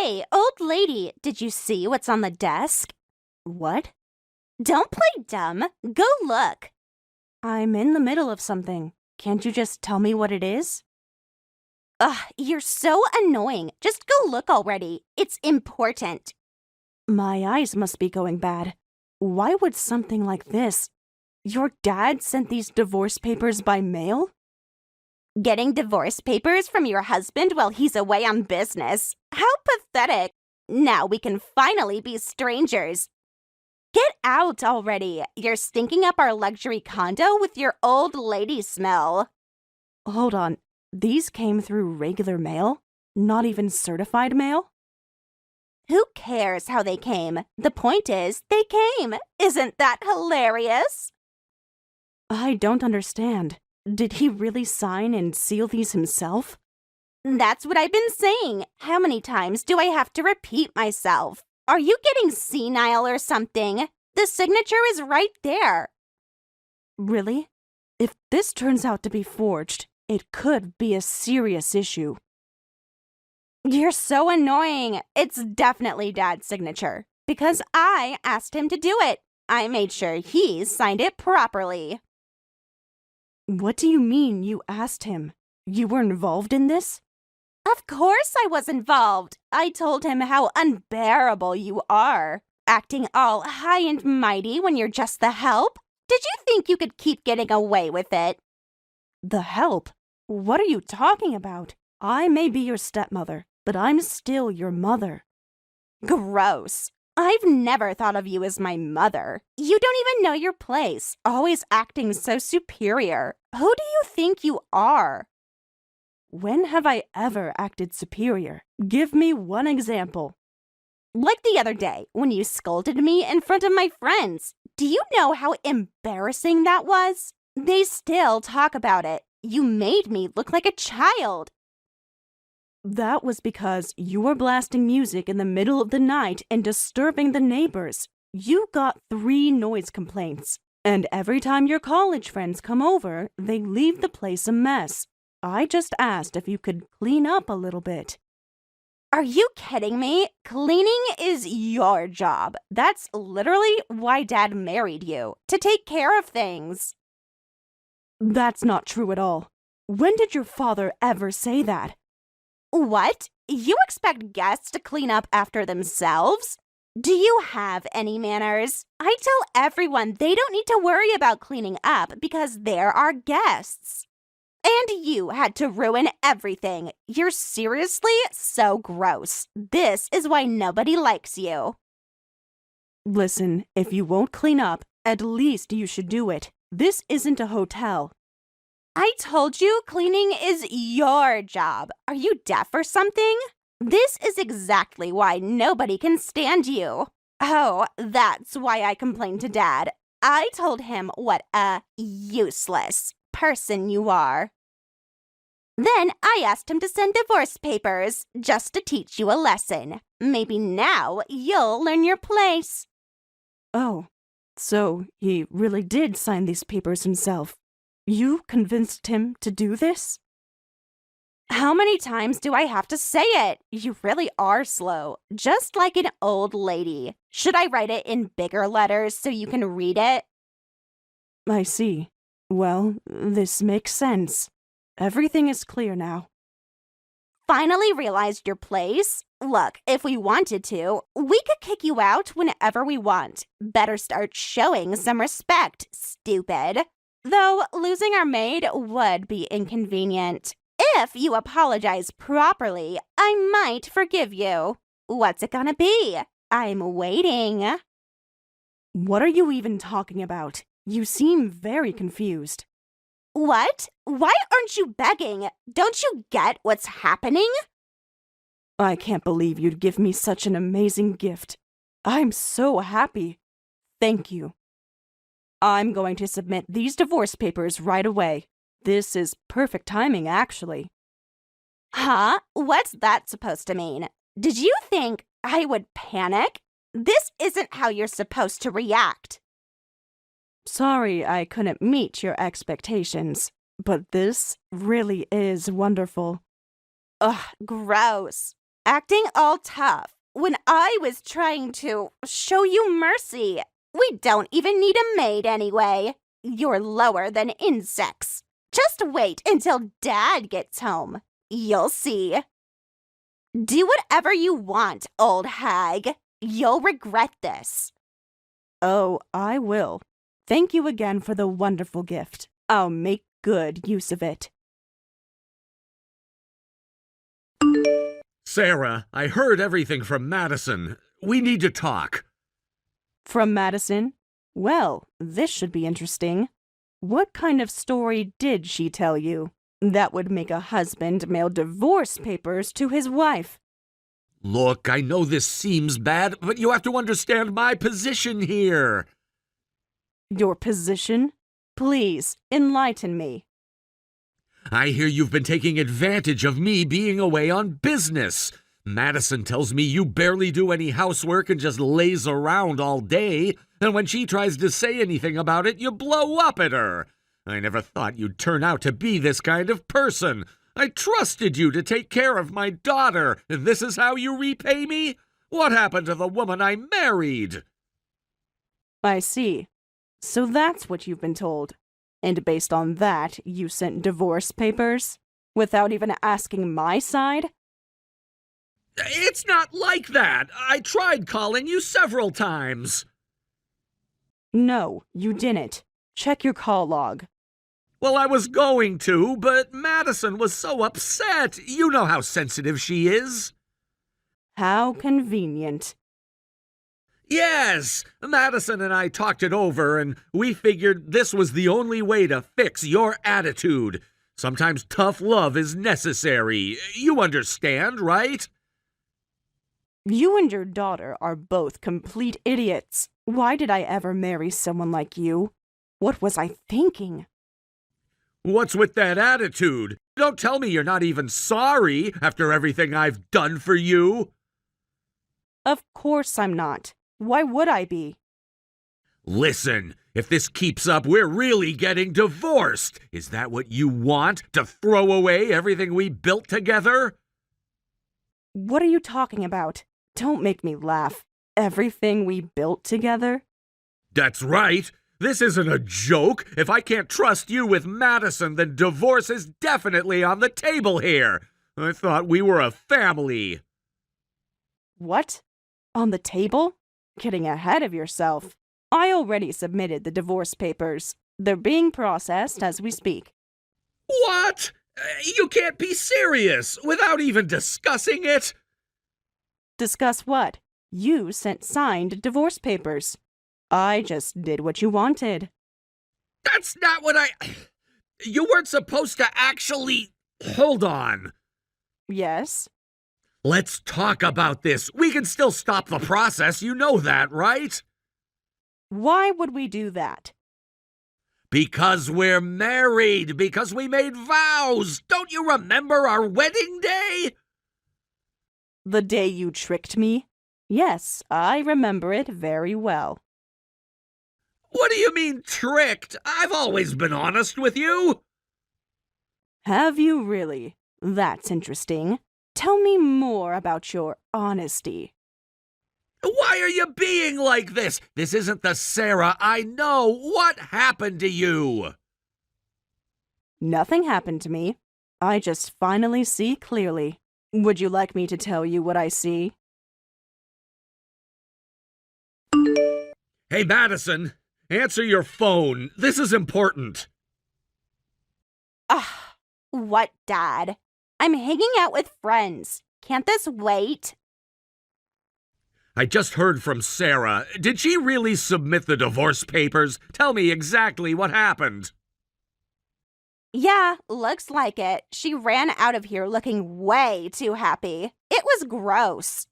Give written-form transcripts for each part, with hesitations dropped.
Hey, old lady, did you see what's on the desk? What? Don't play dumb. Go look. I'm in the middle of something. Can't you just tell me what it is? Ugh, you're so annoying. Just go look already. It's important. My eyes must be going bad. Why would something like this? Your dad sent these divorce papers by mail? Getting divorce papers from your husband while he's away on business. How pathetic. Now we can finally be strangers. Get out already. You're stinking up our luxury condo with your old lady smell. Hold on. These came through regular mail? Not even certified mail? Who cares how they came? The point is, they came. Isn't that hilarious? I don't understand. Did he really sign and seal these himself? That's what I've been saying. How many times do I have to repeat myself? Are you getting senile or something? The signature is right there. Really? If this turns out to be forged, it could be a serious issue. You're so annoying. It's definitely Dad's signature. Because I asked him to do it. I made sure he signed it properly. What do you mean you asked him? You were involved in this? Of course I was involved. I told him how unbearable you are. Acting all high and mighty when you're just the help? Did you think you could keep getting away with it? The help? What are you talking about? I may be your stepmother, but I'm still your mother. Gross. I've never thought of you as my mother. You don't even know your place, always acting so superior. Who do you think you are? When have I ever acted superior? Give me one example. Like the other day, when you scolded me in front of my friends. Do you know how embarrassing that was? They still talk about it. You made me look like a child. That was because you were blasting music in the middle of the night and disturbing the neighbors. You got 3 noise complaints. And every time your college friends come over, they leave the place a mess. I just asked if you could clean up a little bit. Are you kidding me? Cleaning is your job. That's literally why Dad married you, to take care of things. That's not true at all. When did your father ever say that? What? You expect guests to clean up after themselves? Do you have any manners? I tell everyone they don't need to worry about cleaning up because they're our guests. And you had to ruin everything. You're seriously so gross. This is why nobody likes you. Listen, if you won't clean up, at least you should do it. This isn't a hotel. I told you cleaning is your job. Are you deaf or something? This is exactly why nobody can stand you. Oh, that's why I complained to Dad. I told him what a useless person you are. Then I asked him to send divorce papers, just to teach you a lesson. Maybe now you'll learn your place. Oh, so he really did sign these papers himself. You convinced him to do this? How many times do I have to say it? You really are slow, just like an old lady. Should I write it in bigger letters so you can read it? I see. Well, this makes sense. Everything is clear now. Finally realized your place? Look, if we wanted to, we could kick you out whenever we want. Better start showing some respect, stupid. Though losing our maid would be inconvenient. If you apologize properly, I might forgive you. What's it gonna be? I'm waiting. What are you even talking about? You seem very confused. What? Why aren't you begging? Don't you get what's happening? I can't believe you'd give me such an amazing gift. I'm so happy. Thank you. I'm going to submit these divorce papers right away. This is perfect timing, actually. Huh? What's that supposed to mean? Did you think I would panic? This isn't how you're supposed to react. Sorry I couldn't meet your expectations, but this really is wonderful. Ugh, gross. Acting all tough when I was trying to show you mercy. We don't even need a maid anyway. You're lower than insects. Just wait until Dad gets home. You'll see. Do whatever you want, old hag. You'll regret this. Oh, I will. Thank you again for the wonderful gift. I'll make good use of it. Sarah, I heard everything from Madison. We need to talk. From Madison? Well, this should be interesting. What kind of story did she tell you that would make a husband mail divorce papers to his wife? Look, I know this seems bad, but you have to understand my position here. Your position? Please, enlighten me. I hear you've been taking advantage of me being away on business. Madison tells me you barely do any housework and just lays around all day, and when she tries to say anything about it, you blow up at her. I never thought you'd turn out to be this kind of person. I trusted you to take care of my daughter, and this is how you repay me? What happened to the woman I married? I see. So that's what you've been told. And based on that, you sent divorce papers? Without even asking my side? It's not like that. I tried calling you several times. No, you didn't. Check your call log. Well, I was going to, but Madison was so upset. You know how sensitive she is. How convenient. Yes, Madison and I talked it over, and we figured this was the only way to fix your attitude. Sometimes tough love is necessary. You understand, right? You and your daughter are both complete idiots. Why did I ever marry someone like you? What was I thinking? What's with that attitude? Don't tell me you're not even sorry after everything I've done for you. Of course I'm not. Why would I be? Listen, if this keeps up, we're really getting divorced. Is that what you want? To throw away everything we built together? What are you talking about? Don't make me laugh. Everything we built together? That's right. This isn't a joke. If I can't trust you with Madison, then divorce is definitely on the table here. I thought we were a family. What? On the table? Getting ahead of yourself. I already submitted the divorce papers. They're being processed as we speak. What? You can't be serious without even discussing it. Discuss what? You sent signed divorce papers. I just did what you wanted. That's not what You weren't supposed to actually... Hold on. Yes? Let's talk about this. We can still stop the process. You know that, right? Why would we do that? Because we're married. Because we made vows. Don't you remember our wedding day? The day you tricked me? Yes, I remember it very well. What do you mean, tricked? I've always been honest with you. Have you really? That's interesting. Tell me more about your honesty. Why are you being like this? This isn't the Sarah I know. What happened to you? Nothing happened to me. I just finally see clearly. Would you like me to tell you what I see? Hey, Madison, answer your phone. This is important. What, Dad? I'm hanging out with friends. Can't this wait? I just heard from Sarah. Did she really submit the divorce papers? Tell me exactly what happened. Yeah, looks like it. She ran out of here looking way too happy. It was gross.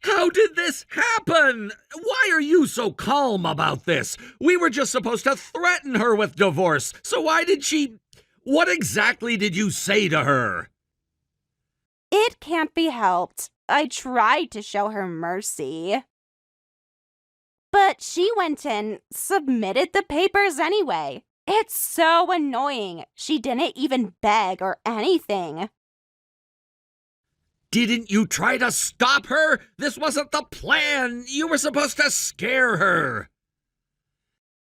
How did this happen? Why are you so calm about this? We were just supposed to threaten her with divorce, so why did she... What exactly did you say to her? It can't be helped. I tried to show her mercy. But she went and submitted the papers anyway. It's so annoying. She didn't even beg or anything. Didn't you try to stop her? This wasn't the plan. You were supposed to scare her.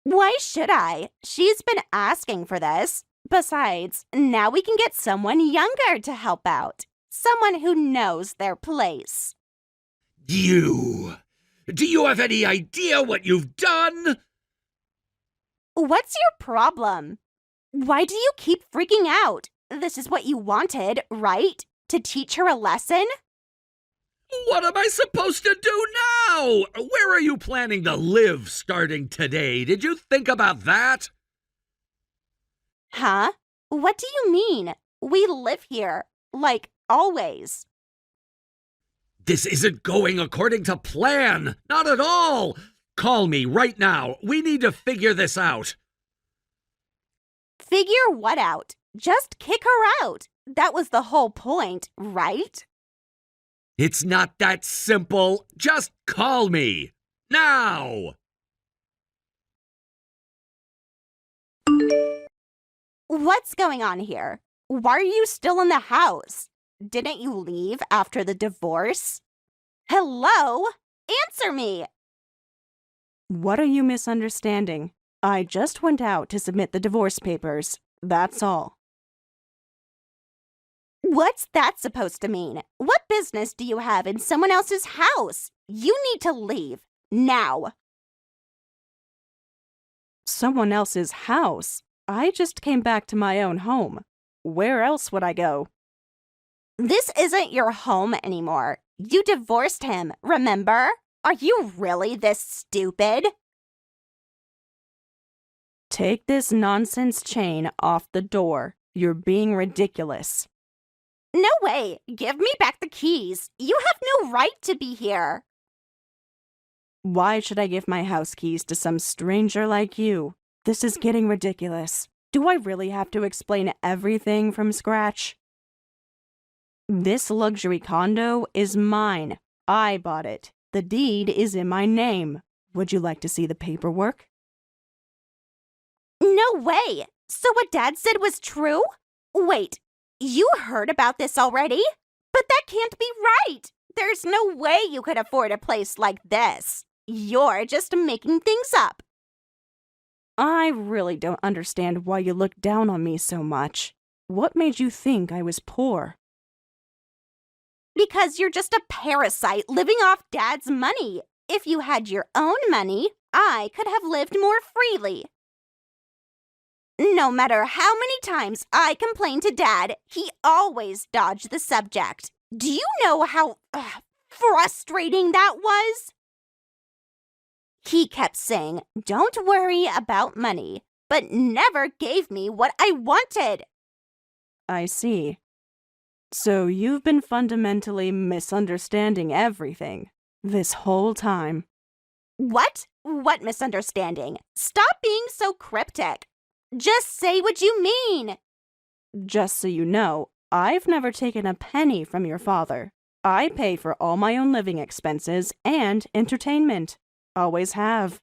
Why should I? She's been asking for this. Besides, now we can get someone younger to help out. Someone who knows their place. You! Do you have any idea what you've done? What's your problem? Why do you keep freaking out? This is what you wanted, right? To teach her a lesson? What am I supposed to do now? Where are you planning to live starting today? Did you think about that? Huh? What do you mean? We live here, like always. This isn't going according to plan. Not at all. Call me right now. We need to figure this out. Figure what out? Just kick her out. That was the whole point, right? It's not that simple. Just call me. Now! What's going on here? Why are you still in the house? Didn't you leave after the divorce? Hello? Answer me! What are you misunderstanding? I just went out to submit the divorce papers. That's all. What's that supposed to mean? What business do you have in someone else's house? You need to leave. Now. Someone else's house? I just came back to my own home. Where else would I go? This isn't your home anymore. You divorced him, remember? Are you really this stupid? Take this nonsense chain off the door. You're being ridiculous. No way! Give me back the keys! You have no right to be here! Why should I give my house keys to some stranger like you? This is getting ridiculous. Do I really have to explain everything from scratch? This luxury condo is mine. I bought it. The deed is in my name. Would you like to see the paperwork? No way! So what Dad said was true? Wait, you heard about this already? But that can't be right! There's no way you could afford a place like this. You're just making things up. I really don't understand why you look down on me so much. What made you think I was poor? Because you're just a parasite living off Dad's money. If you had your own money, I could have lived more freely. No matter how many times I complained to Dad, he always dodged the subject. Do you know how frustrating that was? He kept saying, "Don't worry about money," but never gave me what I wanted. I see. So you've been fundamentally misunderstanding everything this whole time. What? What misunderstanding? Stop being so cryptic. Just say what you mean. Just so you know, I've never taken a penny from your father. I pay for all my own living expenses and entertainment. Always have.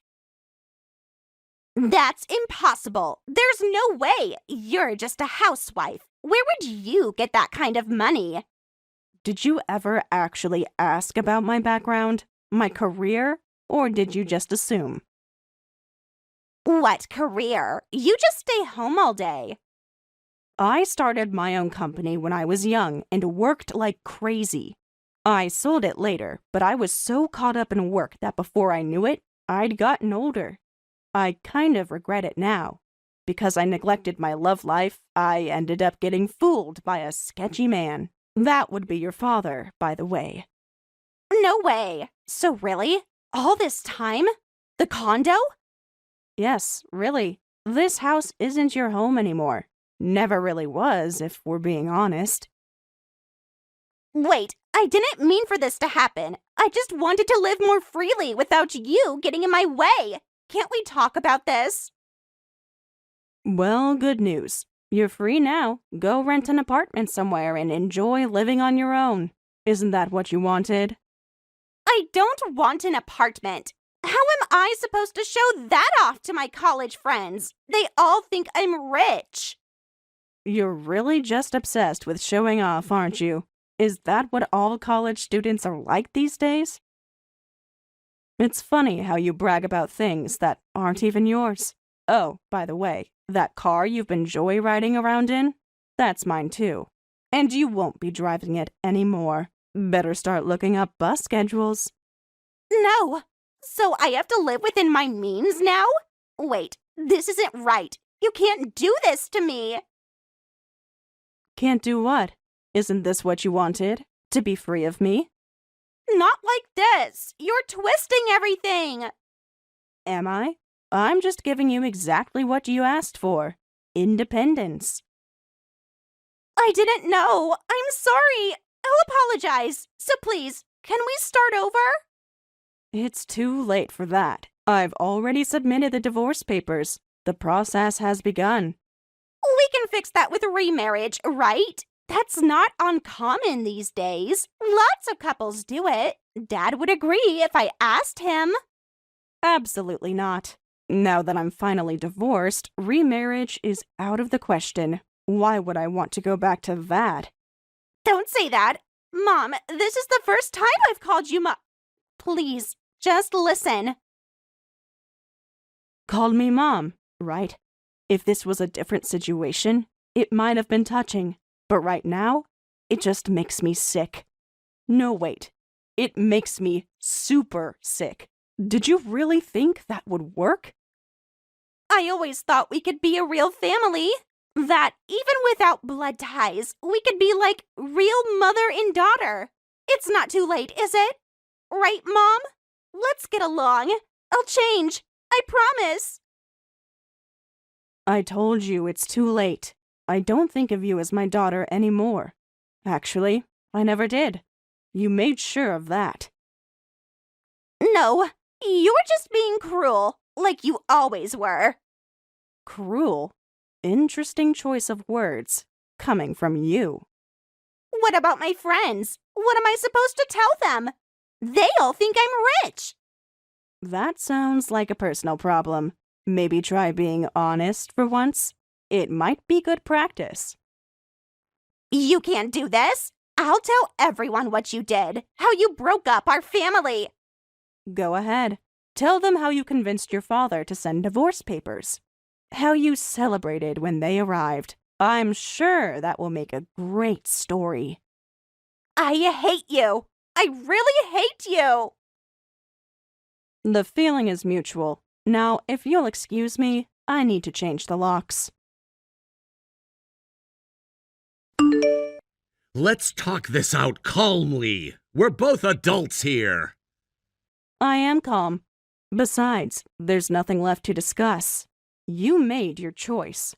That's impossible. There's no way. You're just a housewife. Where would you get that kind of money? Did you ever actually ask about my background, my career, or did you just assume? What career? You just stay home all day. I started my own company when I was young and worked like crazy. I sold it later, but I was so caught up in work that before I knew it, I'd gotten older. I kind of regret it now. Because I neglected my love life, I ended up getting fooled by a sketchy man. That would be your father, by the way. No way. So really? All this time? The condo? Yes, really. This house isn't your home anymore. Never really was, if we're being honest. Wait, I didn't mean for this to happen. I just wanted to live more freely without you getting in my way. Can't we talk about this? Well, good news. You're free now. Go rent an apartment somewhere and enjoy living on your own. Isn't that what you wanted? I don't want an apartment. How am I supposed to show that off to my college friends? They all think I'm rich. You're really just obsessed with showing off, aren't you? Is that what all college students are like these days? It's funny how you brag about things that aren't even yours. Oh, by the way, that car you've been joyriding around in? That's mine too. And you won't be driving it anymore. Better start looking up bus schedules. No! So I have to live within my means now? Wait, this isn't right. You can't do this to me! Can't do what? Isn't this what you wanted? To be free of me? Not like this! You're twisting everything! Am I? I'm just giving you exactly what you asked for. Independence. I didn't know! I'm sorry! I'll apologize! So please, can we start over? It's too late for that. I've already submitted the divorce papers. The process has begun. We can fix that with remarriage, right? That's not uncommon these days. Lots of couples do it. Dad would agree if I asked him. Absolutely not. Now that I'm finally divorced, remarriage is out of the question. Why would I want to go back to that? Don't say that. Mom, this is the first time I've called you Please, just listen. Called me Mom, right? If this was a different situation, it might have been touching. But right now, it just makes me sick. No, wait. It makes me super sick. Did you really think that would work? I always thought we could be a real family. That even without blood ties, we could be like real mother and daughter. It's not too late, is it? Right, Mom? Let's get along. I'll change. I promise. I told you it's too late. I don't think of you as my daughter anymore. Actually, I never did. You made sure of that. No, you're just being cruel, like you always were. Cruel? Interesting choice of words, coming from you. What about my friends? What am I supposed to tell them? They all think I'm rich. That sounds like a personal problem. Maybe try being honest for once. It might be good practice. You can't do this. I'll tell everyone what you did, how you broke up our family. Go ahead. Tell them how you convinced your father to send divorce papers. How you celebrated when they arrived. I'm sure that will make a great story. I hate you. I really hate you. The feeling is mutual. Now, if you'll excuse me, I need to change the locks. Let's talk this out calmly. We're both adults here. I am calm. Besides, there's nothing left to discuss. You made your choice.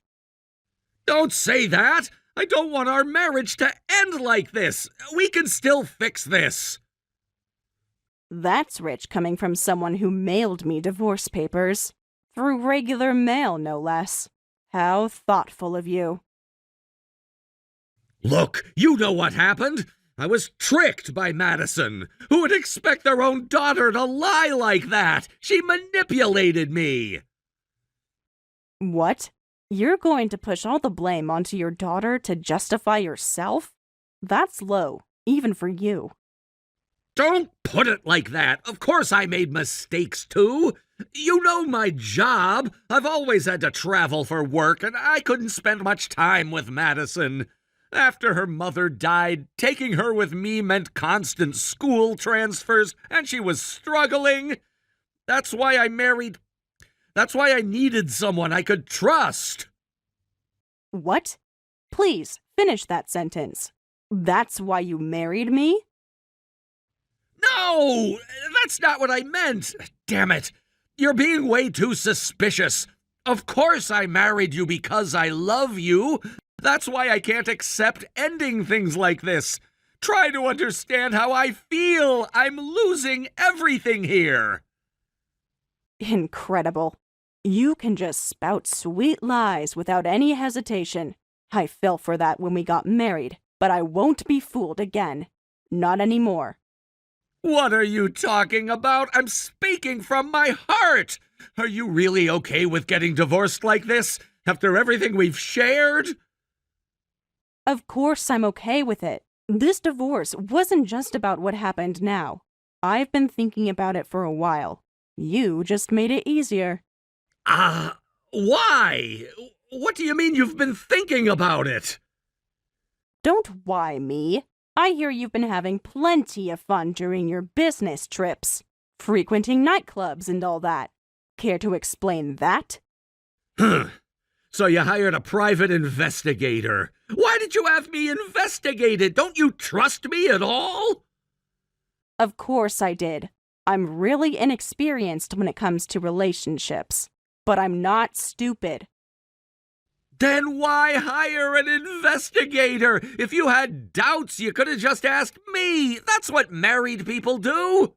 Don't say that! I don't want our marriage to end like this! We can still fix this! That's rich coming from someone who mailed me divorce papers. Through regular mail, no less. How thoughtful of you. Look, you know what happened. I was tricked by Madison. Who would expect their own daughter to lie like that? She manipulated me. What? You're going to push all the blame onto your daughter to justify yourself? That's low, even for you. Don't put it like that. Of course I made mistakes too. You know my job. I've always had to travel for work, and I couldn't spend much time with Madison. After her mother died, taking her with me meant constant school transfers, and she was struggling. That's why I married. That's why I needed someone I could trust. What? Please, finish that sentence. That's why you married me? No! That's not what I meant! Damn it! You're being way too suspicious. Of course I married you because I love you. That's why I can't accept ending things like this. Try to understand how I feel. I'm losing everything here. Incredible. You can just spout sweet lies without any hesitation. I fell for that when we got married, but I won't be fooled again. Not anymore. What are you talking about? I'm speaking from my heart. Are you really okay with getting divorced like this, after everything we've shared? Of course I'm okay with it. This divorce wasn't just about what happened now. I've been thinking about it for a while. You just made it easier. Why? What do you mean you've been thinking about it? Don't why me. I hear you've been having plenty of fun during your business trips, frequenting nightclubs and all that. Care to explain that? So you hired a private investigator. Why did you have me investigated? Don't you trust me at all? Of course I did. I'm really inexperienced when it comes to relationships, but I'm not stupid. Then why hire an investigator? If you had doubts, you could have just asked me. That's what married people do.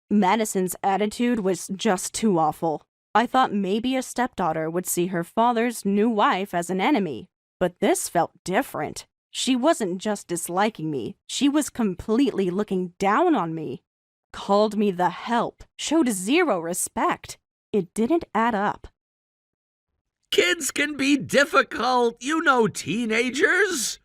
Madison's attitude was just too awful. I thought maybe a stepdaughter would see her father's new wife as an enemy, but this felt different. She wasn't just disliking me, she was completely looking down on me. Called me the help, showed zero respect. It didn't add up. Kids can be difficult. You know teenagers.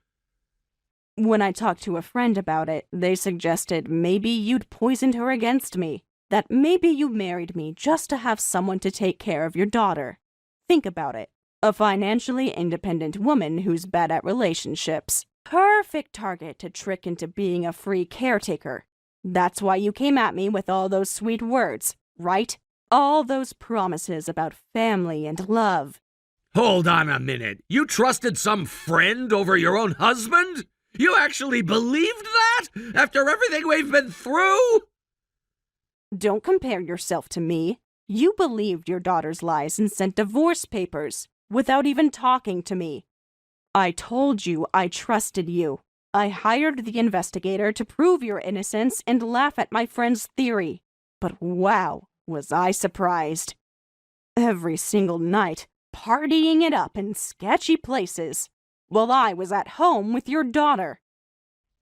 When I talked to a friend about it, they suggested maybe you'd poisoned her against me. That maybe you married me just to have someone to take care of your daughter. Think about it. A financially independent woman who's bad at relationships. Perfect target to trick into being a free caretaker. That's why you came at me with all those sweet words, right? All those promises about family and love. Hold on a minute. You trusted some friend over your own husband? You actually believed that? After everything we've been through? Don't compare yourself to me. You believed your daughter's lies and sent divorce papers without even talking to me. I told you I trusted you. I hired the investigator to prove your innocence and laugh at my friend's theory. But wow, was I surprised. Every single night, partying it up in sketchy places, while I was at home with your daughter.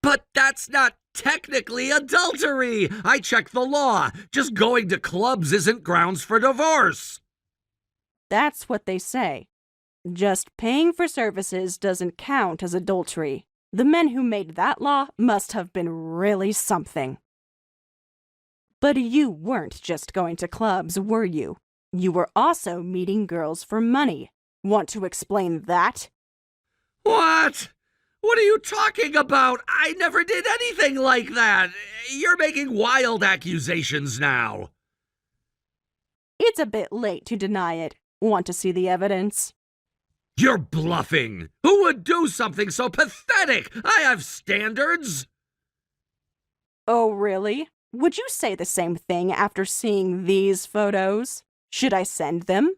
But that's not technically adultery. I checked the law. Just going to clubs isn't grounds for divorce. That's what they say. Just paying for services doesn't count as adultery. The men who made that law must have been really something. But you weren't just going to clubs, were you? You were also meeting girls for money. Want to explain that? What? What are you talking about? I never did anything like that. You're making wild accusations now. It's a bit late to deny it. Want to see the evidence? You're bluffing. Who would do something so pathetic? I have standards. Oh, really? Would you say the same thing after seeing these photos? Should I send them?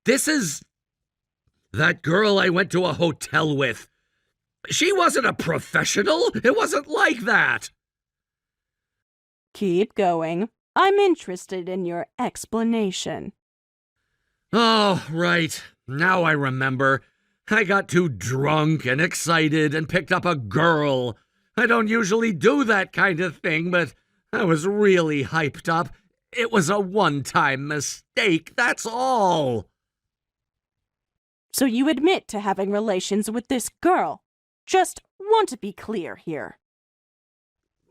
This is that girl I went to a hotel with. She wasn't a professional. It wasn't like that. Keep going. I'm interested in your explanation. Oh, right. Now I remember. I got too drunk and excited and picked up a girl. I don't usually do that kind of thing, but I was really hyped up. It was a one-time mistake, that's all. So you admit to having relations with this girl. Just want to be clear here.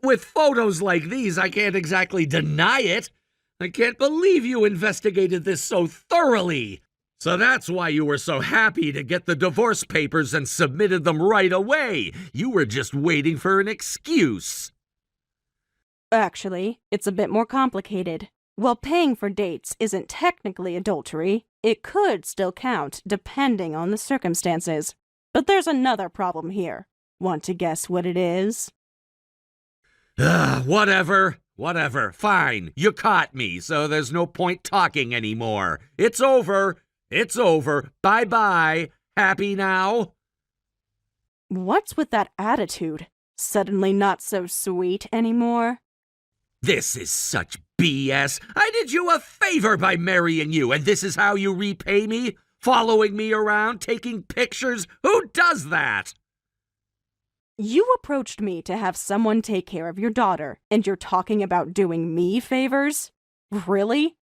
With photos like these, I can't exactly deny it. I can't believe you investigated this so thoroughly. So that's why you were so happy to get the divorce papers and submitted them right away. You were just waiting for an excuse. Actually, it's a bit more complicated. While paying for dates isn't technically adultery, it could still count depending on the circumstances. But there's another problem here. Want to guess what it is? Whatever. Fine. You caught me, so there's no point talking anymore. It's over. Bye-bye. Happy now? What's with that attitude? Suddenly not so sweet anymore? This is such BS. I did you a favor by marrying you, and this is how you repay me? Following me around, taking pictures? Who does that? You approached me to have someone take care of your daughter, and you're talking about doing me favors? Really?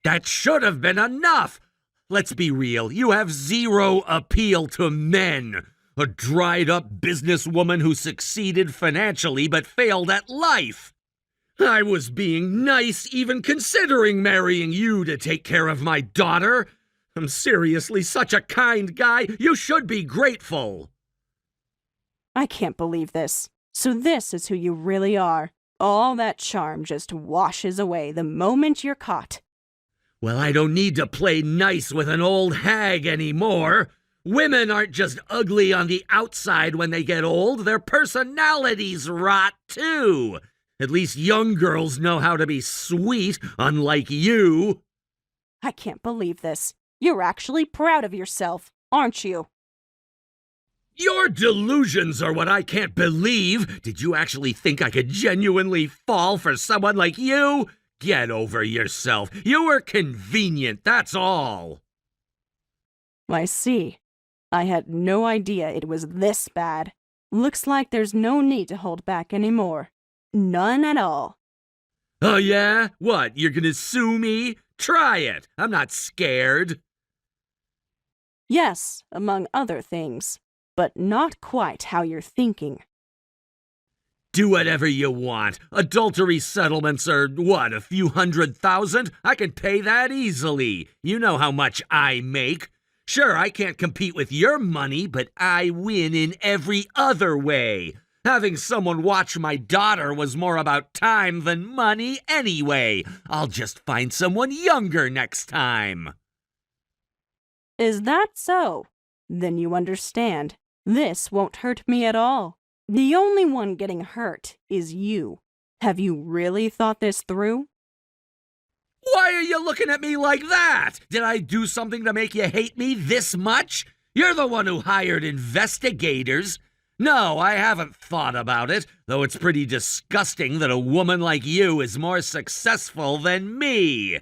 That should have been enough. Let's be real, you have zero appeal to men. A dried-up businesswoman who succeeded financially but failed at life. I was being nice even considering marrying you to take care of my daughter. I'm seriously such a kind guy. You should be grateful. I can't believe this. So this is who you really are. All that charm just washes away the moment you're caught. Well, I don't need to play nice with an old hag anymore. Women aren't just ugly on the outside when they get old. Their personalities rot, too. At least young girls know how to be sweet, unlike you. I can't believe this. You're actually proud of yourself, aren't you? Your delusions are what I can't believe. Did you actually think I could genuinely fall for someone like you? Get over yourself. You were convenient, that's all. I see. I had no idea it was this bad. Looks like there's no need to hold back anymore. None at all. Oh yeah? What, you're gonna sue me? Try it. I'm not scared. Yes, among other things. But not quite how you're thinking. Do whatever you want. Adultery settlements are, what, a few $100,000? I can pay that easily. You know how much I make. Sure, I can't compete with your money, but I win in every other way. Having someone watch my daughter was more about time than money anyway. I'll just find someone younger next time. Is that so? Then you understand. This won't hurt me at all. The only one getting hurt is you. Have you really thought this through? Why are you looking at me like that? Did I do something to make you hate me this much? You're the one who hired investigators. No, I haven't thought about it, though it's pretty disgusting that a woman like you is more successful than me.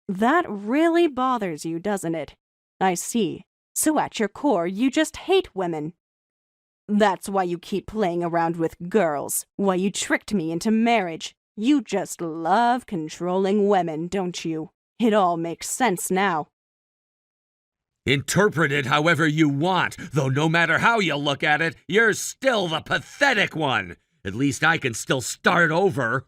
That really bothers you, doesn't it? I see. So at your core, you just hate women. That's why you keep playing around with girls, why you tricked me into marriage. You just love controlling women, don't you? It all makes sense now. Interpret it however you want, though no matter how you look at it, you're still the pathetic one. At least I can still start over.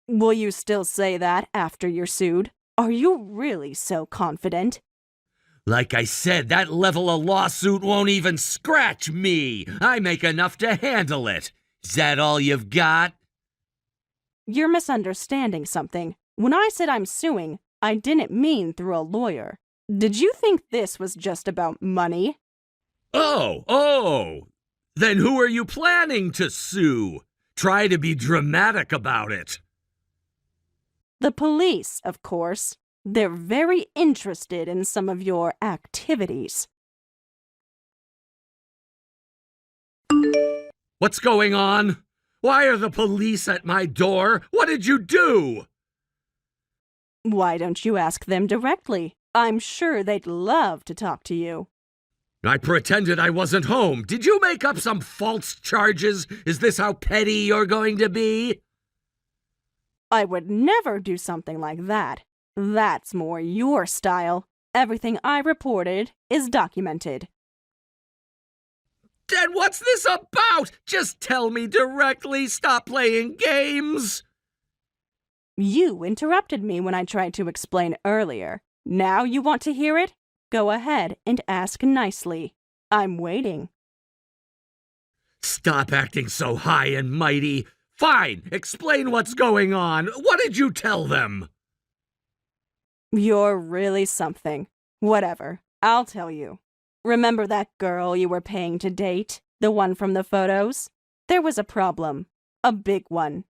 Will you still say that after you're sued? Are you really so confident? Like I said, that level of lawsuit won't even scratch me. I make enough to handle it. Is that all you've got? You're misunderstanding something. When I said I'm suing, I didn't mean through a lawyer. Did you think this was just about money? Oh. Then who are you planning to sue? Try to be dramatic about it. The police, of course. They're very interested in some of your activities. What's going on? Why are the police at my door? What did you do? Why don't you ask them directly? I'm sure they'd love to talk to you. I pretended I wasn't home. Did you make up some false charges? Is this how petty you're going to be? I would never do something like that. That's more your style. Everything I reported is documented. Then what's this about? Just tell me directly. Stop playing games. You interrupted me when I tried to explain earlier. Now you want to hear it? Go ahead and ask nicely. I'm waiting. Stop acting so high and mighty. Fine, explain what's going on. What did you tell them? You're really something. Whatever, I'll tell you. Remember that girl you were paying to date? The one from the photos? There was a problem. A big one.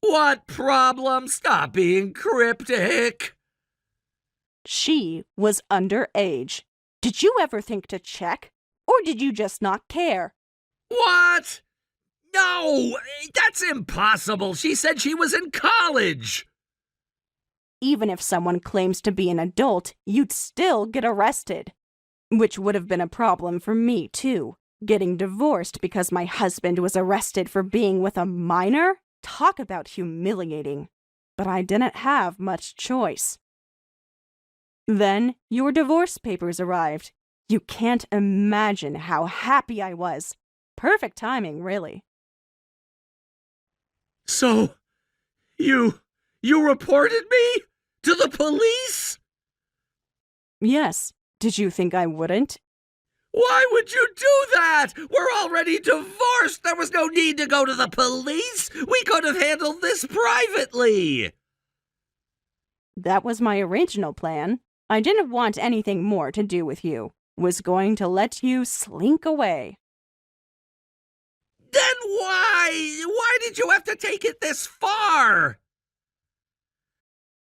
What problem? Stop being cryptic. She was underage. Did you ever think to check? Or did you just not care? What? No, that's impossible. She said she was in college. Even if someone claims to be an adult, you'd still get arrested. Which would have been a problem for me, too. Getting divorced because my husband was arrested for being with a minor? Talk about humiliating. But I didn't have much choice. Then your divorce papers arrived. You can't imagine how happy I was. Perfect timing, really. So, you reported me to the police? Yes. Did you think I wouldn't? Why would you do that? We're already divorced. There was no need to go to the police. We could have handled this privately. That was my original plan. I didn't want anything more to do with you. Was going to let you slink away. Then why? Why did you have to take it this far?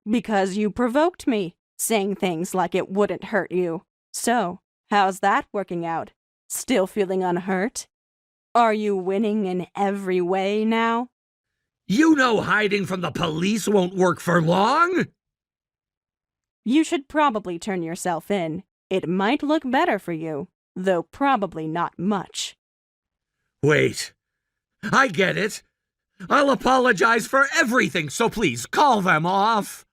Because you provoked me, saying things like it wouldn't hurt you. So, how's that working out? Still feeling unhurt? Are you winning in every way now? You know hiding from the police won't work for long. You should probably turn yourself in. It might look better for you, though probably not much. Wait. I get it. I'll apologize for everything, so please call them off.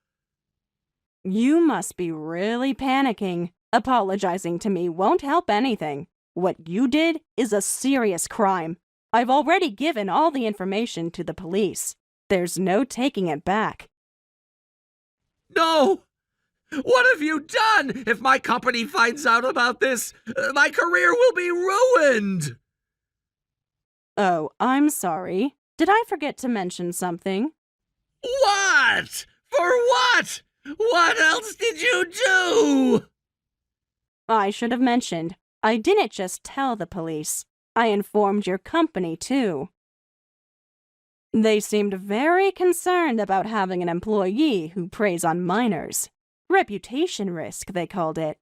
You must be really panicking. Apologizing to me won't help anything. What you did is a serious crime. I've already given all the information to the police. There's no taking it back. No! What have you done? If my company finds out about this, my career will be ruined! Oh, I'm sorry. Did I forget to mention something? What? For what? What else did you do? I should have mentioned. I didn't just tell the police. I informed your company, too. They seemed very concerned about having an employee who preys on minors. Reputation risk, they called it.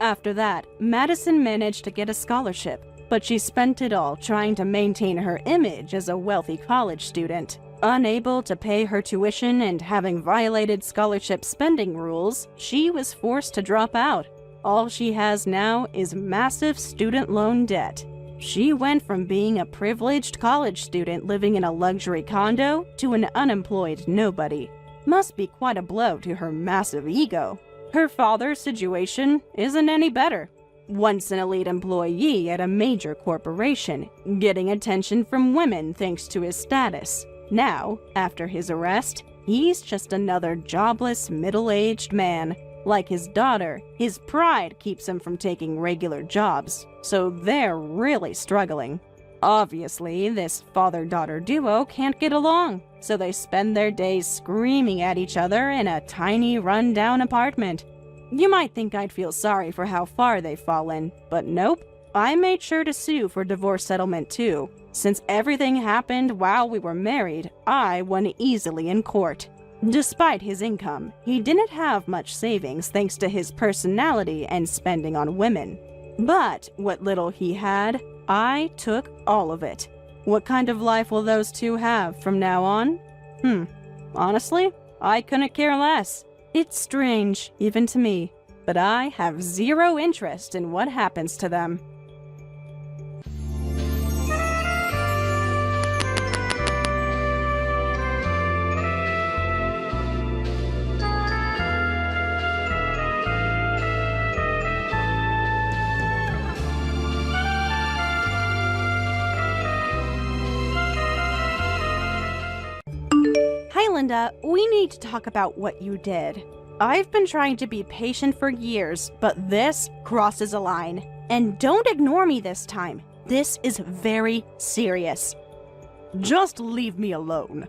After that, Madison managed to get a scholarship, but she spent it all trying to maintain her image as a wealthy college student. Unable to pay her tuition and having violated scholarship spending rules, she was forced to drop out. All she has now is massive student loan debt. She went from being a privileged college student living in a luxury condo to an unemployed nobody. Must be quite a blow to her massive ego. Her father's situation isn't any better. Once an elite employee at a major corporation, getting attention from women thanks to his status. Now, after his arrest, he's just another jobless, middle-aged man. Like his daughter, his pride keeps him from taking regular jobs, so they're really struggling. Obviously, this father-daughter duo can't get along, so they spend their days screaming at each other in a tiny, run-down apartment. You might think I'd feel sorry for how far they've fallen, but nope. I made sure to sue for divorce settlement too. Since everything happened while we were married, I won easily in court. Despite his income, he didn't have much savings thanks to his personality and spending on women. But what little he had, I took all of it. What kind of life will those two have from now on? Honestly, I couldn't care less. It's strange, even to me, but I have zero interest in what happens to them. Hi, Linda. We need to talk about what you did. I've been trying to be patient for years, but this crosses a line. And don't ignore me this time. This is very serious. Just leave me alone.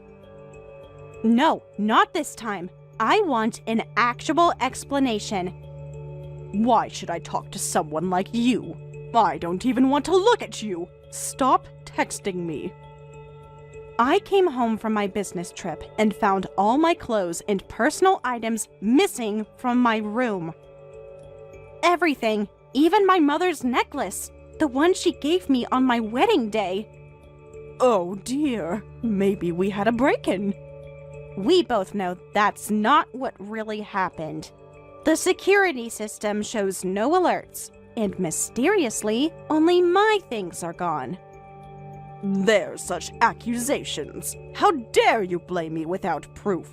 No, not this time. I want an actual explanation. Why should I talk to someone like you? I don't even want to look at you. Stop texting me. I came home from my business trip and found all my clothes and personal items missing from my room. Everything, even my mother's necklace, the one she gave me on my wedding day. Oh dear, maybe we had a break-in. We both know that's not what really happened. The security system shows no alerts, and mysteriously, only my things are gone. There's such accusations. How dare you blame me without proof?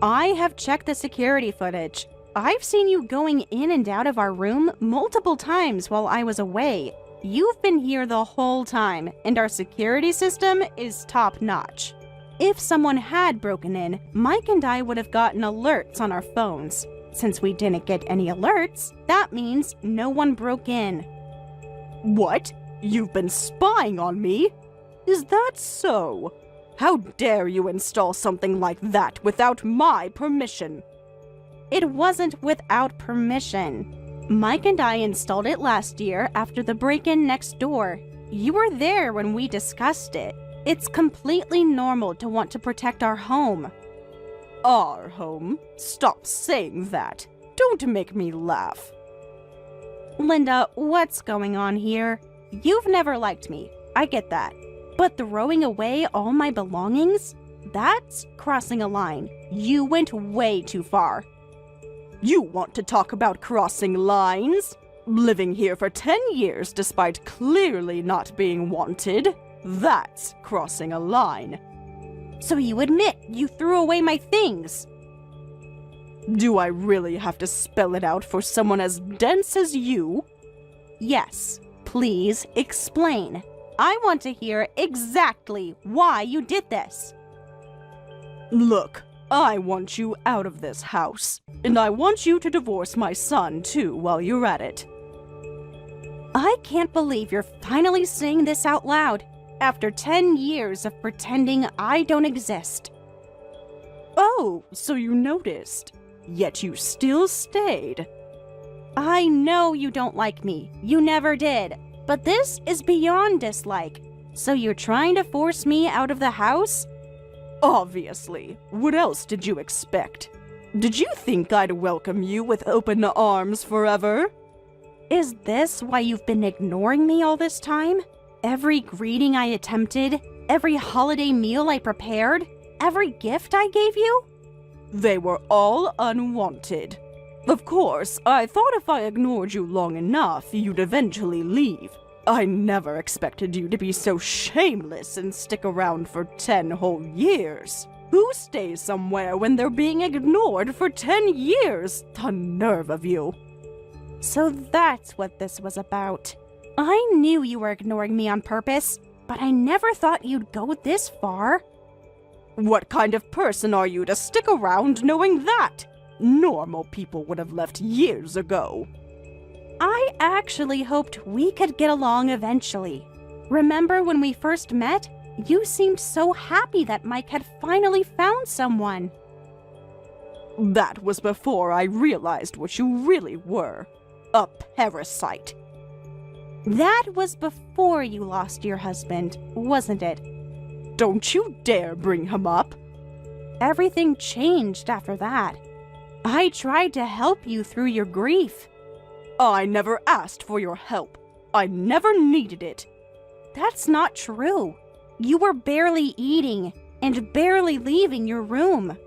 I have checked the security footage. I've seen you going in and out of our room multiple times while I was away. You've been here the whole time, and our security system is top-notch. If someone had broken in, Mike and I would have gotten alerts on our phones. Since we didn't get any alerts, that means no one broke in. What? You've been spying on me? Is that so? How dare you install something like that without my permission? It wasn't without permission. Mike and I installed it last year after the break-in next door. You were there when we discussed it. It's completely normal to want to protect our home. Our home? Stop saying that. Don't make me laugh. Linda, what's going on here? You've never liked me. I get that. But throwing away all my belongings? That's crossing a line. You went way too far. You want to talk about crossing lines? Living here for 10 years despite clearly not being wanted? That's crossing a line. So you admit you threw away my things? Do I really have to spell it out for someone as dense as you? Yes. Please explain. I want to hear exactly why you did this. Look, I want you out of this house, and I want you to divorce my son, too, while you're at it. I can't believe you're finally saying this out loud, after 10 years of pretending I don't exist. Oh, so you noticed, yet you still stayed. I know you don't like me, you never did, but this is beyond dislike. So you're trying to force me out of the house? Obviously. What else did you expect? Did you think I'd welcome you with open arms forever? Is this why you've been ignoring me all this time? Every greeting I attempted, every holiday meal I prepared, every gift I gave you? They were all unwanted. Of course, I thought if I ignored you long enough, you'd eventually leave. I never expected you to be so shameless and stick around for 10 whole years. Who stays somewhere when they're being ignored for 10 years? The nerve of you. So that's what this was about. I knew you were ignoring me on purpose, but I never thought you'd go this far. What kind of person are you to stick around knowing that? Normal people would have left years ago. I actually hoped we could get along eventually. Remember when we first met? You seemed so happy that Mike had finally found someone. That was before I realized what you really were. A parasite. That was before you lost your husband, wasn't it? Don't you dare bring him up. Everything changed after that. I tried to help you through your grief. I never asked for your help. I never needed it. That's not true. You were barely eating and barely leaving your room.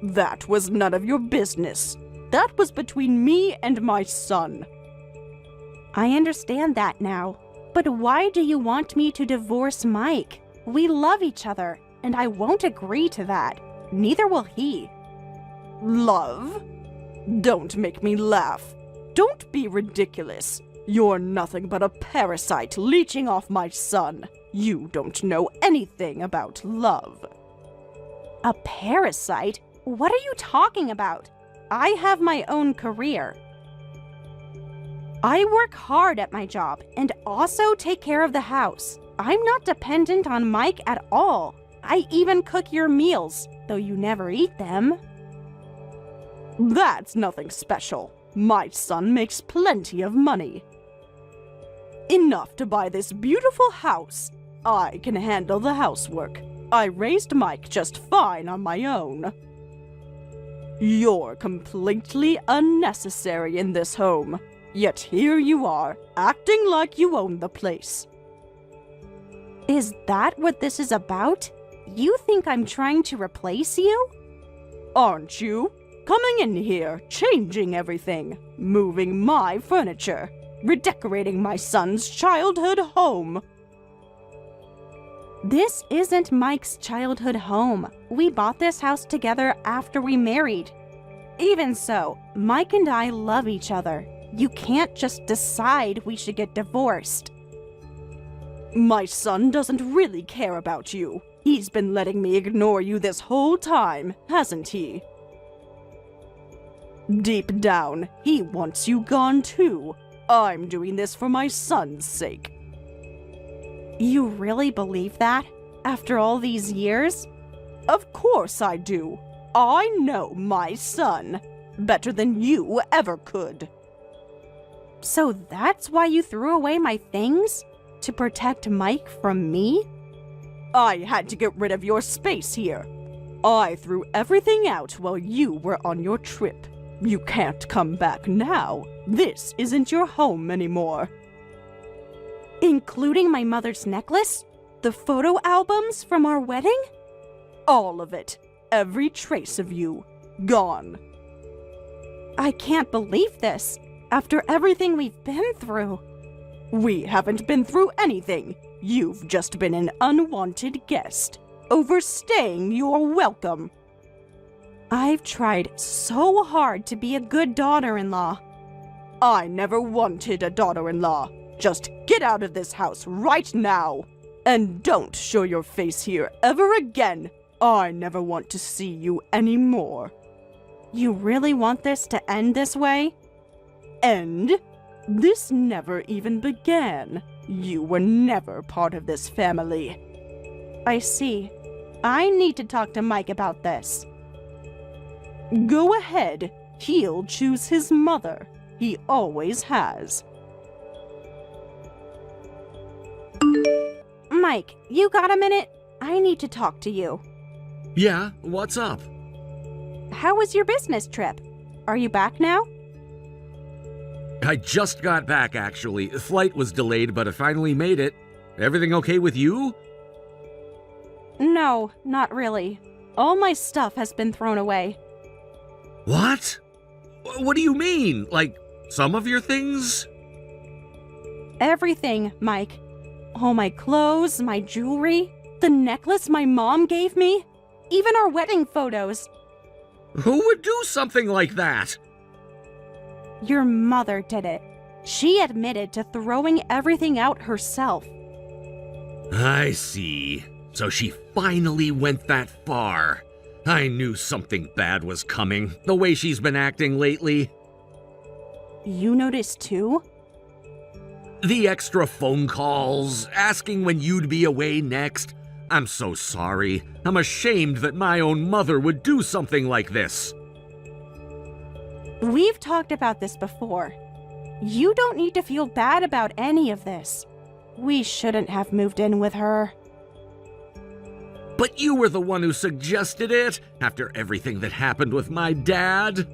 That was none of your business. That was between me and my son. I understand that now. But why do you want me to divorce Mike? We love each other, and I won't agree to that. Neither will he. Love? Don't make me laugh. Don't be ridiculous. You're nothing but a parasite leeching off my son. You don't know anything about love. A parasite? What are you talking about? I have my own career. I work hard at my job and also take care of the house. I'm not dependent on Mike at all. I even cook your meals, though you never eat them. That's nothing special. My son makes plenty of money. Enough to buy this beautiful house. I can handle the housework. I raised Mike just fine on my own. You're completely unnecessary in this home. Yet here you are, acting like you own the place. Is that what this is about? You think I'm trying to replace you? Aren't you? Coming in here, changing everything, moving my furniture, redecorating my son's childhood home. This isn't Mike's childhood home. We bought this house together after we married. Even so, Mike and I love each other. You can't just decide we should get divorced. My son doesn't really care about you. He's been letting me ignore you this whole time, hasn't he? Deep down, he wants you gone too. I'm doing this for my son's sake. You really believe that? After all these years? Of course I do. I know my son better than you ever could. So that's why you threw away my things? To protect Mike from me? I had to get rid of your space here. I threw everything out while you were on your trip. You can't come back now. This isn't your home anymore. Including my mother's necklace? The photo albums from our wedding? All of it. Every trace of you. Gone. I can't believe this. After everything we've been through. We haven't been through anything. You've just been an unwanted guest. Overstaying your welcome. I've tried so hard to be a good daughter-in-law. I never wanted a daughter-in-law. Just get out of this house right now. And don't show your face here ever again. I never want to see you anymore. You really want this to end this way? End? This never even began. You were never part of this family. I see. I need to talk to Mike about this. Go ahead. He'll choose his mother. He always has. Mike, you got a minute? I need to talk to you. Yeah, what's up? How was your business trip? Are you back now? I just got back, actually. The flight was delayed, but I finally made it. Everything okay with you? No, not really. All my stuff has been thrown away. What? What do you mean? Like, some of your things? Everything, Mike. All my clothes, my jewelry, the necklace my mom gave me, even our wedding photos. Who would do something like that? Your mother did it. She admitted to throwing everything out herself. I see. So she finally went that far. I knew something bad was coming, the way she's been acting lately. You noticed too? The extra phone calls, asking when you'd be away next. I'm so sorry. I'm ashamed that my own mother would do something like this. We've talked about this before. You don't need to feel bad about any of this. We shouldn't have moved in with her. But you were the one who suggested it, after everything that happened with my dad.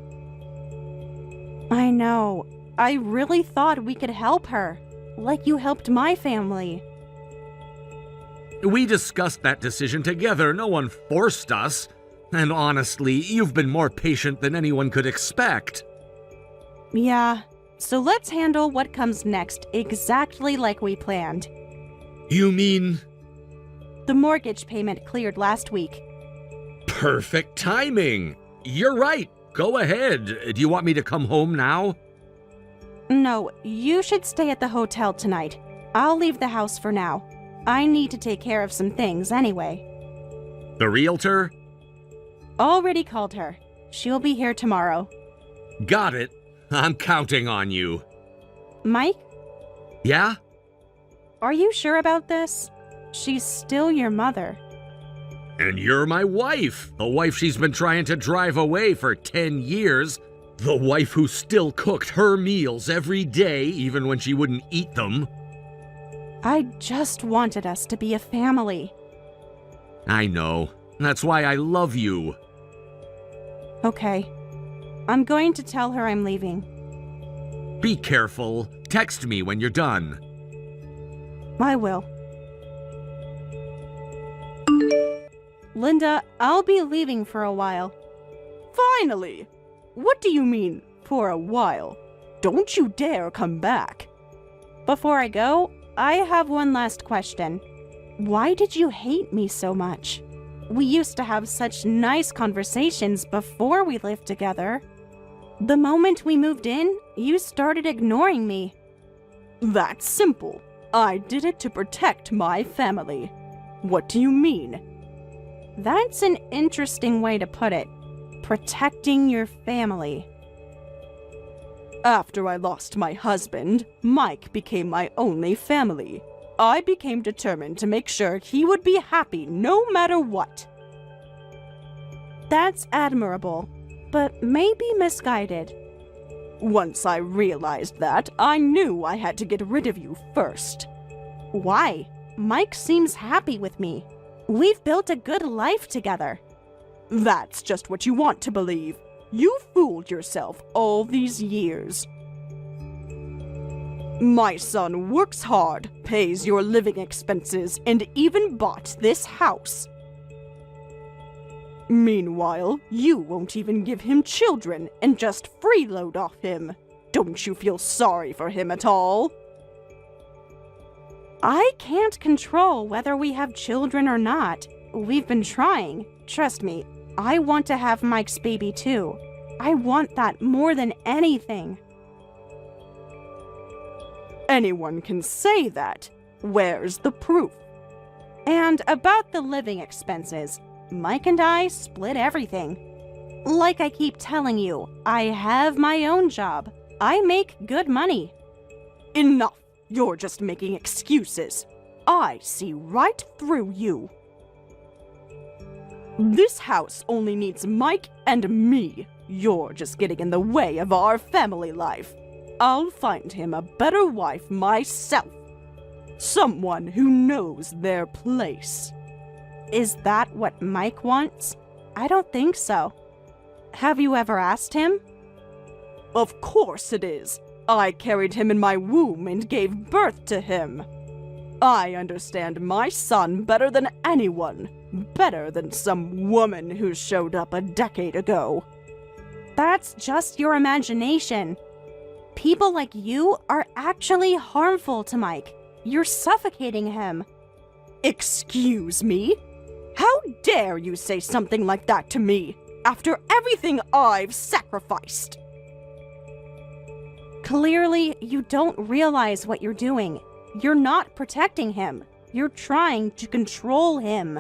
I know. I really thought we could help her, like you helped my family. We discussed that decision together. No one forced us. And honestly, you've been more patient than anyone could expect. Yeah, so let's handle what comes next exactly like we planned. You mean? The mortgage payment cleared last week. Perfect timing. You're right. Go ahead. Do you want me to come home now? No, you should stay at the hotel tonight. I'll leave the house for now. I need to take care of some things anyway. The realtor? Already called her. She'll be here tomorrow. Got it. I'm counting on you. Mike? Yeah? Are you sure about this? She's still your mother. And you're my wife. The wife she's been trying to drive away for 10 years. The wife who still cooked her meals every day, even when she wouldn't eat them. I just wanted us to be a family. I know. That's why I love you. Okay. I'm going to tell her I'm leaving. Be careful. Text me when you're done. I will. Linda, I'll be leaving for a while. Finally! What do you mean, for a while? Don't you dare come back. Before I go, I have one last question. Why did you hate me so much? We used to have such nice conversations before we lived together. The moment we moved in, you started ignoring me. That's simple. I did it to protect my family. What do you mean? That's an interesting way to put it. Protecting your family. After I lost my husband, Mike became my only family. I became determined to make sure he would be happy no matter what. That's admirable, but maybe misguided. Once I realized that, I knew I had to get rid of you first. Why? Mike seems happy with me. We've built a good life together. That's just what you want to believe. You fooled yourself all these years. My son works hard, pays your living expenses, and even bought this house. Meanwhile, you won't even give him children and just freeload off him. Don't you feel sorry for him at all? I can't control whether we have children or not. We've been trying. Trust me, I want to have Mike's baby too. I want that more than anything. Anyone can say that. Where's the proof? And about the living expenses, Mike and I split everything. Like I keep telling you, I have my own job. I make good money. Enough! You're just making excuses. I see right through you. This house only needs Mike and me. You're just getting in the way of our family life. I'll find him a better wife myself. Someone who knows their place. Is that what Mike wants? I don't think so. Have you ever asked him? Of course it is. I carried him in my womb and gave birth to him. I understand my son better than anyone. Better than some woman who showed up a decade ago. That's just your imagination. People like you are actually harmful to Mike. You're suffocating him. Excuse me? How dare you say something like that to me, after everything I've sacrificed? Clearly, you don't realize what you're doing. You're not protecting him. You're trying to control him.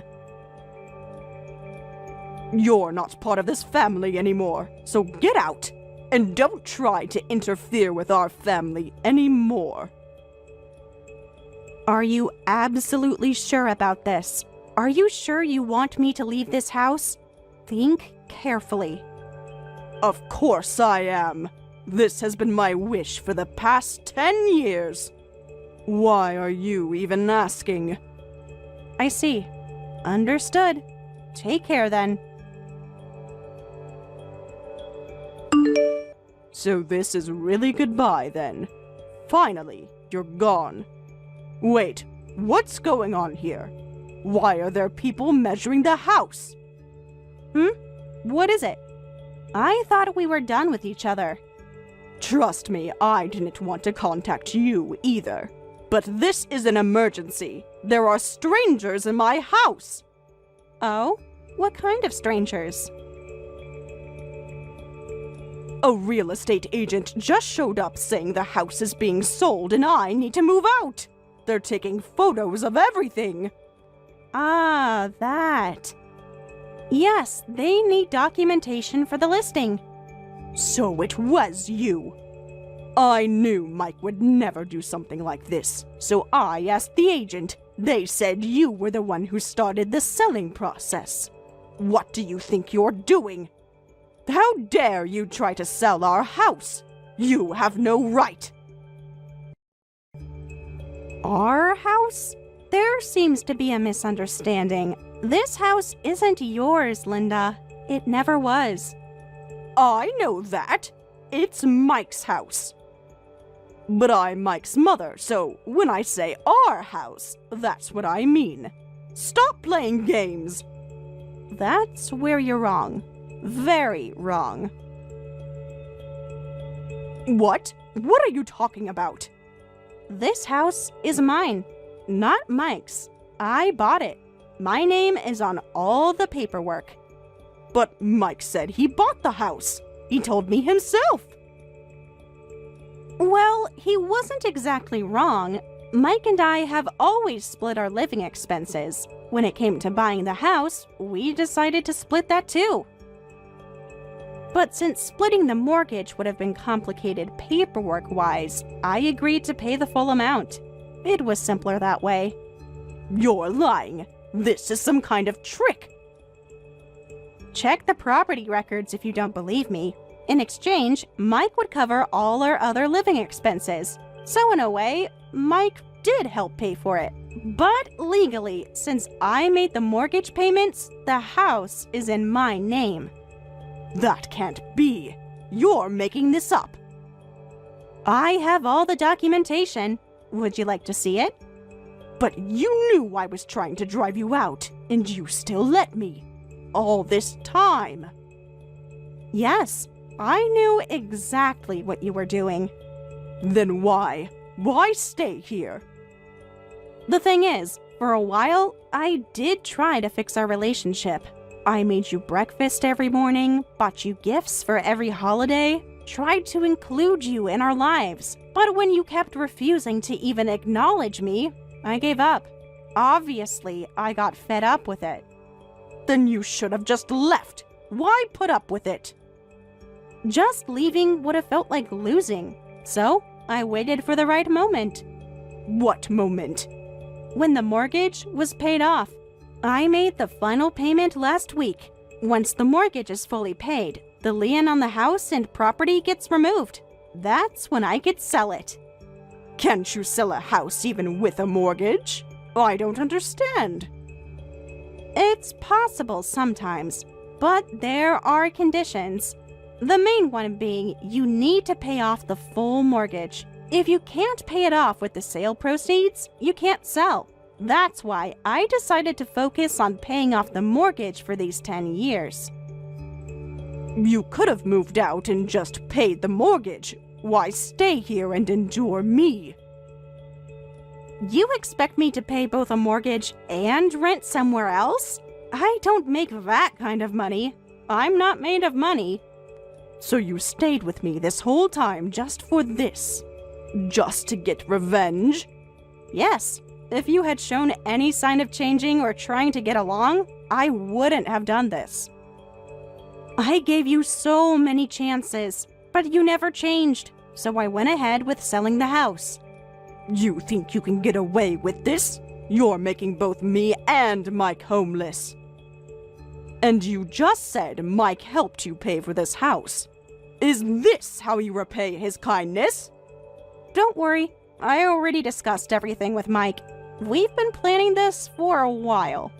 You're not part of this family anymore, so get out. And don't try to interfere with our family anymore. Are you absolutely sure about this? Are you sure you want me to leave this house? Think carefully. Of course I am. This has been my wish for the past 10 years. Why are you even asking? I see. Understood. Take care then. So this is really goodbye then. Finally, you're gone. Wait, what's going on here? Why are there people measuring the house? What is it? I thought we were done with each other. Trust me, I didn't want to contact you either. But this is an emergency. There are strangers in my house. Oh? What kind of strangers? A real estate agent just showed up saying the house is being sold and I need to move out. They're taking photos of everything. Ah, that. Yes, they need documentation for the listing. So it was you. I knew Mike would never do something like this, so I asked the agent. They said you were the one who started the selling process. What do you think you're doing? How dare you try to sell our house? You have no right. Our house? There seems to be a misunderstanding. This house isn't yours, Linda. It never was. I know that. It's Mike's house. But I'm Mike's mother, so when I say our house, that's what I mean. Stop playing games. That's where you're wrong. Very wrong. What? What are you talking about? This house is mine, not Mike's. I bought it. My name is on all the paperwork. But Mike said he bought the house. He told me himself. Well, he wasn't exactly wrong. Mike and I have always split our living expenses. When it came to buying the house, we decided to split that too. But since splitting the mortgage would have been complicated paperwork-wise, I agreed to pay the full amount. It was simpler that way. You're lying. This is some kind of trick. Check the property records if you don't believe me. In exchange, Mike would cover all our other living expenses. So in a way, Mike did help pay for it. But legally, since I made the mortgage payments, the house is in my name. That can't be. You're making this up. I have all the documentation. Would you like to see it? But you knew I was trying to drive you out, and you still let me. All this time. Yes, I knew exactly what you were doing. Then why? Why stay here? The thing is, for a while, I did try to fix our relationship. I made you breakfast every morning, bought you gifts for every holiday, tried to include you in our lives. But when you kept refusing to even acknowledge me, I gave up. Obviously, I got fed up with it. Then you should have just left. Why put up with it? Just leaving would have felt like losing. So, I waited for the right moment. What moment? When the mortgage was paid off. I made the final payment last week. Once the mortgage is fully paid, the lien on the house and property gets removed. That's when I could sell it. Can't you sell a house even with a mortgage? I don't understand. It's possible sometimes, but there are conditions. The main one being you need to pay off the full mortgage. If you can't pay it off with the sale proceeds, you can't sell. That's why I decided to focus on paying off the mortgage for these 10 years. You could have moved out and just paid the mortgage. Why stay here and endure me? You expect me to pay both a mortgage and rent somewhere else? I don't make that kind of money. I'm not made of money. So you stayed with me this whole time just for this? Just to get revenge? Yes. If you had shown any sign of changing or trying to get along, I wouldn't have done this. I gave you so many chances, but you never changed, so I went ahead with selling the house. You think you can get away with this? You're making both me and Mike homeless. And you just said Mike helped you pay for this house. Is this how you repay his kindness? Don't worry, I already discussed everything with Mike. We've been planning this for a while.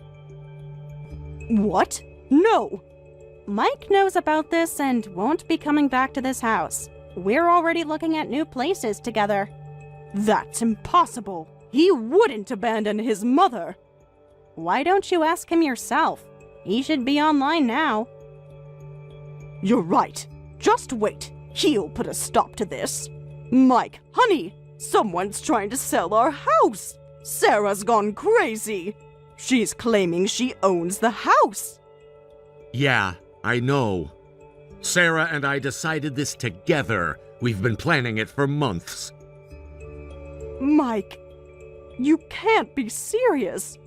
What? No! Mike knows about this and won't be coming back to this house. We're already looking at new places together. That's impossible. He wouldn't abandon his mother. Why don't you ask him yourself? He should be online now. You're right. Just wait. He'll put a stop to this. Mike, honey, someone's trying to sell our house. Sarah's gone crazy. She's claiming she owns the house. Yeah, I know. Sarah and I decided this together. We've been planning it for months. Mike, you can't be serious.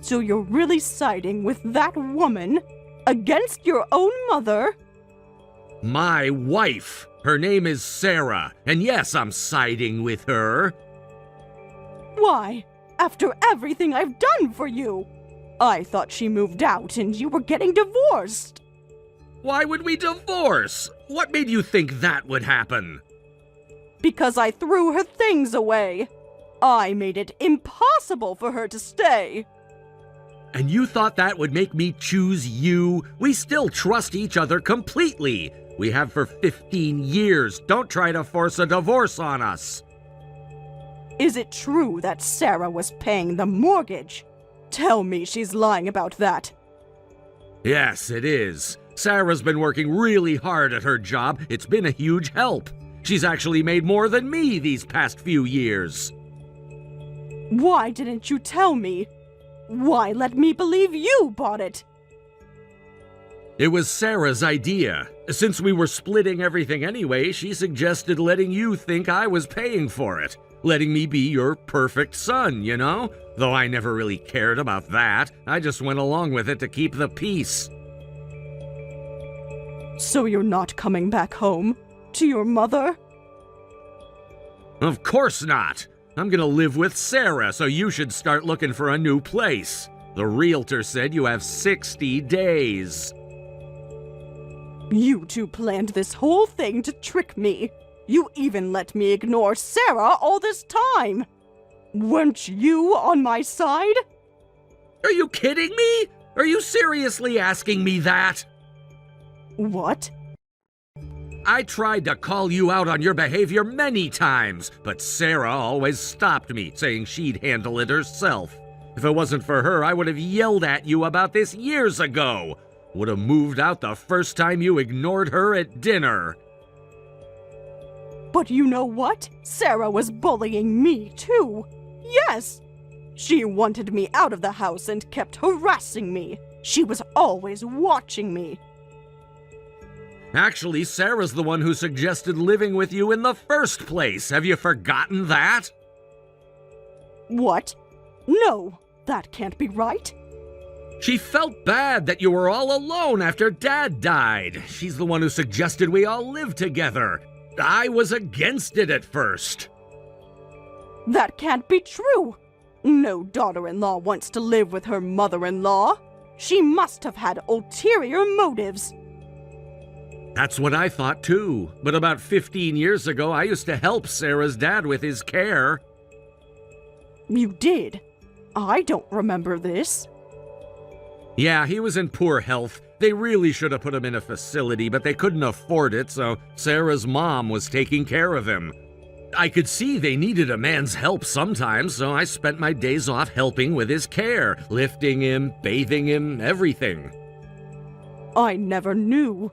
So you're really siding with that woman against your own mother? My wife. Her name is Sarah, and yes, I'm siding with her. Why? After everything I've done for you? I thought she moved out and you were getting divorced. Why would we divorce? What made you think that would happen? Because I threw her things away. I made it impossible for her to stay. And you thought that would make me choose you? We still trust each other completely. We have for 15 years. Don't try to force a divorce on us. Is it true that Sarah was paying the mortgage? Tell me she's lying about that. Yes, it is. Sarah's been working really hard at her job. It's been a huge help. She's actually made more than me these past few years. Why didn't you tell me? Why let me believe you bought it? It was Sarah's idea. Since we were splitting everything anyway, she suggested letting you think I was paying for it. Letting me be your perfect son, you know? Though I never really cared about that. I just went along with it to keep the peace. So you're not coming back home? To your mother? Of course not. I'm gonna live with Sarah, so you should start looking for a new place. The realtor said you have 60 days. You two planned this whole thing to trick me. You even let me ignore Sarah all this time. Weren't you on my side? Are you kidding me? Are you seriously asking me that? What? I tried to call you out on your behavior many times, but Sarah always stopped me, saying she'd handle it herself. If it wasn't for her, I would have yelled at you about this years ago. Would have moved out the first time you ignored her at dinner. But you know what? Sarah was bullying me, too. Yes! She wanted me out of the house and kept harassing me. She was always watching me. Actually, Sarah's the one who suggested living with you in the first place. Have you forgotten that? What? No, that can't be right. She felt bad that you were all alone after Dad died. She's the one who suggested we all live together. I was against it at first. That can't be true. No daughter-in-law wants to live with her mother-in-law. She must have had ulterior motives. That's what I thought too. But about 15 years ago, I used to help Sarah's dad with his care. You did? I don't remember this. Yeah, he was in poor health. They really should have put him in a facility, but they couldn't afford it, so Sarah's mom was taking care of him. I could see they needed a man's help sometimes, so I spent my days off helping with his care, lifting him, bathing him, everything. I never knew.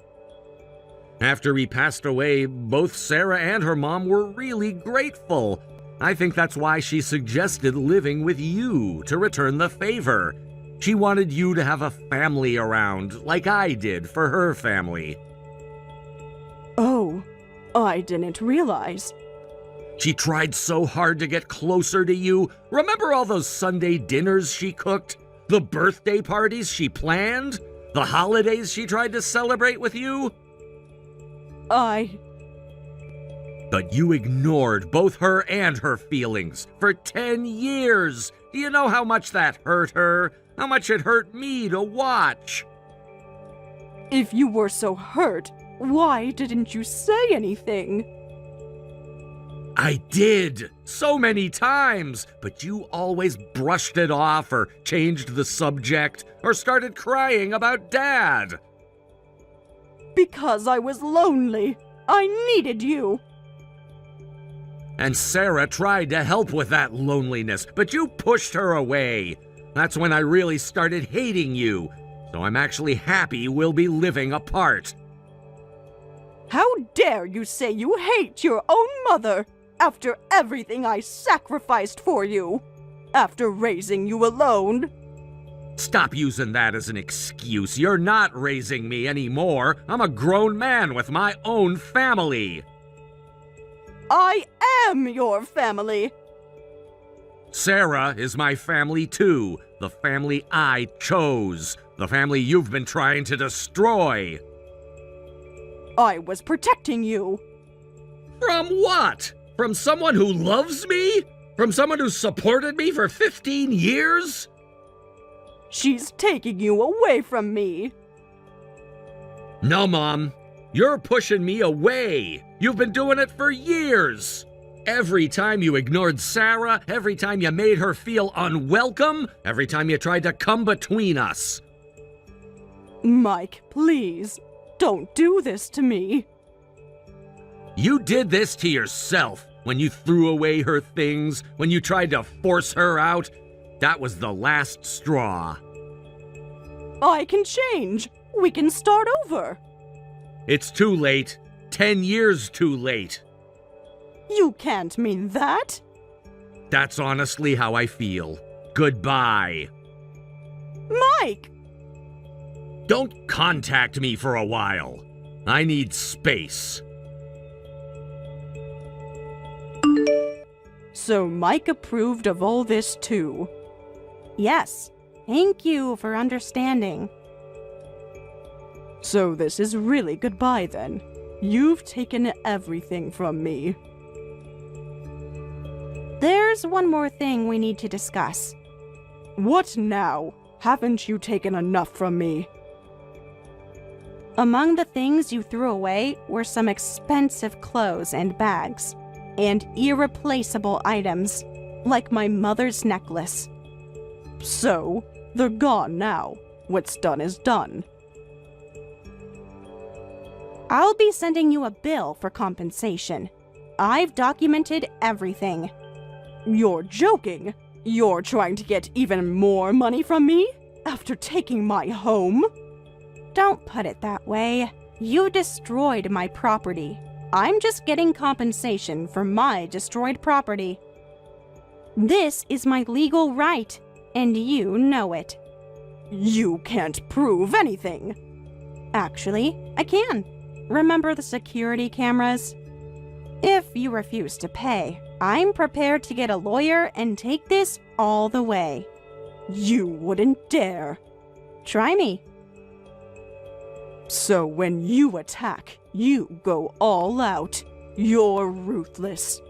After he passed away, both Sarah and her mom were really grateful. I think that's why she suggested living with you to return the favor. She wanted you to have a family around, like I did for her family. Oh, I didn't realize. She tried so hard to get closer to you. Remember all those Sunday dinners she cooked? The birthday parties she planned? The holidays she tried to celebrate with you? But you ignored both her and her feelings for 10 years. Do you know how much that hurt her? How much it hurt me to watch? If you were so hurt, why didn't you say anything? I did, so many times, but you always brushed it off or changed the subject or started crying about Dad. Because I was lonely. I needed you. And Sarah tried to help with that loneliness, but you pushed her away. That's when I really started hating you. So I'm actually happy we'll be living apart. How dare you say you hate your own mother after everything I sacrificed for you? After raising you alone? Stop using that as an excuse. You're not raising me anymore. I'm a grown man with my own family. I am your family. Sarah is my family too. The family I chose. The family you've been trying to destroy. I was protecting you. From what? From someone who loves me? From someone who supported me for 15 years? She's taking you away from me. No, Mom. You're pushing me away. You've been doing it for years. Every time you ignored Sarah, every time you made her feel unwelcome, every time you tried to come between us. Mike, please, don't do this to me. You did this to yourself when you threw away her things, when you tried to force her out. That was the last straw. I can change. We can start over. It's too late. 10 years too late. You can't mean that. That's honestly how I feel. Goodbye. Mike! Don't contact me for a while. I need space. So Mike approved of all this too. Yes, thank you for understanding. So this is really goodbye then. You've taken everything from me. There's one more thing we need to discuss. What now? Haven't you taken enough from me? Among the things you threw away were some expensive clothes and bags, and irreplaceable items, like my mother's necklace. So, they're gone now. What's done is done. I'll be sending you a bill for compensation. I've documented everything. You're joking? You're trying to get even more money from me? After taking my home? Don't put it that way. You destroyed my property. I'm just getting compensation for my destroyed property. This is my legal right, and you know it. You can't prove anything. Actually, I can. Remember the security cameras? If you refuse to pay, I'm prepared to get a lawyer and take this all the way. You wouldn't dare. Try me. So when you attack, you go all out. You're ruthless.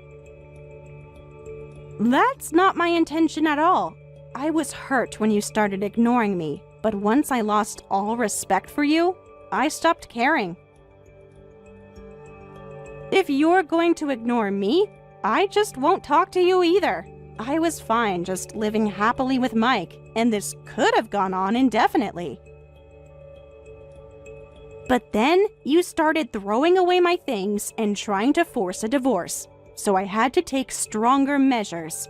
That's not my intention at all. I was hurt when you started ignoring me, but once I lost all respect for you, I stopped caring. If you're going to ignore me, I just won't talk to you either. I was fine just living happily with Mike, and this could have gone on indefinitely. But then you started throwing away my things and trying to force a divorce, so I had to take stronger measures.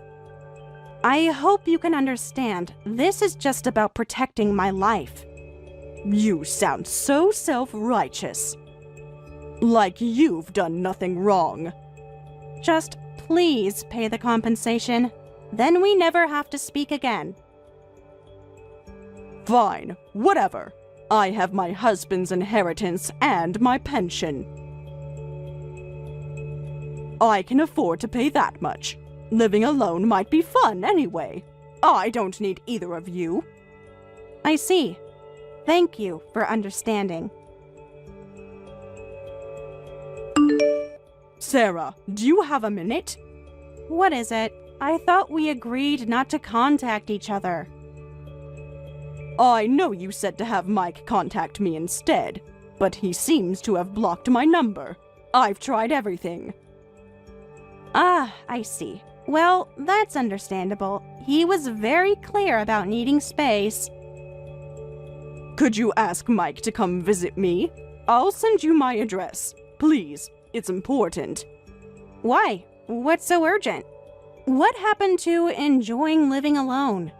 I hope you can understand, this is just about protecting my life. You sound so self-righteous. Like you've done nothing wrong. Just please pay the compensation. Then we never have to speak again. Fine, whatever. I have my husband's inheritance and my pension. I can afford to pay that much. Living alone might be fun anyway. I don't need either of you. I see. Thank you for understanding. Sarah, do you have a minute? What is it? I thought we agreed not to contact each other. I know you said to have Mike contact me instead, but he seems to have blocked my number. I've tried everything. Ah, I see. Well, that's understandable. He was very clear about needing space. Could you ask Mike to come visit me? I'll send you my address. Please, it's important. Why? What's so urgent? What happened to enjoying living alone?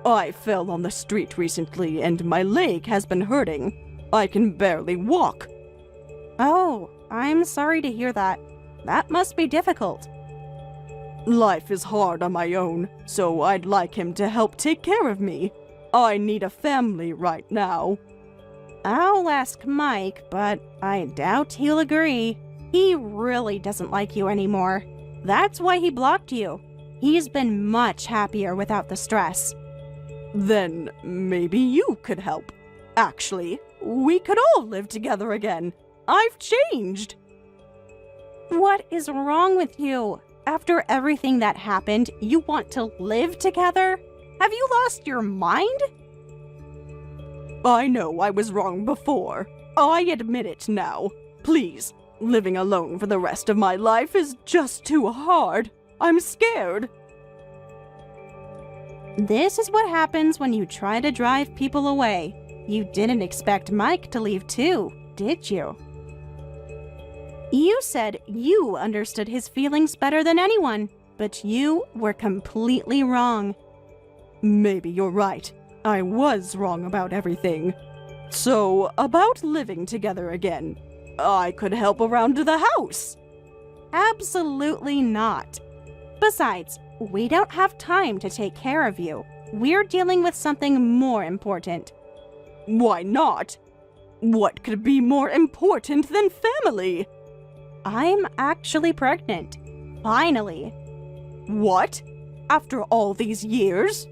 I fell on the street recently and my leg has been hurting. I can barely walk. Oh, I'm sorry to hear that. That must be difficult. Life is hard on my own, so I'd like him to help take care of me. I need a family right now. I'll ask Mike, but I doubt he'll agree. He really doesn't like you anymore. That's why he blocked you. He's been much happier without the stress. Then maybe you could help. Actually, we could all live together again. I've changed. What is wrong with you? After everything that happened, you want to live together? Have you lost your mind? I know I was wrong before. I admit it now. Please, living alone for the rest of my life is just too hard. I'm scared. This is what happens when you try to drive people away. You didn't expect Mike to leave too, did you? You said you understood his feelings better than anyone, but you were completely wrong. Maybe you're right. I was wrong about everything. So, about living together again, I could help around the house. Absolutely not. Besides, we don't have time to take care of you. we're dealing with something more important. Why not? What could be more important than family? I'm actually pregnant. Finally. What? After all these years?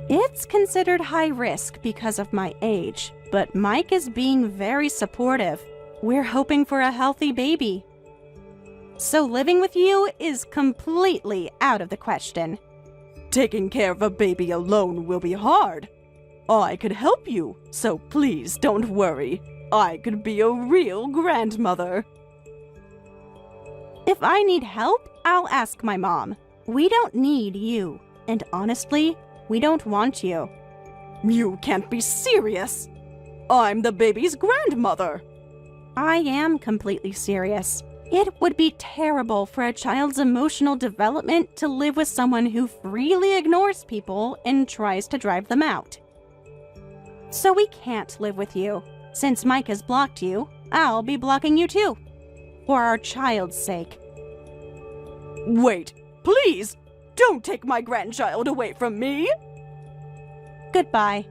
It's considered high risk because of my age, but Mike is being very supportive. We're hoping for a healthy baby. So living with you is completely out of the question. Taking care of a baby alone will be hard. I could help you, so please don't worry. I could be a real grandmother. If I need help, I'll ask my mom. We don't need you, and honestly, we don't want you. You can't be serious. I'm the baby's grandmother. I am completely serious. It would be terrible for a child's emotional development to live with someone who freely ignores people and tries to drive them out. So we can't live with you. Since Mike has blocked you, I'll be blocking you too. For our child's sake. Wait, please! Don't take my grandchild away from me! Goodbye.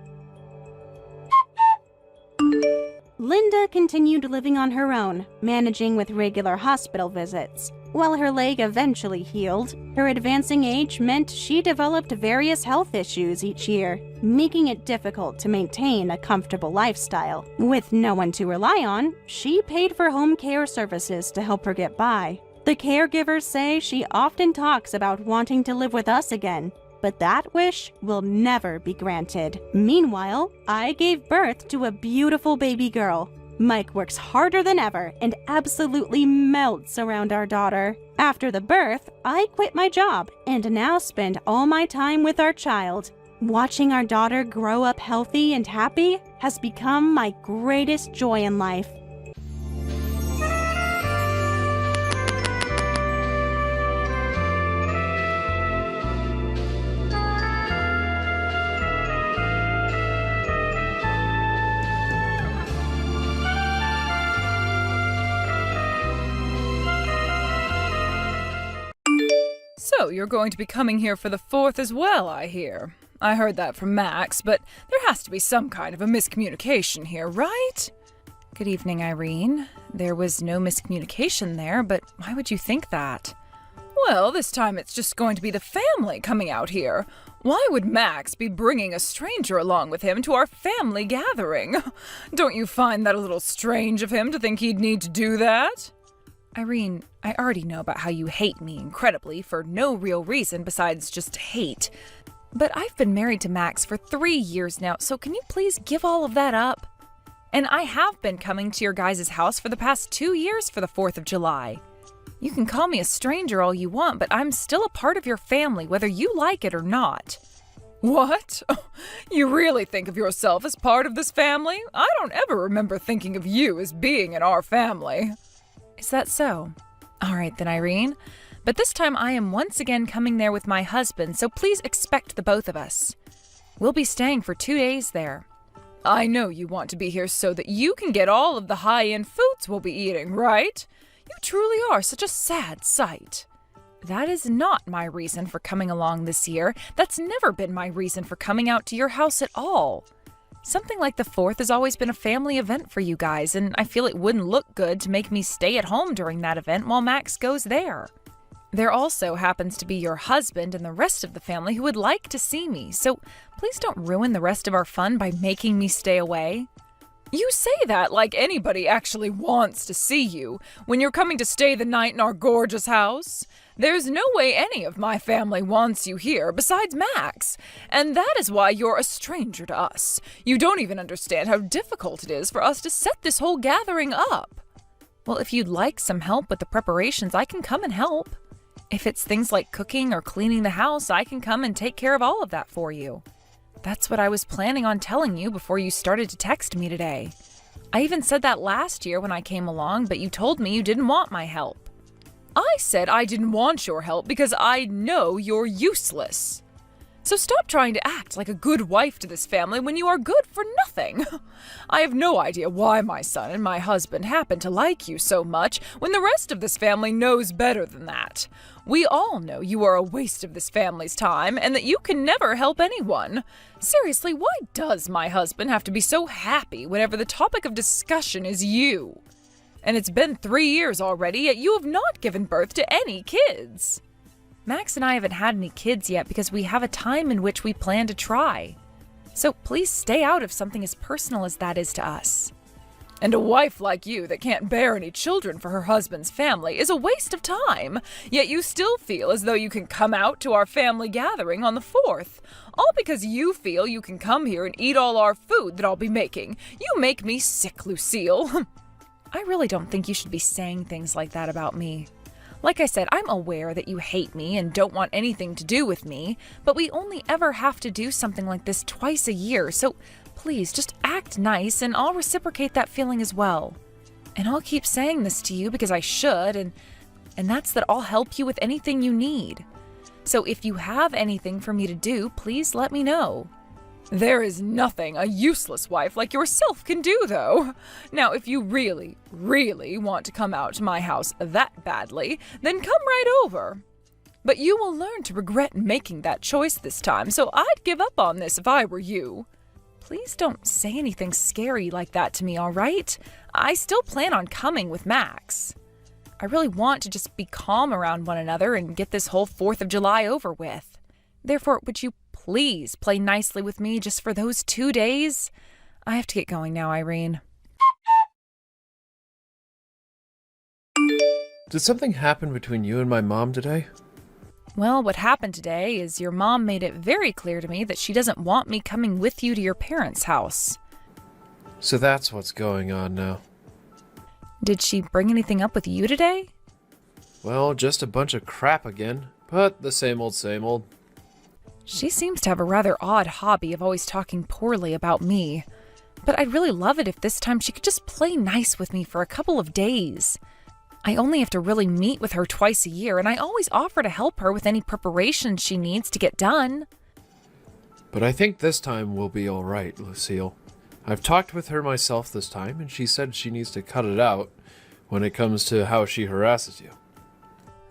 Linda continued living on her own, managing with regular hospital visits. While her leg eventually healed, her advancing age meant she developed various health issues each year, making it difficult to maintain a comfortable lifestyle. With no one to rely on, she paid for home care services to help her get by. The caregivers say she often talks about wanting to live with us again, but that wish will never be granted. Meanwhile, I gave birth to a beautiful baby girl. Mike works harder than ever and absolutely melts around our daughter. After the birth, I quit my job and now spend all my time with our child. Watching our daughter grow up healthy and happy has become my greatest joy in life. So, you're going to be coming here for the 4th as well, I hear. I heard that from Max, but there has to be some kind of a miscommunication here, right? Good evening, Irene. There was no miscommunication there, but why would you think that? Well, this time it's just going to be the family coming out here. Why would Max be bringing a stranger along with him to our family gathering? Don't you find that a little strange of him to think he'd need to do that? Irene, I already know about how you hate me incredibly for no real reason besides just hate. But I've been married to Max for 3 years now, so can you please give all of that up? And I have been coming to your guys' house for the past 2 years for the 4th of July. You can call me a stranger all you want, but I'm still a part of your family, whether you like it or not. What? You really think of yourself as part of this family? I don't ever remember thinking of you as being in our family. Is that so? All right then, Irene. But this time I am once again coming there with my husband, so please expect the both of us. We'll be staying for 2 days there. I know you want to be here so that you can get all of the high-end foods we'll be eating, right? You truly are such a sad sight. That is not my reason for coming along this year. That's never been my reason for coming out to your house at all. Something like the 4th has always been a family event for you guys, and I feel it wouldn't look good to make me stay at home during that event while Max goes there. There also happens to be your husband and the rest of the family who would like to see me, so please don't ruin the rest of our fun by making me stay away. You say that like anybody actually wants to see you when you're coming to stay the night in our gorgeous house. There's no way any of my family wants you here besides Max, and that is why you're a stranger to us. You don't even understand how difficult it is for us to set this whole gathering up. Well, if you'd like some help with the preparations, I can come and help. If it's things like cooking or cleaning the house, I can come and take care of all of that for you. That's what I was planning on telling you before you started to text me today. I even said that last year when I came along, but you told me you didn't want my help. I said I didn't want your help because I know you're useless. So stop trying to act like a good wife to this family when you are good for nothing. I have no idea why my son and my husband happen to like you so much when the rest of this family knows better than that. We all know you are a waste of this family's time and that you can never help anyone. Seriously, why does my husband have to be so happy whenever the topic of discussion is you? And it's been 3 years already, yet you have not given birth to any kids. Max and I haven't had any kids yet because we have a time in which we plan to try. So please stay out of something as personal as that is to us. And a wife like you that can't bear any children for her husband's family is a waste of time, yet you still feel as though you can come out to our family gathering on the 4th, all because you feel you can come here and eat all our food that I'll be making. You make me sick, Lucille. I really don't think you should be saying things like that about me. Like I said, I'm aware that you hate me and don't want anything to do with me, but we only ever have to do something like this twice a year, so please just act nice and I'll reciprocate that feeling as well. And I'll keep saying this to you because I should, and that's that I'll help you with anything you need. So if you have anything for me to do, please let me know. There is nothing a useless wife like yourself can do, though. Now, if you really, really want to come out to my house that badly, then come right over. But you will learn to regret making that choice this time, so I'd give up on this if I were you. Please don't say anything scary like that to me, all right? I still plan on coming with Max. I really want to just be calm around one another and get this whole 4th of July over with. Therefore, would you please play nicely with me just for those 2 days? I have to get going now, Irene. Did something happen between you and my mom today? Well, what happened today is your mom made it very clear to me that she doesn't want me coming with you to your parents' house. So that's what's going on now. Did she bring anything up with you today? Well, just a bunch of crap again, but the same old, same old. She seems to have a rather odd hobby of always talking poorly about me. But I'd really love it if this time she could just play nice with me for a couple of days. I only have to really meet with her twice a year, and I always offer to help her with any preparations she needs to get done. But I think this time will be all right, Lucille. I've talked with her myself this time, and she said she needs to cut it out when it comes to how she harasses you.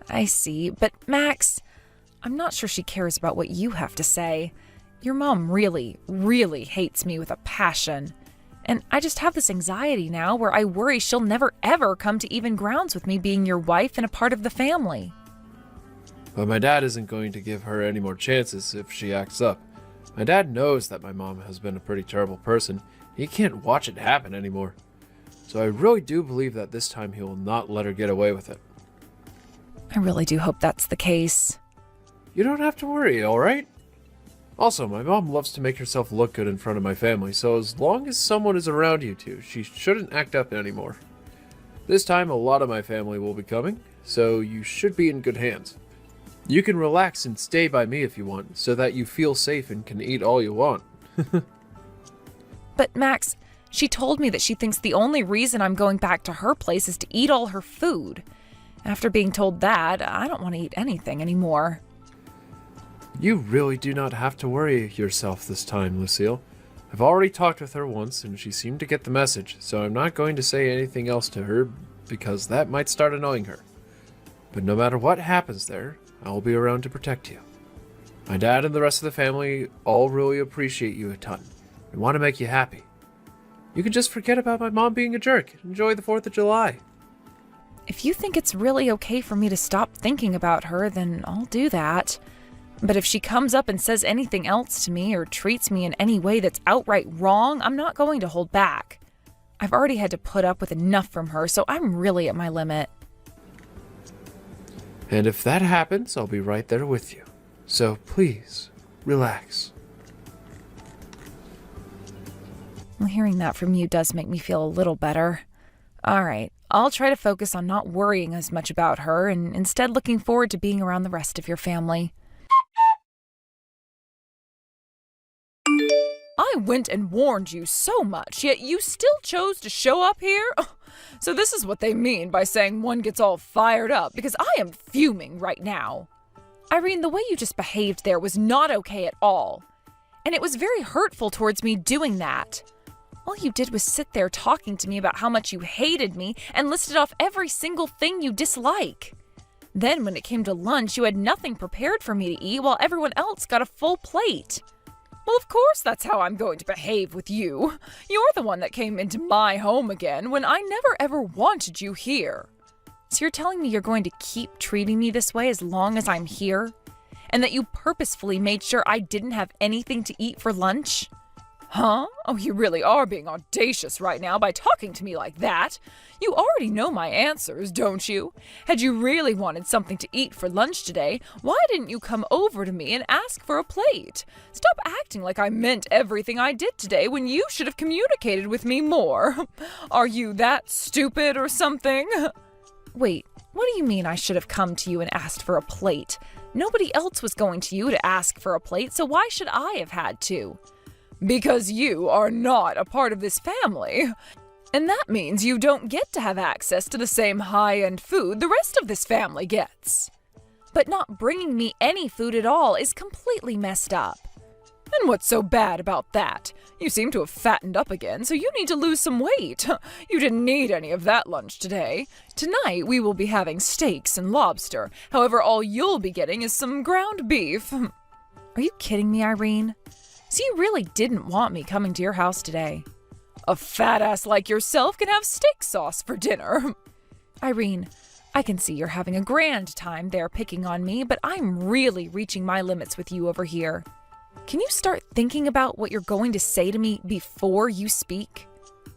I see, but Max, I'm not sure she cares about what you have to say. Your mom really, really hates me with a passion. And I just have this anxiety now where I worry she'll never ever come to even grounds with me being your wife and a part of the family. But my dad isn't going to give her any more chances if she acts up. My dad knows that my mom has been a pretty terrible person. He can't watch it happen anymore. So I really do believe that this time he will not let her get away with it. I really do hope that's the case. You don't have to worry, alright? Also, my mom loves to make herself look good in front of my family, so as long as someone is around you two, she shouldn't act up anymore. This time, a lot of my family will be coming, so you should be in good hands. You can relax and stay by me if you want, so that you feel safe and can eat all you want. But Max, she told me that she thinks the only reason I'm going back to her place is to eat all her food. After being told that, I don't want to eat anything anymore. You really do not have to worry yourself this time, Lucille. I've already talked with her once, and she seemed to get the message, so I'm not going to say anything else to her, because that might start annoying her. But no matter what happens there, I'll be around to protect you. My dad and the rest of the family all really appreciate you a ton, and want to make you happy. You can just forget about my mom being a jerk and enjoy the 4th of July. If you think it's really okay for me to stop thinking about her, then I'll do that. But if she comes up and says anything else to me or treats me in any way that's outright wrong, I'm not going to hold back. I've already had to put up with enough from her, so I'm really at my limit. And if that happens, I'll be right there with you. So please, relax. Well, hearing that from you does make me feel a little better. All right, I'll try to focus on not worrying as much about her and instead looking forward to being around the rest of your family. I went and warned you so much, yet you still chose to show up here? So this is what they mean by saying one gets all fired up, because I am fuming right now. Irene, the way you just behaved there was not okay at all. And it was very hurtful towards me doing that. All you did was sit there talking to me about how much you hated me and listed off every single thing you dislike. Then when it came to lunch, you had nothing prepared for me to eat while everyone else got a full plate. Well, of course that's how I'm going to behave with you. You're the one that came into my home again when I never ever wanted you here. So you're telling me you're going to keep treating me this way as long as I'm here? And that you purposefully made sure I didn't have anything to eat for lunch? Huh? Oh, you really are being audacious right now by talking to me like that. You already know my answers, don't you? Had you really wanted something to eat for lunch today, why didn't you come over to me and ask for a plate? Stop acting like I meant everything I did today when you should have communicated with me more. Are you that stupid or something? Wait, what do you mean I should have come to you and asked for a plate? Nobody else was going to you to ask for a plate, so why should I have had to? Because you are not a part of this family. And that means you don't get to have access to the same high-end food the rest of this family gets. But not bringing me any food at all is completely messed up. And what's so bad about that? You seem to have fattened up again, so you need to lose some weight. You didn't need any of that lunch today. Tonight we will be having steaks and lobster. However, all you'll be getting is some ground beef. Are you kidding me, Irene? So you really didn't want me coming to your house today. A fat ass like yourself can have steak sauce for dinner. Irene, I can see you're having a grand time there picking on me, but I'm really reaching my limits with you over here. Can you start thinking about what you're going to say to me before you speak?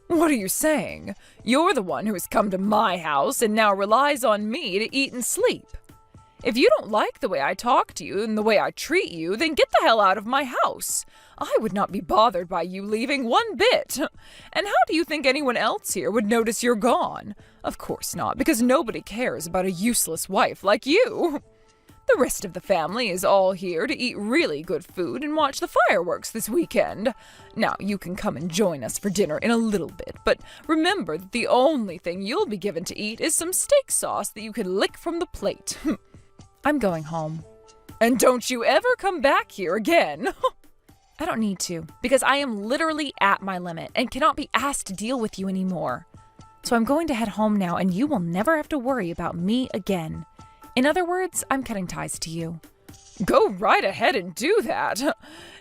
What are you saying? You're the one who has come to my house and now relies on me to eat and sleep. If you don't like the way I talk to you and the way I treat you, then get the hell out of my house. I would not be bothered by you leaving one bit. And how do you think anyone else here would notice you're gone? Of course not, because nobody cares about a useless wife like you. The rest of the family is all here to eat really good food and watch the fireworks this weekend. Now, you can come and join us for dinner in a little bit, but remember that the only thing you'll be given to eat is some steak sauce that you can lick from the plate. I'm going home. And don't you ever come back here again. I don't need to, because I am literally at my limit and cannot be asked to deal with you anymore. So I'm going to head home now, and you will never have to worry about me again. In other words, I'm cutting ties to you. Go right ahead and do that.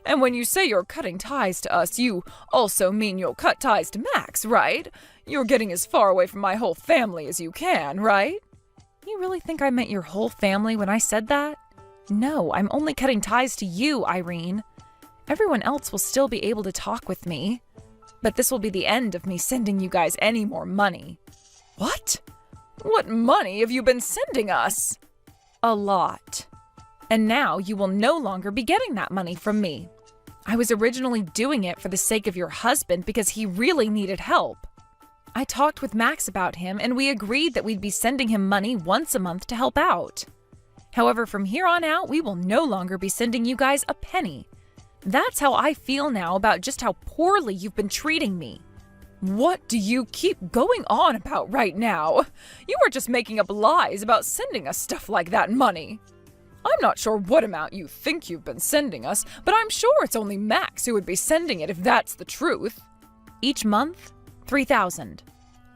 And when you say you're cutting ties to us, you also mean you'll cut ties to Max, right? You're getting as far away from my whole family as you can, right? You really think I meant your whole family when I said that? No, I'm only cutting ties to you, Irene. Everyone else will still be able to talk with me. But this will be the end of me sending you guys any more money. What? What money have you been sending us? A lot. And now you will no longer be getting that money from me. I was originally doing it for the sake of your husband because he really needed help. I talked with Max about him, and we agreed that we'd be sending him money once a month to help out. However, from here on out, we will no longer be sending you guys a penny. That's how I feel now about just how poorly you've been treating me. What do you keep going on about right now? You are just making up lies about sending us stuff like that money. I'm not sure what amount you think you've been sending us, but I'm sure it's only Max who would be sending it if that's the truth. Each month? $3,000.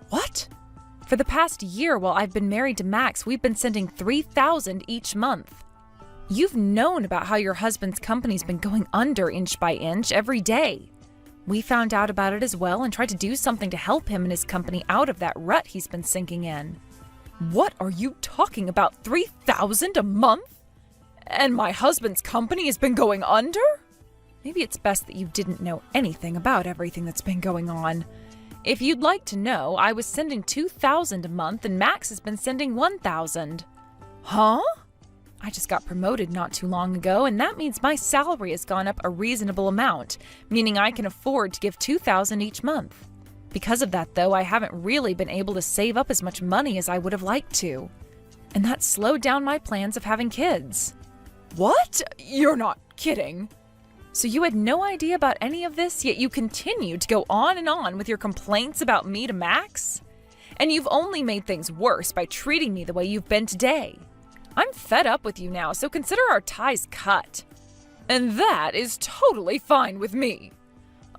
What? For the past year while I've been married to Max, we've been sending $3,000 each month. You've known about how your husband's company's been going under inch by inch every day. We found out about it as well and tried to do something to help him and his company out of that rut he's been sinking in. What are you talking about? $3,000 a month? And my husband's company has been going under? Maybe it's best that you didn't know anything about everything that's been going on. If you'd like to know, I was sending $2,000 a month and Max has been sending $1,000. Huh? I just got promoted not too long ago, and that means my salary has gone up a reasonable amount, meaning I can afford to give $2,000 each month. Because of that, though, I haven't really been able to save up as much money as I would have liked to. And that slowed down my plans of having kids. What? You're not kidding. So you had no idea about any of this, yet you continued to go on and on with your complaints about me to Max? And you've only made things worse by treating me the way you've been today. I'm fed up with you now, so consider our ties cut. And that is totally fine with me.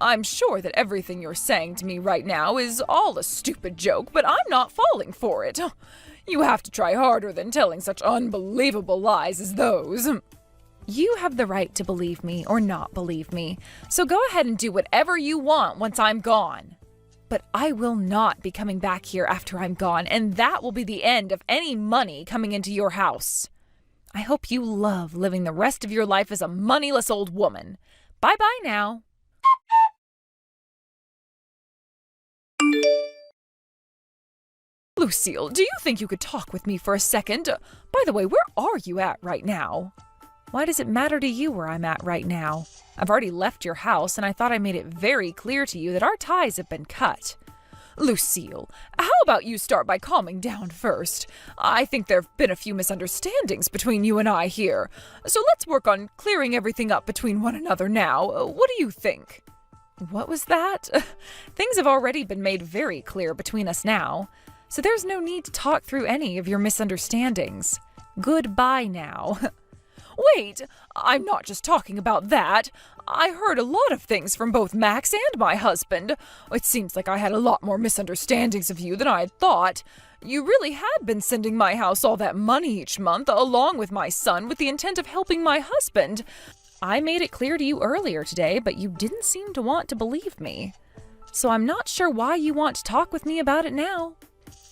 I'm sure that everything you're saying to me right now is all a stupid joke, but I'm not falling for it. You have to try harder than telling such unbelievable lies as those. You have the right to believe me or not believe me, so go ahead and do whatever you want once I'm gone. But I will not be coming back here after I'm gone, and that will be the end of any money coming into your house. I hope you love living the rest of your life as a moneyless old woman. Bye-bye now. Lucille, do you think you could talk with me for a second? By the way, where are you at right now? Why does it matter to you where I'm at right now? I've already left your house, and I thought I made it very clear to you that our ties have been cut. Lucille, how about you start by calming down first? I think there have been a few misunderstandings between you and I here, so let's work on clearing everything up between one another now. What do you think? What was that? Things have already been made very clear between us now, so there's no need to talk through any of your misunderstandings. Goodbye now. Wait, I'm not just talking about that. I heard a lot of things from both Max and my husband. It seems like I had a lot more misunderstandings of you than I had thought. You really had been sending my house all that money each month, along with my son, with the intent of helping my husband. I made it clear to you earlier today, but you didn't seem to want to believe me. So I'm not sure why you want to talk with me about it now.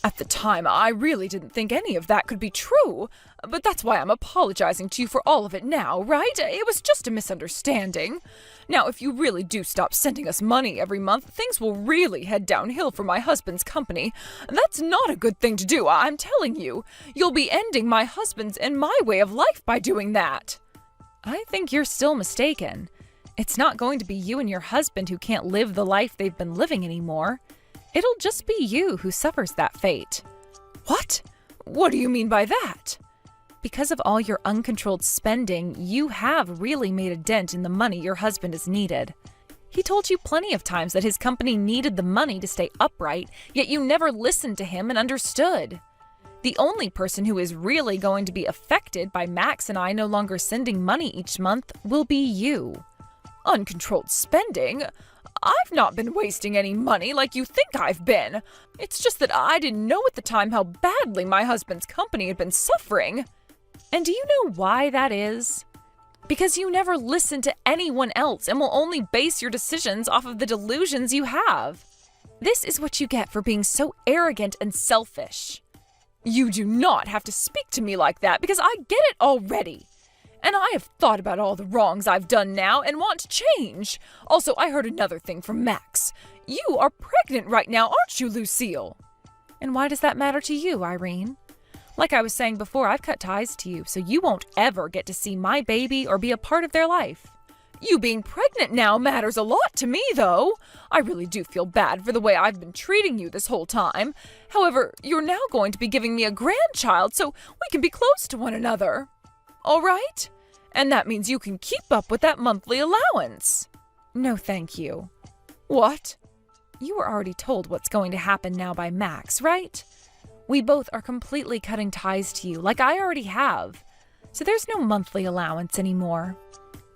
At the time, I really didn't think any of that could be true, but that's why I'm apologizing to you for all of it now, right? It was just a misunderstanding. Now, if you really do stop sending us money every month, things will really head downhill for my husband's company. That's not a good thing to do, I'm telling you. You'll be ending my husband's and my way of life by doing that. I think you're still mistaken. It's not going to be you and your husband who can't live the life they've been living anymore. It'll just be you who suffers that fate. What? What do you mean by that? Because of all your uncontrolled spending, you have really made a dent in the money your husband has needed. He told you plenty of times that his company needed the money to stay upright, yet you never listened to him and understood. The only person who is really going to be affected by Max and I no longer sending money each month will be you. Uncontrolled spending? I've not been wasting any money like you think I've been. It's just that I didn't know at the time how badly my husband's company had been suffering. And do you know why that is? Because you never listen to anyone else and will only base your decisions off of the delusions you have. This is what you get for being so arrogant and selfish. You do not have to speak to me like that because I get it already. And I have thought about all the wrongs I've done now and want to change. Also, I heard another thing from Max. You are pregnant right now, aren't you, Lucille? And why does that matter to you, Irene? Like I was saying before, I've cut ties to you, so you won't ever get to see my baby or be a part of their life. You being pregnant now matters a lot to me, though. I really do feel bad for the way I've been treating you this whole time. However, you're now going to be giving me a grandchild, so we can be close to one another. All right? And that means you can keep up with that monthly allowance. No, thank you. What? You were already told what's going to happen now by Max, right? We both are completely cutting ties to you, like I already have. So there's no monthly allowance anymore.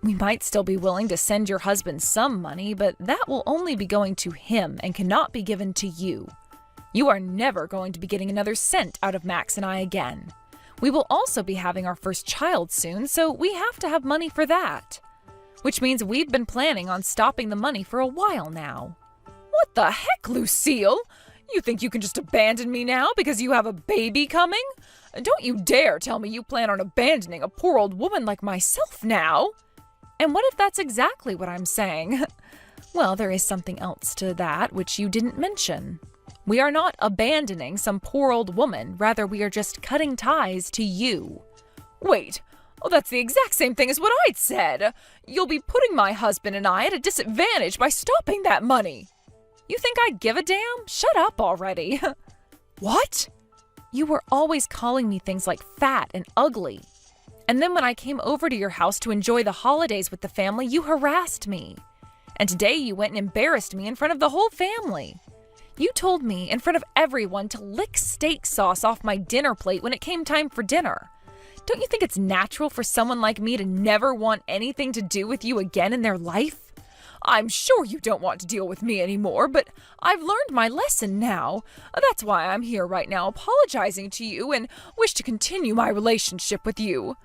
We might still be willing to send your husband some money, but that will only be going to him and cannot be given to you. You are never going to be getting another cent out of Max and I again. We will also be having our first child soon, so we have to have money for that. Which means we've been planning on stopping the money for a while now. What the heck, Lucille? You think you can just abandon me now because you have a baby coming? Don't you dare tell me you plan on abandoning a poor old woman like myself now. And what if that's exactly what I'm saying? Well, there is something else to that which you didn't mention. We are not abandoning some poor old woman, rather we are just cutting ties to you. Wait, that's the exact same thing as what I'd said. You'll be putting my husband and I at a disadvantage by stopping that money. You think I'd give a damn? Shut up already. What? You were always calling me things like fat and ugly. And then when I came over to your house to enjoy the holidays with the family, you harassed me. And today you went and embarrassed me in front of the whole family. You told me in front of everyone to lick steak sauce off my dinner plate when it came time for dinner. Don't you think it's natural for someone like me to never want anything to do with you again in their life? I'm sure you don't want to deal with me anymore, but I've learned my lesson now. That's why I'm here right now apologizing to you and wish to continue my relationship with you.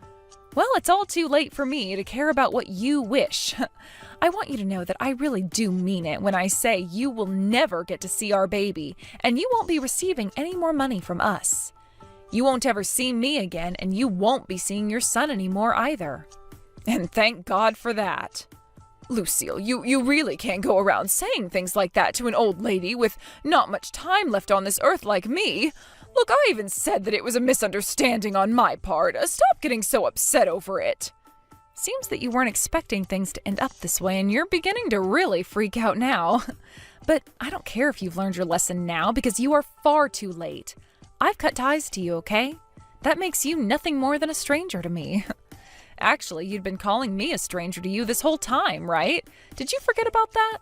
Well, it's all too late for me to care about what you wish. I want you to know that I really do mean it when I say you will never get to see our baby, and you won't be receiving any more money from us. You won't ever see me again, and you won't be seeing your son anymore either. And thank God for that. Lucille, you really can't go around saying things like that to an old lady with not much time left on this earth like me. Look, I even said that it was a misunderstanding on my part. Stop getting so upset over it. Seems that you weren't expecting things to end up this way, and you're beginning to really freak out now. But I don't care if you've learned your lesson now, because you are far too late. I've cut ties to you, okay? That makes you nothing more than a stranger to me. Actually, you'd been calling me a stranger to you this whole time, right? Did you forget about that?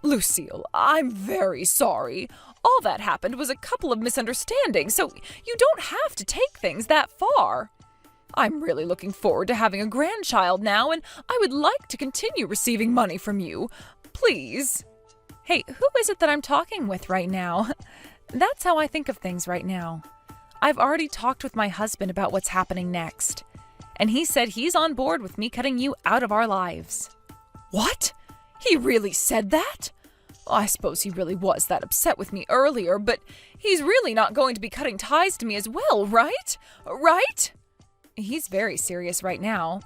Lucille, I'm very sorry. All that happened was a couple of misunderstandings, so you don't have to take things that far. I'm really looking forward to having a grandchild now, and I would like to continue receiving money from you. Please. Hey, who is it that I'm talking with right now? That's how I think of things right now. I've already talked with my husband about what's happening next, and he said he's on board with me cutting you out of our lives. What? He really said that? I suppose he really was that upset with me earlier, but he's really not going to be cutting ties to me as well, right? Right? He's very serious right now.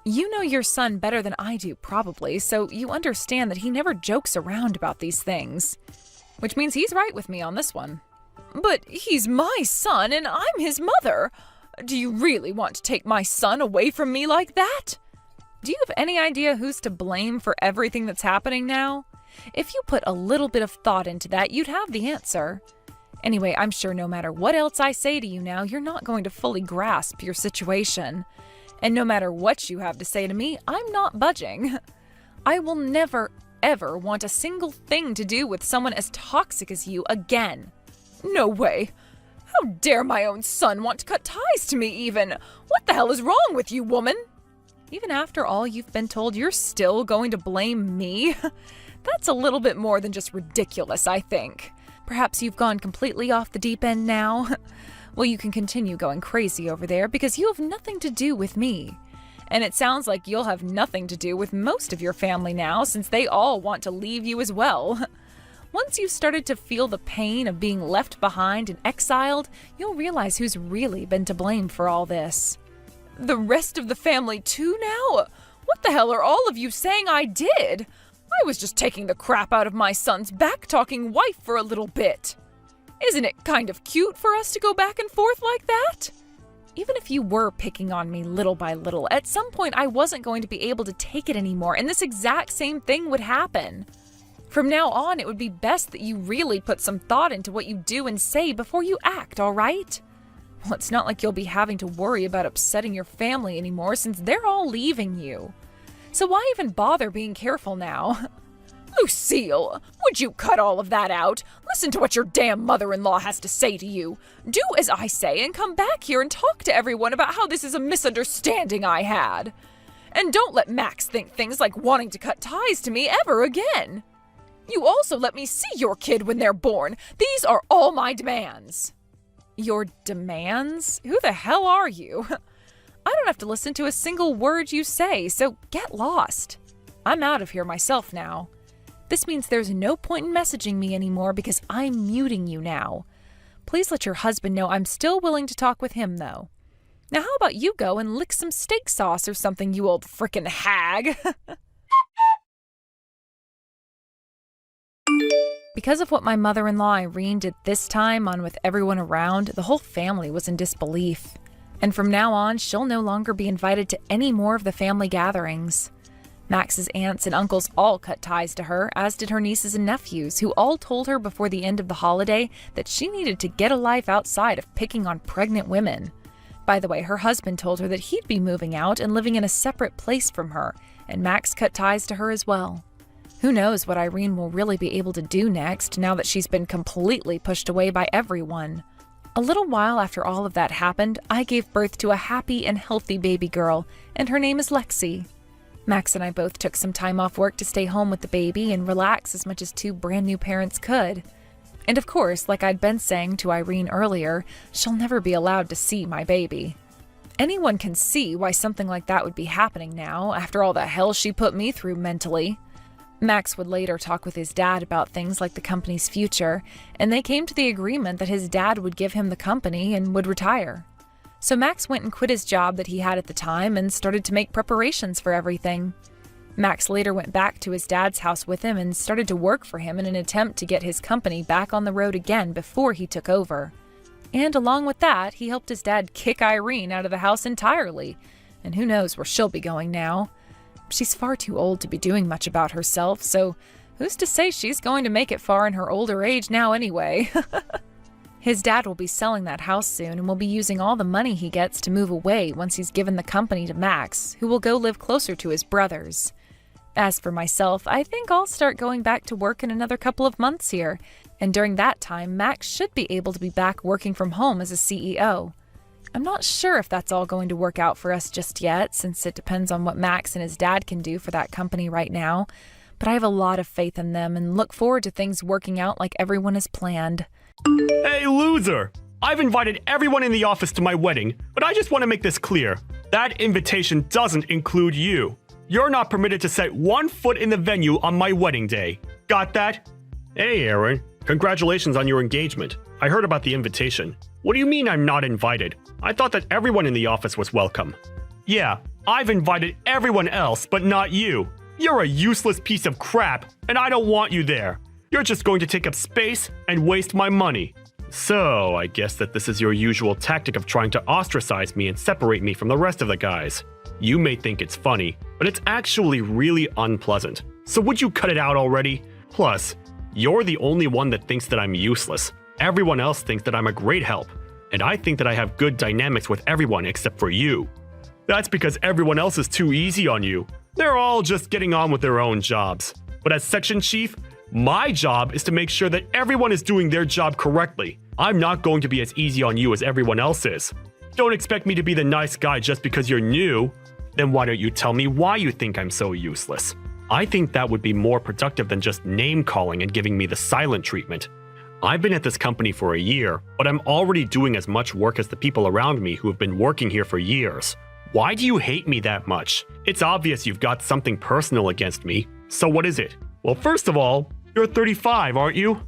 You know your son better than I do, probably, so you understand that he never jokes around about these things. Which means he's right with me on this one. But he's my son and I'm his mother. Do you really want to take my son away from me like that? Do you have any idea who's to blame for everything that's happening now? If you put a little bit of thought into that, you'd have the answer. Anyway, I'm sure no matter what else I say to you now, you're not going to fully grasp your situation. And no matter what you have to say to me, I'm not budging. I will never, ever want a single thing to do with someone as toxic as you again. No way. How dare my own son want to cut ties to me even? What the hell is wrong with you, woman? Even after all you've been told, you're still going to blame me? That's a little bit more than just ridiculous, I think. Perhaps you've gone completely off the deep end now? Well, you can continue going crazy over there because you have nothing to do with me. And it sounds like you'll have nothing to do with most of your family now since they all want to leave you as well. Once you've started to feel the pain of being left behind and exiled, you'll realize who's really been to blame for all this. The rest of the family too now? What the hell are all of you saying I did? I was just taking the crap out of my son's back-talking wife for a little bit. Isn't it kind of cute for us to go back and forth like that? Even if you were picking on me little by little, at some point I wasn't going to be able to take it anymore, and this exact same thing would happen. From now on, it would be best that you really put some thought into what you do and say before you act, all right? Well, it's not like you'll be having to worry about upsetting your family anymore since they're all leaving you. So why even bother being careful now? Lucille, would you cut all of that out? Listen to what your damn mother-in-law has to say to you. Do as I say and come back here and talk to everyone about how this is a misunderstanding I had. And don't let Max think things like wanting to cut ties to me ever again. You also let me see your kid when they're born. These are all my demands. Your demands? Who the hell are you? I don't have to listen to a single word you say, so get lost. I'm out of here myself now. This means there's no point in messaging me anymore because I'm muting you now. Please let your husband know I'm still willing to talk with him, though. Now how about you go and lick some steak sauce or something, you old frickin' hag? Because of what my mother-in-law Irene did this time on with everyone around, the whole family was in disbelief. And from now on, she'll no longer be invited to any more of the family gatherings. Max's aunts and uncles all cut ties to her, as did her nieces and nephews, who all told her before the end of the holiday that she needed to get a life outside of picking on pregnant women. By the way, her husband told her that he'd be moving out and living in a separate place from her, and Max cut ties to her as well. Who knows what Irene will really be able to do next, now that she's been completely pushed away by everyone. A little while after all of that happened, I gave birth to a happy and healthy baby girl, and her name is Lexi. Max and I both took some time off work to stay home with the baby and relax as much as two brand new parents could. And of course, like I'd been saying to Irene earlier, she'll never be allowed to see my baby. Anyone can see why something like that would be happening now, after all the hell she put me through mentally. Max would later talk with his dad about things like the company's future, and they came to the agreement that his dad would give him the company and would retire. So Max went and quit his job that he had at the time and started to make preparations for everything. Max later went back to his dad's house with him and started to work for him in an attempt to get his company back on the road again before he took over. And along with that, he helped his dad kick Irene out of the house entirely, and who knows where she'll be going now. She's far too old to be doing much about herself, so who's to say she's going to make it far in her older age now anyway? His dad will be selling that house soon and will be using all the money he gets to move away once he's given the company to Max, who will go live closer to his brothers. As for myself, I think I'll start going back to work in another couple of months here, and during that time, Max should be able to be back working from home as a CEO. I'm not sure if that's all going to work out for us just yet, since it depends on what Max and his dad can do for that company right now, but I have a lot of faith in them and look forward to things working out like everyone has planned. Hey, loser! I've invited everyone in the office to my wedding, but I just want to make this clear. That invitation doesn't include you. You're not permitted to set one foot in the venue on my wedding day. Got that? Hey, Aaron. Congratulations on your engagement. I heard about the invitation. What do you mean I'm not invited? I thought that everyone in the office was welcome. Yeah, I've invited everyone else, but not you. You're a useless piece of crap, and I don't want you there. You're just going to take up space and waste my money. So, I guess that this is your usual tactic of trying to ostracize me and separate me from the rest of the guys. You may think it's funny, but it's actually really unpleasant. So would you cut it out already? Plus, you're the only one that thinks that I'm useless. Everyone else thinks that I'm a great help, and I think that I have good dynamics with everyone except for you. That's because everyone else is too easy on you. They're all just getting on with their own jobs. But as section chief, my job is to make sure that everyone is doing their job correctly. I'm not going to be as easy on you as everyone else is. Don't expect me to be the nice guy just because you're new. Then why don't you tell me why you think I'm so useless? I think that would be more productive than just name-calling and giving me the silent treatment. I've been at this company for a year, but I'm already doing as much work as the people around me who have been working here for years. Why do you hate me that much? It's obvious you've got something personal against me. So what is it? Well, first of all, you're 35, aren't you?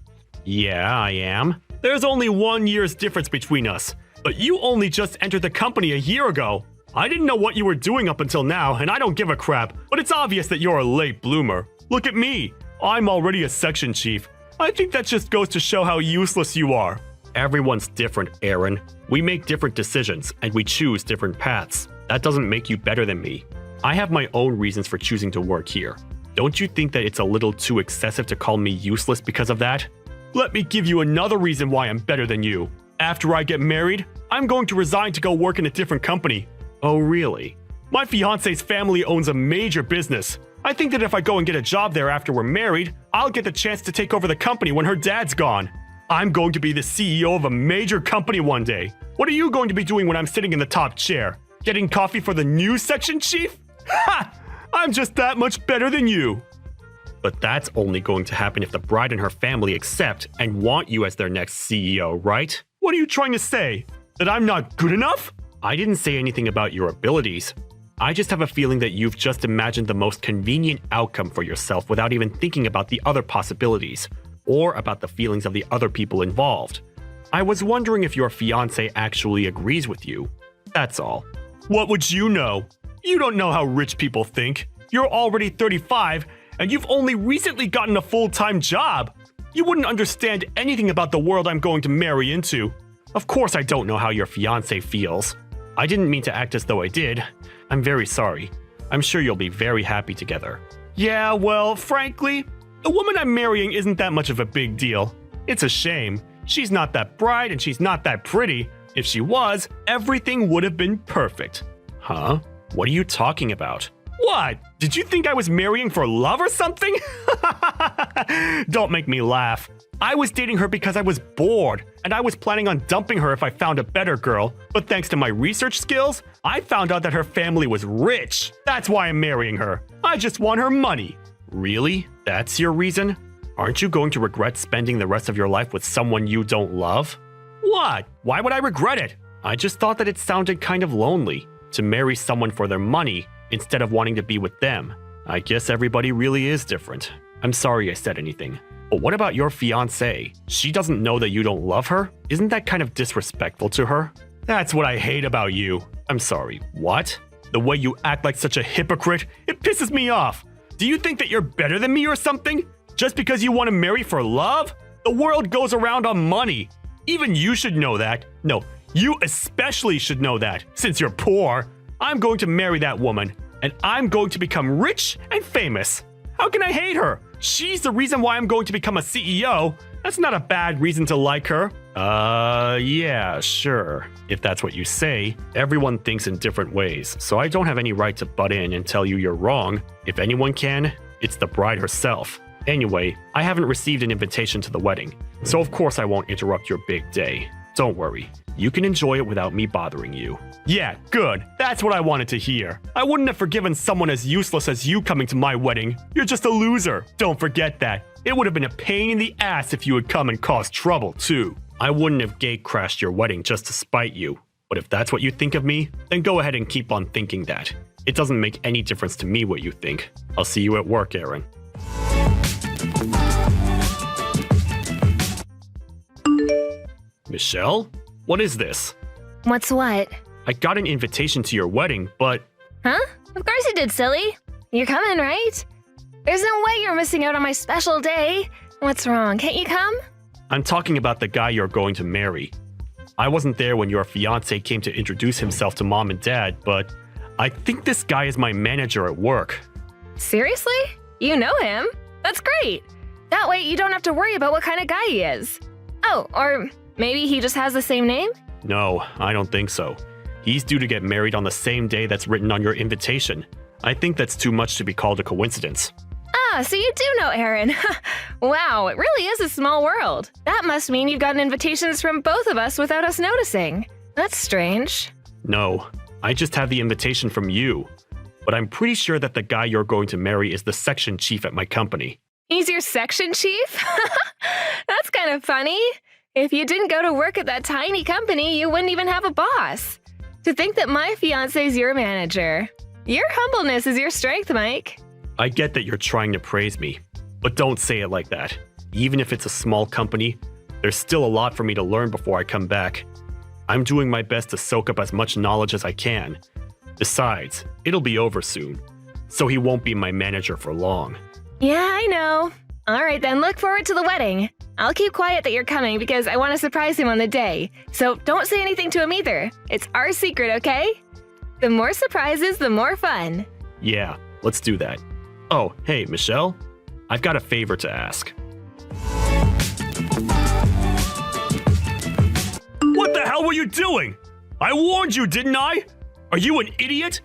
Yeah, I am. There's only 1 year's difference between us. But you only just entered the company a year ago. I didn't know what you were doing up until now, and I don't give a crap, but it's obvious that you're a late bloomer. Look at me. I'm already a section chief. I think that just goes to show how useless you are. Everyone's different, Aaron. We make different decisions, and we choose different paths. That doesn't make you better than me. I have my own reasons for choosing to work here. Don't you think that it's a little too excessive to call me useless because of that? Let me give you another reason why I'm better than you. After I get married, I'm going to resign to go work in a different company. Oh, really? My fiance's family owns a major business. I think that if I go and get a job there after we're married, I'll get the chance to take over the company when her dad's gone. I'm going to be the CEO of a major company one day. What are you going to be doing when I'm sitting in the top chair? Getting coffee for the new section chief? Ha! I'm just that much better than you. But that's only going to happen if the bride and her family accept and want you as their next CEO, right? What are you trying to say? That I'm not good enough? I didn't say anything about your abilities. I just have a feeling that you've just imagined the most convenient outcome for yourself without even thinking about the other possibilities, or about the feelings of the other people involved. I was wondering if your fiancé actually agrees with you. That's all. What would you know? You don't know how rich people think. You're already 35, and you've only recently gotten a full-time job. You wouldn't understand anything about the world I'm going to marry into. Of course I don't know how your fiancé feels. I didn't mean to act as though I did. I'm very sorry. I'm sure you'll be very happy together. Yeah, well, frankly, the woman I'm marrying isn't that much of a big deal. It's a shame. She's not that bright and she's not that pretty. If she was, everything would have been perfect. Huh? What are you talking about? What? Did you think I was marrying for love or something? Don't make me laugh. I was dating her because I was bored, and I was planning on dumping her if I found a better girl. But thanks to my research skills, I found out that her family was rich. That's why I'm marrying her. I just want her money. Really? That's your reason? Aren't you going to regret spending the rest of your life with someone you don't love? What? Why would I regret it? I just thought that it sounded kind of lonely to marry someone for their money instead of wanting to be with them. I guess everybody really is different. I'm sorry I said anything. But what about your fiancée? She doesn't know that you don't love her? Isn't that kind of disrespectful to her? That's what I hate about you. I'm sorry, what? The way you act like such a hypocrite, it pisses me off. Do you think that you're better than me or something? Just because you want to marry for love? The world goes around on money. Even you should know that. No, you especially should know that, since you're poor. I'm going to marry that woman, and I'm going to become rich and famous. How can I hate her? She's the reason why I'm going to become a CEO. That's not a bad reason to like her. Yeah, sure. If that's what you say, everyone thinks in different ways, so I don't have any right to butt in and tell you you're wrong. If anyone can, it's the bride herself. Anyway, I haven't received an invitation to the wedding, so of course I won't interrupt your big day. Don't worry, you can enjoy it without me bothering you. Yeah, good. That's what I wanted to hear. I wouldn't have forgiven someone as useless as you coming to my wedding. You're just a loser. Don't forget that. It would have been a pain in the ass if you had come and caused trouble, too. I wouldn't have gate-crashed your wedding just to spite you. But if that's what you think of me, then go ahead and keep on thinking that. It doesn't make any difference to me what you think. I'll see you at work, Aaron. Michelle? What is this? What's what? I got an invitation to your wedding, but... Huh? Of course you did, silly. You're coming, right? There's no way you're missing out on my special day. What's wrong? Can't you come? I'm talking about the guy you're going to marry. I wasn't there when your fiancé came to introduce himself to mom and dad, but I think this guy is my manager at work. Seriously? You know him? That's great. That way you don't have to worry about what kind of guy he is. Oh, or maybe he just has the same name? No, I don't think so. He's due to get married on the same day that's written on your invitation. I think that's too much to be called a coincidence. Ah, so you do know Aaron. Wow, it really is a small world. That must mean you've gotten invitations from both of us without us noticing. That's strange. No, I just have the invitation from you. But I'm pretty sure that the guy you're going to marry is the section chief at my company. He's your section chief? That's kind of funny. If you didn't go to work at that tiny company, you wouldn't even have a boss. To think that my fiancé's your manager. Your humbleness is your strength, Mike. I get that you're trying to praise me, but don't say it like that. Even if it's a small company, there's still a lot for me to learn before I come back. I'm doing my best to soak up as much knowledge as I can. Besides, it'll be over soon, so he won't be my manager for long. Yeah, I know. All right, then look forward to the wedding. I'll keep quiet that you're coming because I want to surprise him on the day. So don't say anything to him either. It's our secret, okay? The more surprises, the more fun. Yeah, let's do that. Oh, hey, Michelle. I've got a favor to ask. What the hell were you doing? I warned you, didn't I? Are you an idiot?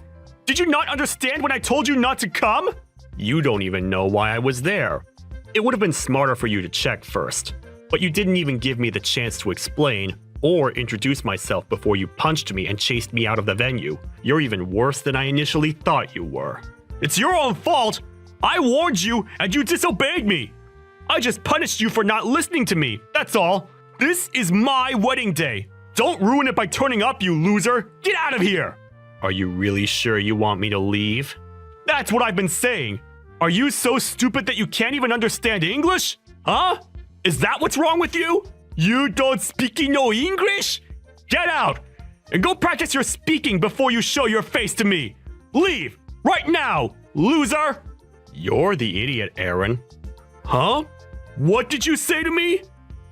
Did you not understand when I told you not to come? You don't even know why I was there. It would have been smarter for you to check first, but you didn't even give me the chance to explain or introduce myself before you punched me and chased me out of the venue. You're even worse than I initially thought you were. It's your own fault! I warned you and you disobeyed me! I just punished you for not listening to me, that's all. This is my wedding day. Don't ruin it by turning up, you loser! Get out of here! Are you really sure you want me to leave? That's what I've been saying. Are you so stupid that you can't even understand English? Huh? Is that what's wrong with you? You don't speak no English? Get out! And go practice your speaking before you show your face to me. Leave! Right now, loser! You're the idiot, Aaron. Huh? What did you say to me?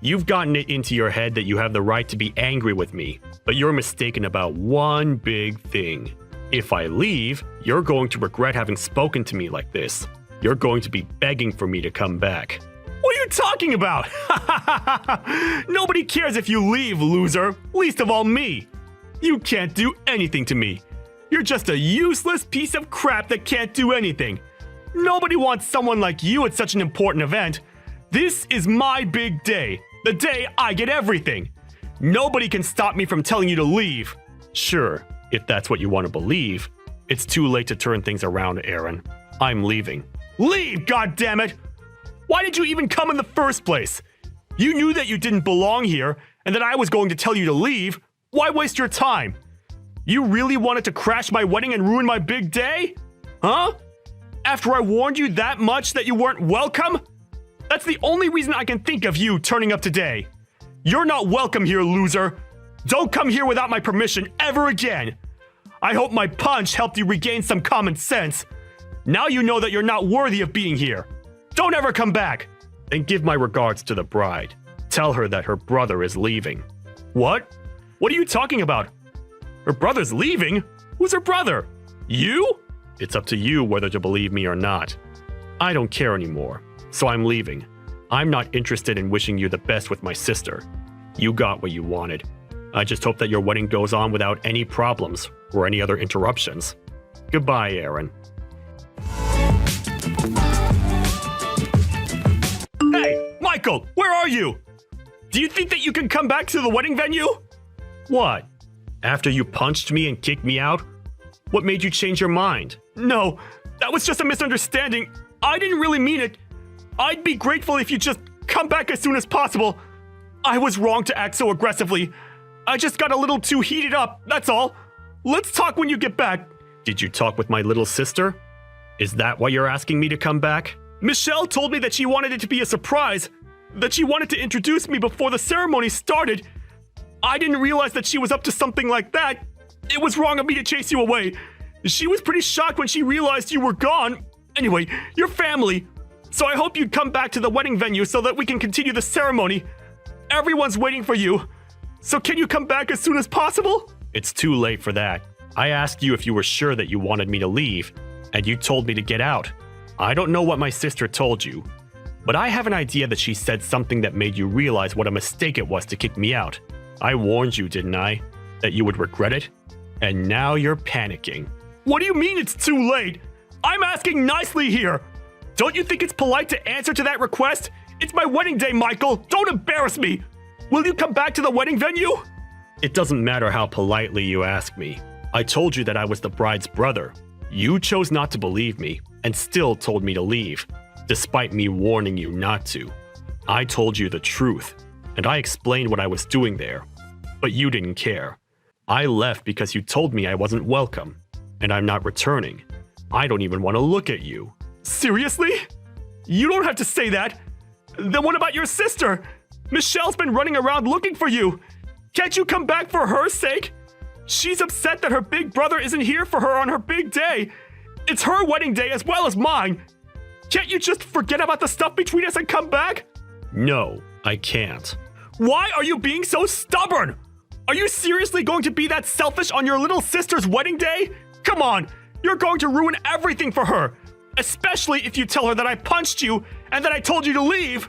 You've gotten it into your head that you have the right to be angry with me, but you're mistaken about one big thing. If I leave, you're going to regret having spoken to me like this. You're going to be begging for me to come back. What are you talking about? Nobody cares if you leave, loser. Least of all me. You can't do anything to me. You're just a useless piece of crap that can't do anything. Nobody wants someone like you at such an important event. This is my big day, the day I get everything. Nobody can stop me from telling you to leave. Sure, if that's what you want to believe. It's too late to turn things around, Aaron. I'm leaving. Leave, goddammit! Why did you even come in the first place? You knew that you didn't belong here and that I was going to tell you to leave. Why waste your time? You really wanted to crash my wedding and ruin my big day? Huh? After I warned you that much that you weren't welcome? That's the only reason I can think of you turning up today. You're not welcome here, loser. Don't come here without my permission ever again. I hope my punch helped you regain some common sense. Now you know that you're not worthy of being here. Don't ever come back. And give my regards to the bride. Tell her that her brother is leaving. What? What are you talking about? Her brother's leaving? Who's her brother? You? It's up to you whether to believe me or not. I don't care anymore, so I'm leaving. I'm not interested in wishing you the best with my sister. You got what you wanted. I just hope that your wedding goes on without any problems or any other interruptions. Goodbye, Aaron. Hey, Michael, where are you? Do you think that you can come back to the wedding venue? What? After you punched me and kicked me out? What made you change your mind? No, that was just a misunderstanding. I didn't really mean it. I'd be grateful if you just come back as soon as possible. I was wrong to act so aggressively. I just got a little too heated up, that's all. Let's talk when you get back. Did you talk with my little sister? Is that why you're asking me to come back? Michelle told me that she wanted it to be a surprise, that she wanted to introduce me before the ceremony started. I didn't realize that she was up to something like that. It was wrong of me to chase you away. She was pretty shocked when she realized you were gone. Anyway, you're family. So I hope you'd come back to the wedding venue so that we can continue the ceremony. Everyone's waiting for you. So can you come back as soon as possible? It's too late for that. I asked you if you were sure that you wanted me to leave, and you told me to get out. I don't know what my sister told you, but I have an idea that she said something that made you realize what a mistake it was to kick me out. I warned you, didn't I? That you would regret it? And now you're panicking. What do you mean it's too late? I'm asking nicely here. Don't you think it's polite to answer to that request? It's my wedding day, Michael. Don't embarrass me. Will you come back to the wedding venue? It doesn't matter how politely you ask me. I told you that I was the bride's brother. You chose not to believe me and still told me to leave, despite me warning you not to. I told you the truth, and I explained what I was doing there, but you didn't care. I left because you told me I wasn't welcome, and I'm not returning. I don't even want to look at you. Seriously? You don't have to say that. Then what about your sister? Michelle's been running around looking for you. Can't you come back for her sake? She's upset that her big brother isn't here for her on her big day. It's her wedding day as well as mine. Can't you just forget about the stuff between us and come back? No, I can't. Why are you being so stubborn? Are you seriously going to be that selfish on your little sister's wedding day? Come on, you're going to ruin everything for her. Especially if you tell her that I punched you and that I told you to leave.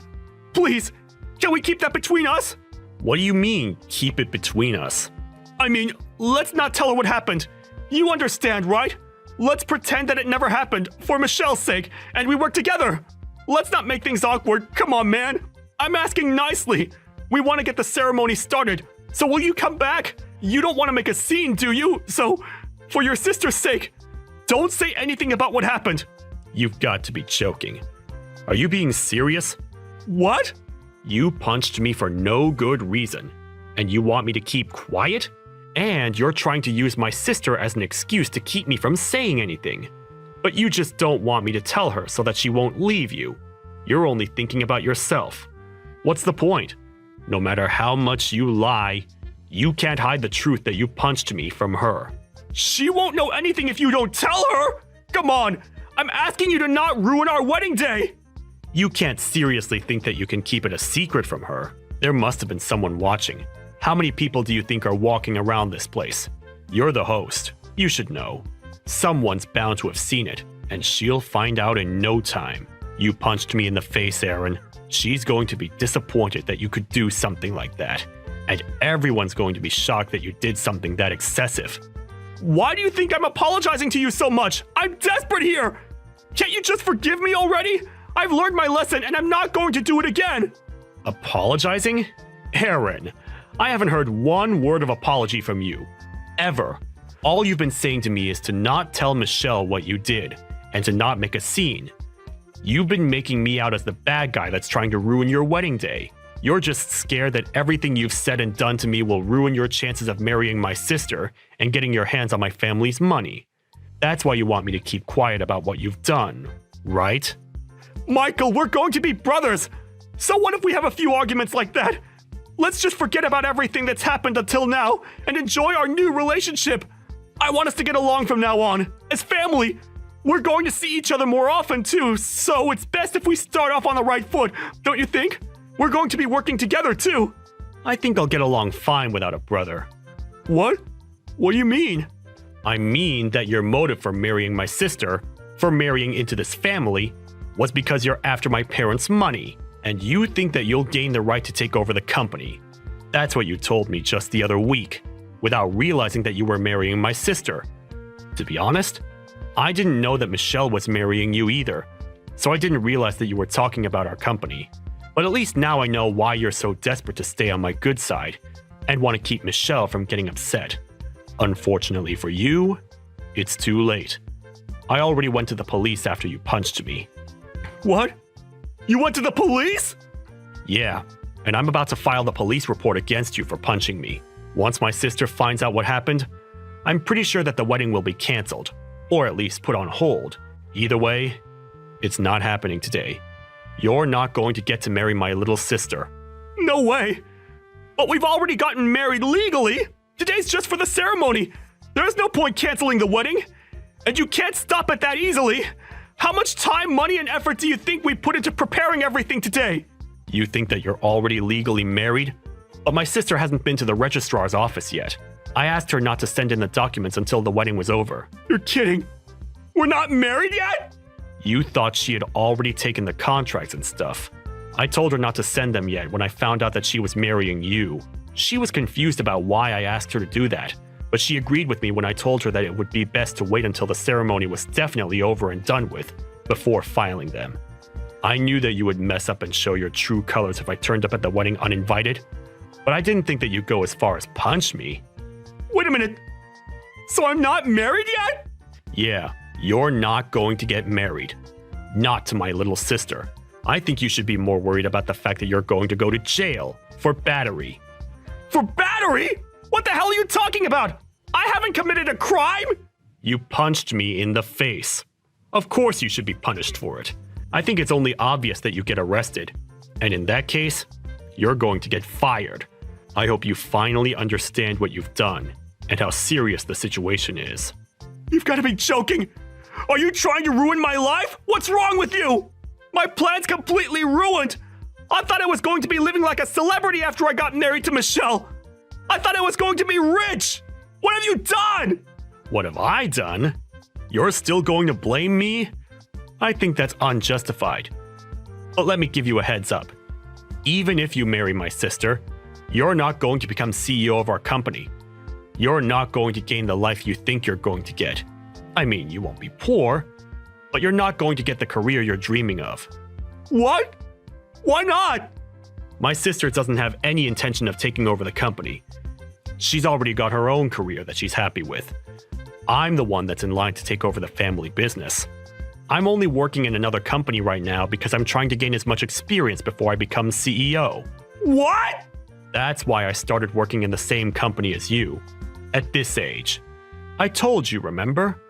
Please, can we keep that between us? What do you mean, keep it between us? I mean, let's not tell her what happened. You understand, right? Let's pretend that it never happened for Michelle's sake, and we work together. Let's not make things awkward. Come on, man. I'm asking nicely. We want to get the ceremony started. So will you come back? You don't want to make a scene, do you? So, for your sister's sake, don't say anything about what happened. You've got to be joking. Are you being serious? What? You punched me for no good reason, and you want me to keep quiet? And you're trying to use my sister as an excuse to keep me from saying anything. But you just don't want me to tell her so that she won't leave you. You're only thinking about yourself. What's the point? No matter how much you lie, you can't hide the truth that you punched me from her. She won't know anything if you don't tell her! Come on! I'm asking you to not ruin our wedding day! You can't seriously think that you can keep it a secret from her. There must have been someone watching. How many people do you think are walking around this place? You're the host. You should know. Someone's bound to have seen it, and she'll find out in no time. You punched me in the face, Aaron. She's going to be disappointed that you could do something like that. And everyone's going to be shocked that you did something that excessive. Why do you think I'm apologizing to you so much? I'm desperate here! Can't you just forgive me already? I've learned my lesson and I'm not going to do it again! Apologizing? Aaron, I haven't heard one word of apology from you. Ever. All you've been saying to me is to not tell Michelle what you did, and to not make a scene. You've been making me out as the bad guy that's trying to ruin your wedding day. You're just scared that everything you've said and done to me will ruin your chances of marrying my sister and getting your hands on my family's money. That's why you want me to keep quiet about what you've done, right? Michael, we're going to be brothers! So what if we have a few arguments like that? Let's just forget about everything that's happened until now and enjoy our new relationship. I want us to get along from now on, as family. We're going to see each other more often too, so it's best if we start off on the right foot, don't you think? We're going to be working together too. I think I'll get along fine without a brother. What? What do you mean? I mean that your motive for marrying my sister, for marrying into this family, was because you're after my parents' money, and you think that you'll gain the right to take over the company. That's what you told me just the other week, without realizing that you were marrying my sister. To be honest, I didn't know that Michelle was marrying you either, so I didn't realize that you were talking about our company. But at least now I know why you're so desperate to stay on my good side, and want to keep Michelle from getting upset. Unfortunately for you, it's too late. I already went to the police after you punched me. What? You went to the police? Yeah, and I'm about to file the police report against you for punching me. Once my sister finds out what happened, I'm pretty sure that the wedding will be canceled, or at least put on hold. Either way, it's not happening today. You're not going to get to marry my little sister. No way! But we've already gotten married legally! Today's just for the ceremony! There's no point canceling the wedding! And you can't stop it that easily! How much time, money, and effort do you think we put into preparing everything today? You think that you're already legally married? But my sister hasn't been to the registrar's office yet. I asked her not to send in the documents until the wedding was over. You're kidding! We're not married yet?! You thought she had already taken the contracts and stuff. I told her not to send them yet when I found out that she was marrying you. She was confused about why I asked her to do that, but she agreed with me when I told her that it would be best to wait until the ceremony was definitely over and done with, before filing them. I knew that you would mess up and show your true colors if I turned up at the wedding uninvited, but I didn't think that you'd go as far as punch me. Wait a minute, so I'm not married yet? Yeah. You're not going to get married. Not to my little sister. I think you should be more worried about the fact that you're going to go to jail for battery. For battery? What the hell are you talking about? I haven't committed a crime! You punched me in the face. Of course you should be punished for it. I think it's only obvious that you get arrested. And in that case, you're going to get fired. I hope you finally understand what you've done and how serious the situation is. You've got to be joking! Are you trying to ruin my life? What's wrong with you? My plan's completely ruined! I thought I was going to be living like a celebrity after I got married to Michelle! I thought I was going to be rich! What have you done? What have I done? You're still going to blame me? I think that's unjustified. But let me give you a heads up. Even if you marry my sister, you're not going to become CEO of our company. You're not going to gain the life you think you're going to get. I mean, you won't be poor, but you're not going to get the career you're dreaming of. What? Why not? My sister doesn't have any intention of taking over the company. She's already got her own career that she's happy with. I'm the one that's in line to take over the family business. I'm only working in another company right now because I'm trying to gain as much experience before I become CEO. What? That's why I started working in the same company as you. At this age. I told you, remember?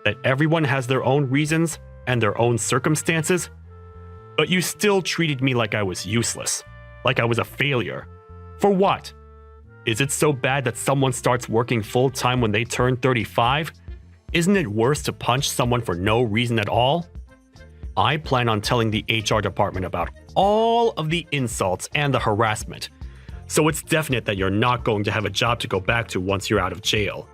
That everyone has their own reasons and their own circumstances. But you still treated me like I was useless. Like I was a failure. For what? Is it so bad that someone starts working full-time when they turn 35? Isn't it worse to punch someone for no reason at all? I plan on telling the HR department about all of the insults and the harassment. So it's definite that you're not going to have a job to go back to once you're out of jail.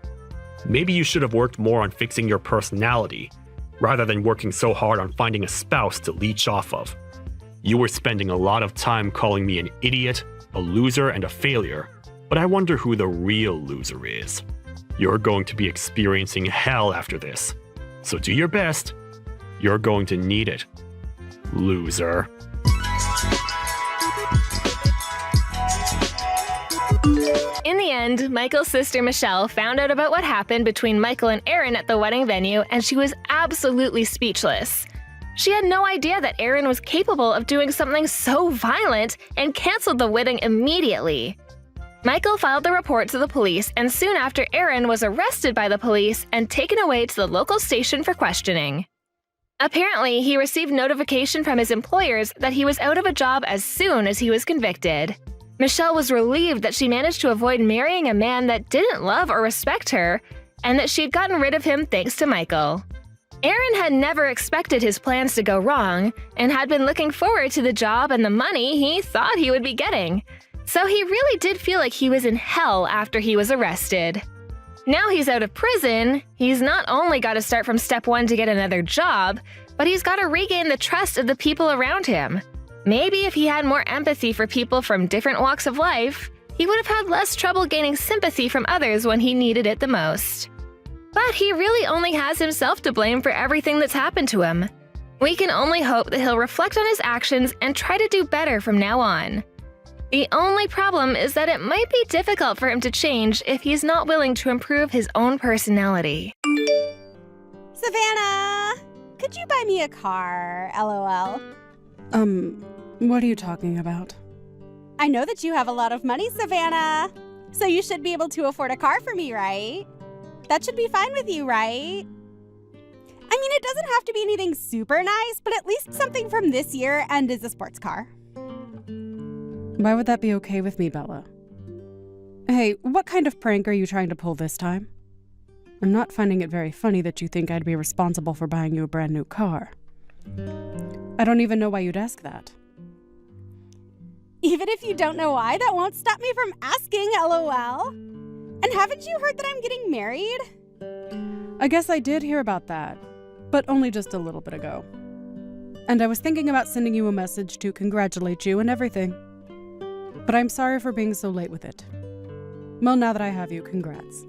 Maybe you should have worked more on fixing your personality, rather than working so hard on finding a spouse to leech off of. You were spending a lot of time calling me an idiot, a loser, and a failure, but I wonder who the real loser is. You're going to be experiencing hell after this. So do your best. You're going to need it. Loser. In the end, Michael's sister Michelle found out about what happened between Michael and Aaron at the wedding venue, and she was absolutely speechless. She had no idea that Aaron was capable of doing something so violent and canceled the wedding immediately. Michael filed the report to the police, and soon after, Aaron was arrested by the police and taken away to the local station for questioning. Apparently, he received notification from his employers that he was out of a job as soon as he was convicted. Michelle was relieved that she managed to avoid marrying a man that didn't love or respect her, and that she had gotten rid of him thanks to Michael. Aaron had never expected his plans to go wrong, and had been looking forward to the job and the money he thought he would be getting. So he really did feel like he was in hell after he was arrested. Now he's out of prison, he's not only got to start from step one to get another job, but he's got to regain the trust of the people around him. Maybe if he had more empathy for people from different walks of life, he would have had less trouble gaining sympathy from others when he needed it the most. But he really only has himself to blame for everything that's happened to him. We can only hope that he'll reflect on his actions and try to do better from now on. The only problem is that it might be difficult for him to change if he's not willing to improve his own personality. Savannah, could you buy me a car? LOL. What are you talking about? I know that you have a lot of money, Savannah. So you should be able to afford a car for me, right? That should be fine with you, right? I mean, it doesn't have to be anything super nice, but at least something from this year and is a sports car. Why would that be okay with me, Bella? Hey, what kind of prank are you trying to pull this time? I'm not finding it very funny that you think I'd be responsible for buying you a brand new car. I don't even know why you'd ask that. Even if you don't know why, that won't stop me from asking, LOL. And haven't you heard that I'm getting married? I guess I did hear about that, but only just a little bit ago. And I was thinking about sending you a message to congratulate you and everything. But I'm sorry for being so late with it. Well, now that I have you, congrats.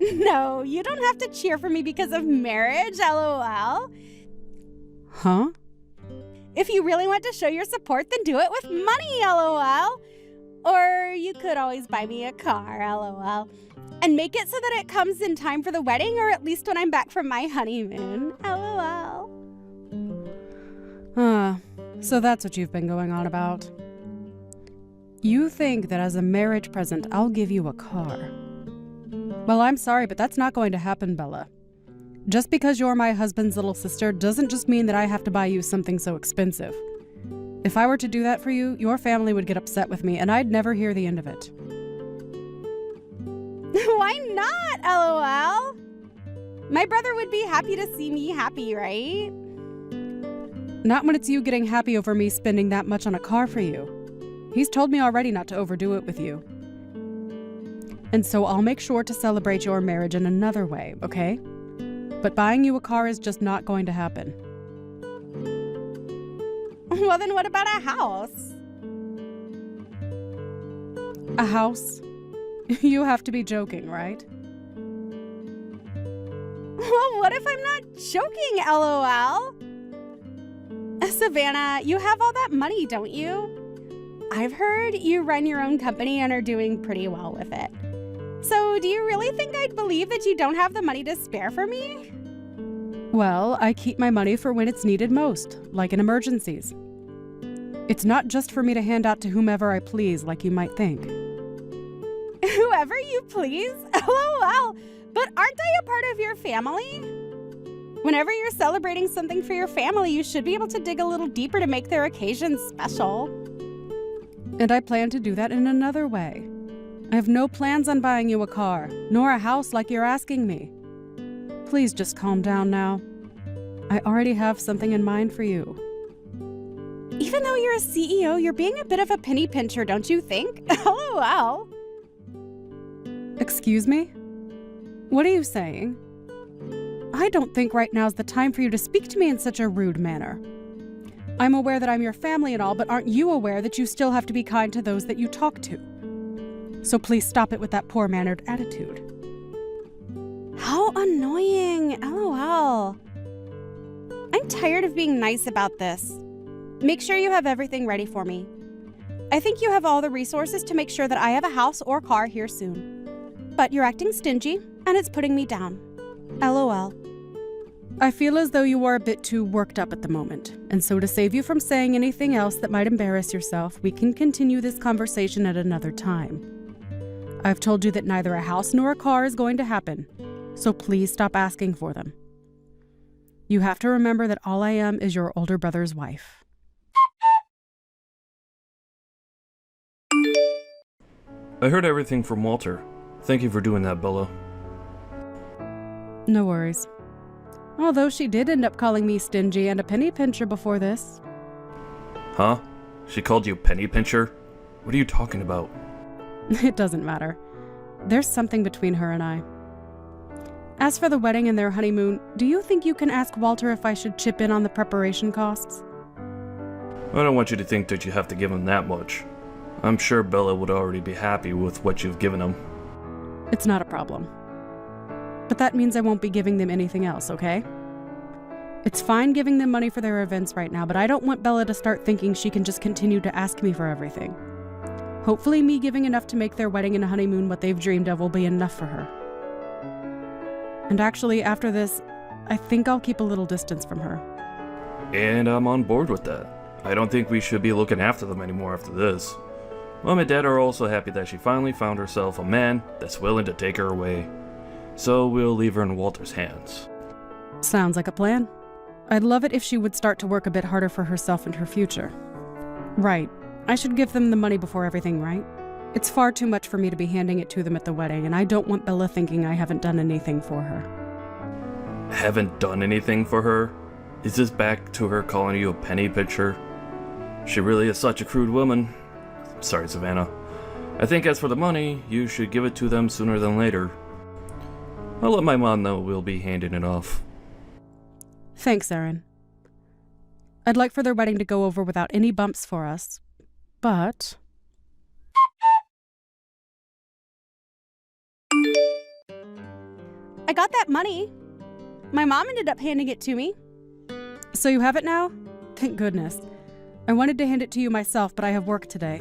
No, you don't have to cheer for me because of marriage, LOL. Huh? If you really want to show your support, then do it with money, LOL. Or you could always buy me a car, LOL. And make it so that it comes in time for the wedding, or at least when I'm back from my honeymoon, LOL. So that's what you've been going on about. You think that as a marriage present, I'll give you a car. Well, I'm sorry, but that's not going to happen, Bella. Just because you're my husband's little sister doesn't just mean that I have to buy you something so expensive. If I were to do that for you, your family would get upset with me, and I'd never hear the end of it. Why not, LOL? My brother would be happy to see me happy, right? Not when it's you getting happy over me spending that much on a car for you. He's told me already not to overdo it with you. And so I'll make sure to celebrate your marriage in another way, okay? But buying you a car is just not going to happen. Well, then what about a house? A house? You have to be joking, right? Well, what if I'm not joking, LOL? Savannah, you have all that money, don't you? I've heard you run your own company and are doing pretty well with it. So do you really think I'd believe that you don't have the money to spare for me? Well, I keep my money for when it's needed most, like in emergencies. It's not just for me to hand out to whomever I please, like you might think. Whoever you please? LOL. But aren't I a part of your family? Whenever you're celebrating something for your family, you should be able to dig a little deeper to make their occasion special. And I plan to do that in another way. I have no plans on buying you a car, nor a house like you're asking me. Please just calm down now. I already have something in mind for you. Even though you're a CEO, you're being a bit of a penny pincher, don't you think? LOL. Excuse me? What are you saying? I don't think right now's the time for you to speak to me in such a rude manner. I'm aware that I'm your family and all, but aren't you aware that you still have to be kind to those that you talk to? So please stop it with that poor-mannered attitude. I'm tired of being nice about this. Make sure you have everything ready for me. I think you have all the resources to make sure that I have a house or car here soon. But you're acting stingy, and it's putting me down. LOL. I feel as though you are a bit too worked up at the moment, and so to save you from saying anything else that might embarrass yourself, we can continue this conversation at another time. I've told you that neither a house nor a car is going to happen, so please stop asking for them. You have to remember that all I am is your older brother's wife. I heard everything from Walter. Thank you for doing that, Bella. No worries. Although she did end up calling me stingy and a penny pincher before this. Huh? She called you penny pincher? What are you talking about? It doesn't matter. There's something between her and I. As for the wedding and their honeymoon, do you think you can ask Walter if I should chip in on the preparation costs? I don't want you to think that you have to give him that much. I'm sure Bella would already be happy with what you've given him. It's not a problem. But that means I won't be giving them anything else, okay? It's fine giving them money for their events right now, but I don't want Bella to start thinking she can just continue to ask me for everything. Hopefully me giving enough to make their wedding and honeymoon what they've dreamed of will be enough for her. And actually, after this, I think I'll keep a little distance from her. And I'm on board with that. I don't think we should be looking after them anymore after this. Mom and Dad are also happy that she finally found herself a man that's willing to take her away. So we'll leave her in Walter's hands. Sounds like a plan. I'd love it if she would start to work a bit harder for herself and her future. Right. I should give them the money before everything, right? It's far too much for me to be handing it to them at the wedding, and I don't want Bella thinking I haven't done anything for her. Haven't done anything for her? Is this back to her calling you a penny pincher? She really is such a crude woman. Sorry, Savannah. I think as for the money, you should give it to them sooner than later. I'll let my mom know we'll be handing it off. Thanks, Erin. I'd like for their wedding to go over without any bumps for us, but... I got that money. My mom ended up handing it to me. So you have it now? Thank goodness. I wanted to hand it to you myself, but I have work today.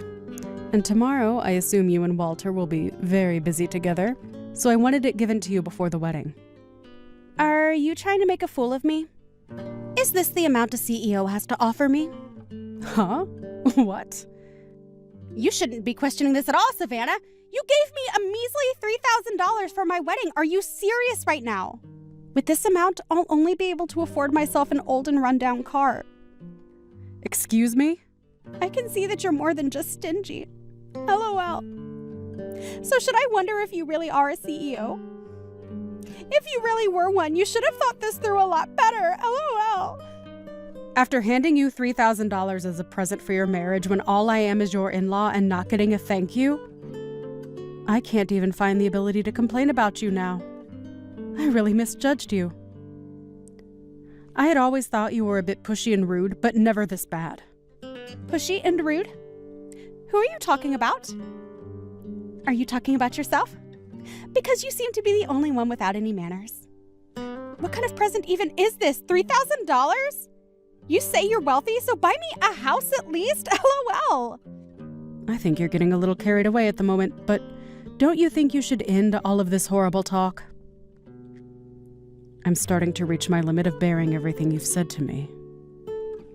And tomorrow, I assume you and Walter will be very busy together, so I wanted it given to you before the wedding. Are you trying to make a fool of me? Is this the amount a CEO has to offer me? Huh? What? You shouldn't be questioning this at all, Savannah. You gave me a measly $3,000 for my wedding. Are you serious right now? With this amount, I'll only be able to afford myself an old and rundown car. Excuse me? I can see that you're more than just stingy. LOL. So should I wonder if you really are a CEO? If you really were one, you should have thought this through a lot better. LOL. After handing you $3,000 as a present for your marriage when all I am is your in-law and not getting a thank you, I can't even find the ability to complain about you now. I really misjudged you. I had always thought you were a bit pushy and rude, but never this bad. Pushy and rude? Who are you talking about? Are you talking about yourself? Because you seem to be the only one without any manners. What kind of present even is this? $3,000? You say you're wealthy, so buy me a house at least? LOL. I think you're getting a little carried away at the moment, but don't you think you should end all of this horrible talk? I'm starting to reach my limit of bearing everything you've said to me.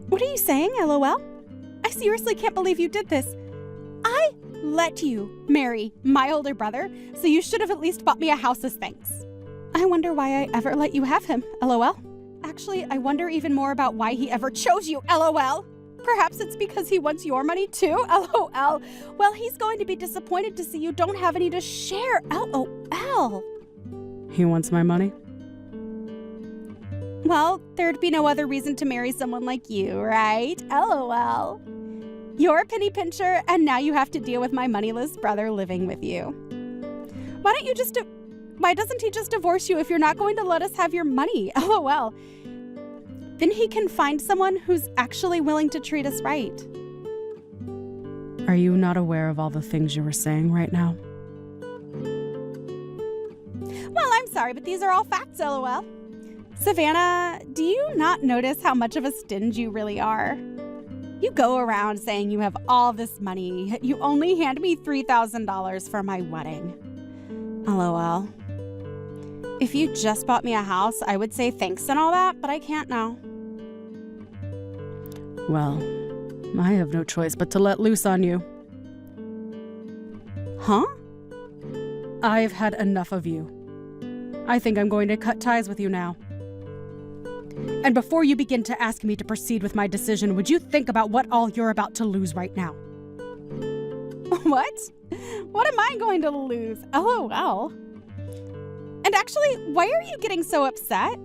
What are you saying, LOL? I seriously can't believe you did this. I let you marry my older brother, so you should have at least bought me a house as thanks. I wonder why I ever let you have him, LOL. Actually, I wonder even more about why he ever chose you, LOL. Perhaps it's because he wants your money too, LOL. Well, he's going to be disappointed to see you don't have any to share, LOL. He wants my money? Well, there'd be no other reason to marry someone like you, right? LOL. You're a penny pincher, and now you have to deal with my moneyless brother living with you. Why doesn't he just divorce you if you're not going to let us have your money? LOL. Then he can find someone who's actually willing to treat us right. Are you not aware of all the things you were saying right now? Well, I'm sorry, but these are all facts, LOL. Savannah, do you not notice how much of a stinge you really are? You go around saying you have all this money, yet you only hand me $3,000 for my wedding. LOL. If you just bought me a house, I would say thanks and all that, but I can't now. Well, I have no choice but to let loose on you. Huh? I've had enough of you. I think I'm going to cut ties with you now. And before you begin to ask me to proceed with my decision, would you think about what all you're about to lose right now? What? What am I going to lose? LOL. And actually, why are you getting so upset?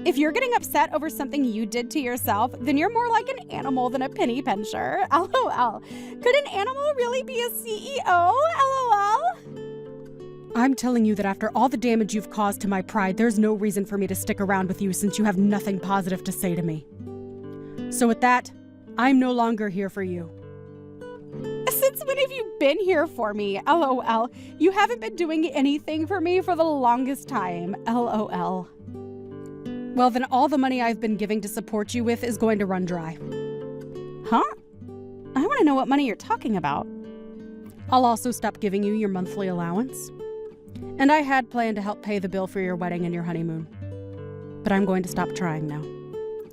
If you're getting upset over something you did to yourself, then you're more like an animal than a penny pincher. LOL. Could an animal really be a CEO? LOL. I'm telling you that after all the damage you've caused to my pride, there's no reason for me to stick around with you since you have nothing positive to say to me. So with that, I'm no longer here for you. Since when have you been here for me? LOL. You haven't been doing anything for me for the longest time. LOL. Well, then all the money I've been giving to support you with is going to run dry. Huh? I want to know what money you're talking about. I'll also stop giving you your monthly allowance. And I had planned to help pay the bill for your wedding and your honeymoon. But I'm going to stop trying now.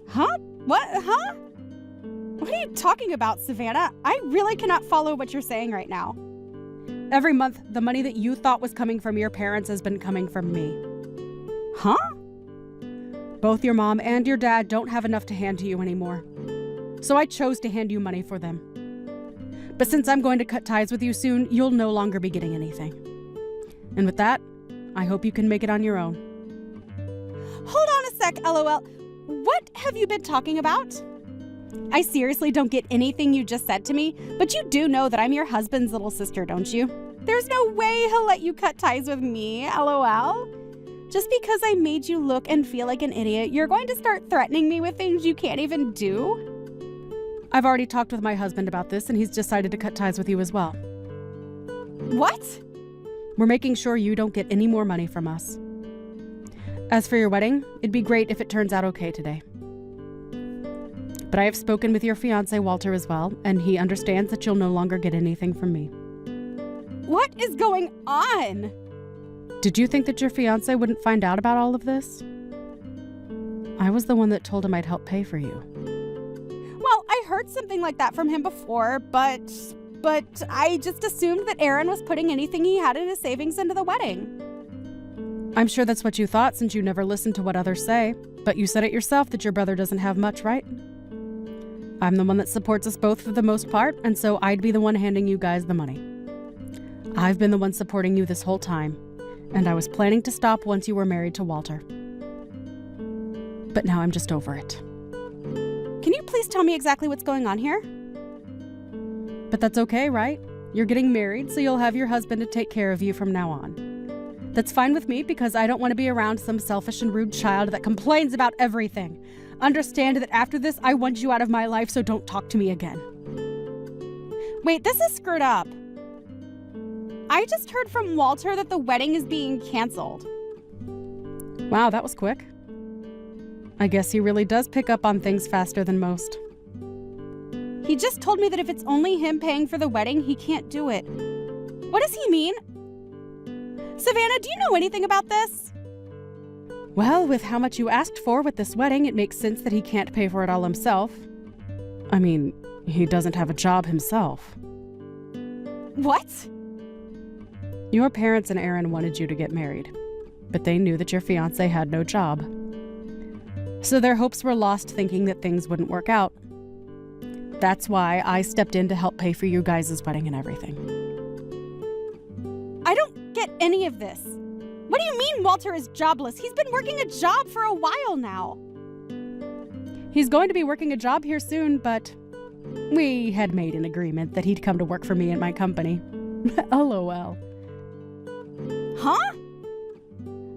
Huh? What? Huh? What are you talking about, Savannah? I really cannot follow what you're saying right now. Every month, the money that you thought was coming from your parents has been coming from me. Huh? Both your mom and your dad don't have enough to hand to you anymore. So I chose to hand you money for them. But since I'm going to cut ties with you soon, you'll no longer be getting anything. And with that, I hope you can make it on your own. Hold on a sec, LOL. What have you been talking about? I seriously don't get anything you just said to me, but you do know that I'm your husband's little sister, don't you? There's no way he'll let you cut ties with me, LOL. Just because I made you look and feel like an idiot, you're going to start threatening me with things you can't even do? I've already talked with my husband about this, and he's decided to cut ties with you as well. What? We're making sure you don't get any more money from us. As for your wedding, it'd be great if it turns out okay today. But I have spoken with your fiancé, Walter, as well, and he understands that you'll no longer get anything from me. What is going on? Did you think that your fiancé wouldn't find out about all of this? I was the one that told him I'd help pay for you. Well, I heard something like that from him before, but I just assumed that Aaron was putting anything he had in his savings into the wedding. I'm sure that's what you thought since you never listened to what others say, but you said it yourself that your brother doesn't have much, right? I'm the one that supports us both for the most part, and so I'd be the one handing you guys the money. I've been the one supporting you this whole time, and I was planning to stop once you were married to Walter. But now I'm just over it. Can you please tell me exactly what's going on here? But that's okay, right? You're getting married, so you'll have your husband to take care of you from now on. That's fine with me because I don't want to be around some selfish and rude child that complains about everything. Understand that after this, I want you out of my life, so don't talk to me again. Wait, this is screwed up. I just heard from Walter that the wedding is being canceled. Wow, that was quick. I guess he really does pick up on things faster than most. He just told me that if it's only him paying for the wedding, he can't do it. What does he mean? Savannah, do you know anything about this? Well, with how much you asked for with this wedding, it makes sense that he can't pay for it all himself. I mean, he doesn't have a job himself. What? Your parents and Aaron wanted you to get married, but they knew that your fiancé had no job. So their hopes were lost thinking that things wouldn't work out. That's why I stepped in to help pay for you guys' wedding and everything. I don't get any of this. What do you mean Walter is jobless? He's been working a job for a while now. He's going to be working a job here soon, but we had made an agreement that he'd come to work for me and my company. LOL. Huh?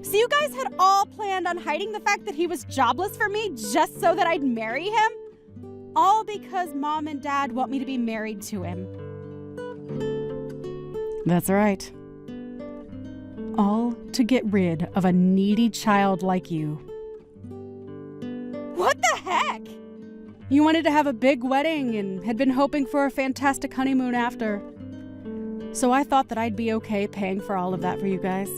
So you guys had all planned on hiding the fact that he was jobless for me just so that I'd marry him? All because Mom and Dad want me to be married to him. That's right. All to get rid of a needy child like you. You wanted to have a big wedding and had been hoping for a fantastic honeymoon after. So I thought that I'd be okay paying for all of that for you guys.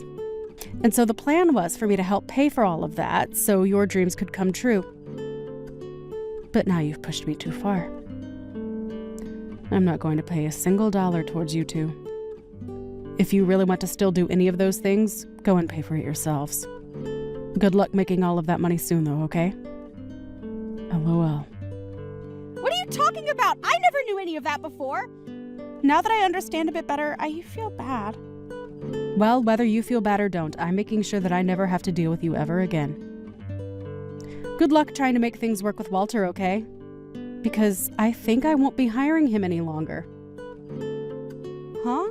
And so the plan was for me to help pay for all of that so your dreams could come true. But now you've pushed me too far. I'm not going to pay a single dollar towards you two. If you really want to still do any of those things, go and pay for it yourselves. Good luck making all of that money soon, though, okay? LOL. What are you talking about? I never knew any of that before. Now that I understand a bit better, I feel bad. Well, whether you feel bad or don't, I'm making sure that I never have to deal with you ever again. Good luck trying to make things work with Walter, okay? Because I think I won't be hiring him any longer. Huh?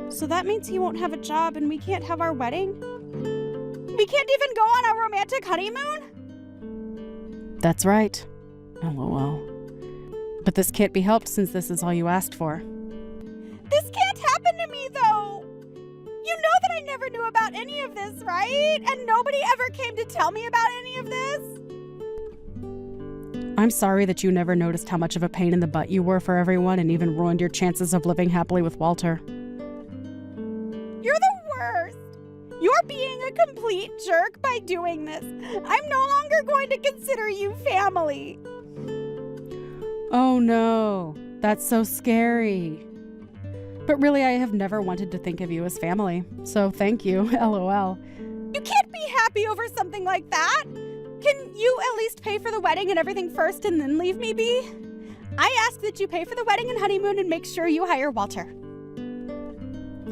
So that means he won't have a job and we can't have our wedding? We can't even go on our romantic honeymoon? That's right. LOL. But this can't be helped since this is all you asked for. This can't happen to me, though. You know that I never knew about any of this, right? And nobody ever came to tell me about any of this? I'm sorry that you never noticed how much of a pain in the butt you were for everyone and even ruined your chances of living happily with Walter. You're the worst. You're being a complete jerk by doing this. I'm no longer going to consider you family. Oh no, that's so scary. But really, I have never wanted to think of you as family, so thank you, LOL. You can't be happy over something like that. Can you at least pay for the wedding and everything first and then leave me be? I ask that you pay for the wedding and honeymoon and make sure you hire Walter.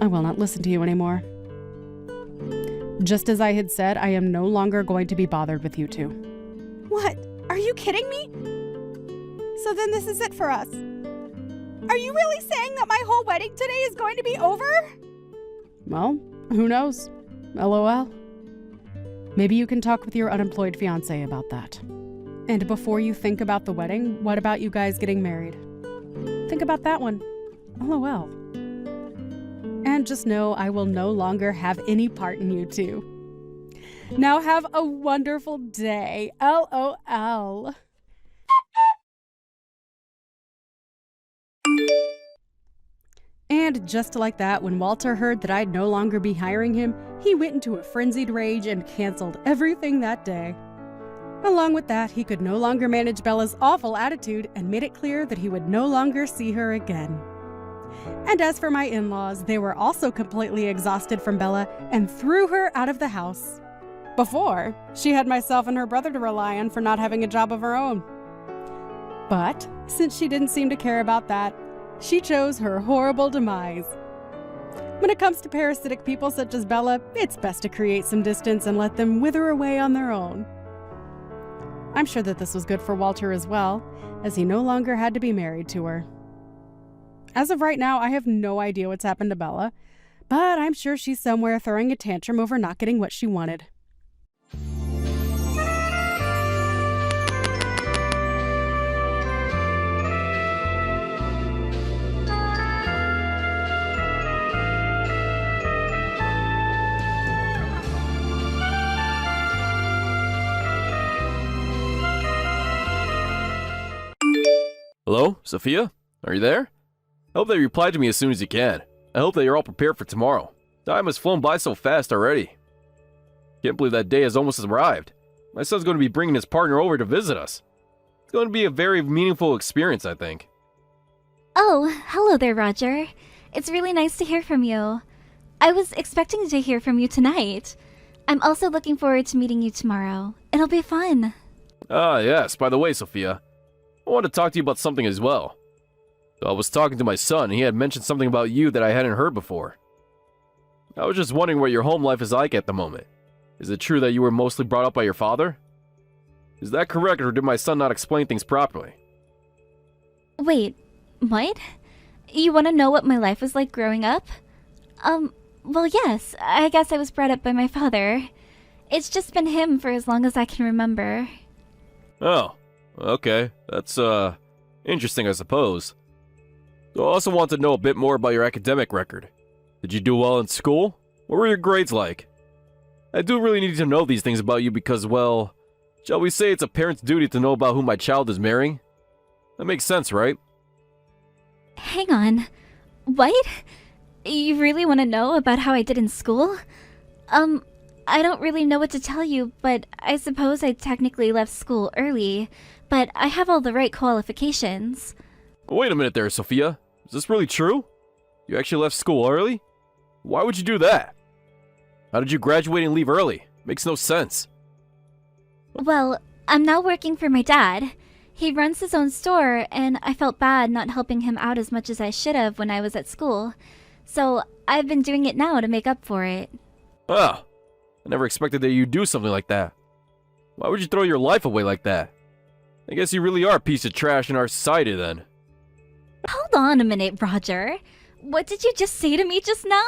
I will not listen to you anymore. Just as I had said, I am no longer going to be bothered with you two. What? Are you kidding me? So then this is it for us. Are you really saying that my whole wedding today is going to be over? Well, who knows? LOL. Maybe you can talk with your unemployed fiancé about that. And before you think about the wedding, what about you guys getting married? Think about that one. LOL. And just know I will no longer have any part in you two. Now have a wonderful day. LOL. And just like that, when Walter heard that I'd no longer be hiring him, he went into a frenzied rage and canceled everything that day. Along with that, he could no longer manage Bella's awful attitude and made it clear that he would no longer see her again. And as for my in-laws, they were also completely exhausted from Bella and threw her out of the house. Before, she had myself and her brother to rely on for not having a job of her own. But since she didn't seem to care about that, she chose her horrible demise. When it comes to parasitic people such as Bella, it's best to create some distance and let them wither away on their own. I'm sure that this was good for Walter as well, as he no longer had to be married to her. As of right now, I have no idea what's happened to Bella, but I'm sure she's somewhere throwing a tantrum over not getting what she wanted. Hello, Sophia? Are you there? I hope that you replied to me as soon as you can. I hope that you're all prepared for tomorrow. Time has flown by so fast already. Can't believe that day has almost arrived. My son's going to be bringing his partner over to visit us. It's going to be a very meaningful experience, I think. Oh, hello there, Roger. It's really nice to hear from you. I was expecting to hear from you tonight. I'm also looking forward to meeting you tomorrow. It'll be fun. Ah, yes. By the way, Sophia, I want to talk to you about something as well. I was talking to my son, and he had mentioned something about you that I hadn't heard before. I was just wondering what your home life is like at the moment. Is it true that you were mostly brought up by your father? Is that correct, or did my son not explain things properly? Wait, what? You want to know what my life was like growing up? Well, yes, I guess I was brought up by my father. It's just been him for as long as I can remember. Oh, okay. That's, interesting, I suppose. So I also want to know a bit more about your academic record. Did you do well in school? What were your grades like? I do really need to know these things about you because, well, Shall we say it's a parent's duty to know about who my child is marrying? That makes sense, right? Hang on. What? You really want to know about how I did in school? I don't really know what to tell you, but I suppose I technically left school early, but I have all the right qualifications. Wait a minute there, Sophia. Is this really true? You actually left school early? Why would you do that? How did you graduate and leave early? Makes no sense. Well, I'm now working for my dad. He runs his own store, and I felt bad not helping him out as much as I should have when I was at school. So I've been doing it now to make up for it. Oh, I never expected that you'd do something like that. Why would you throw your life away like that? I guess you really are a piece of trash in our society then. Hold on a minute, Roger. What did you just say to me just now?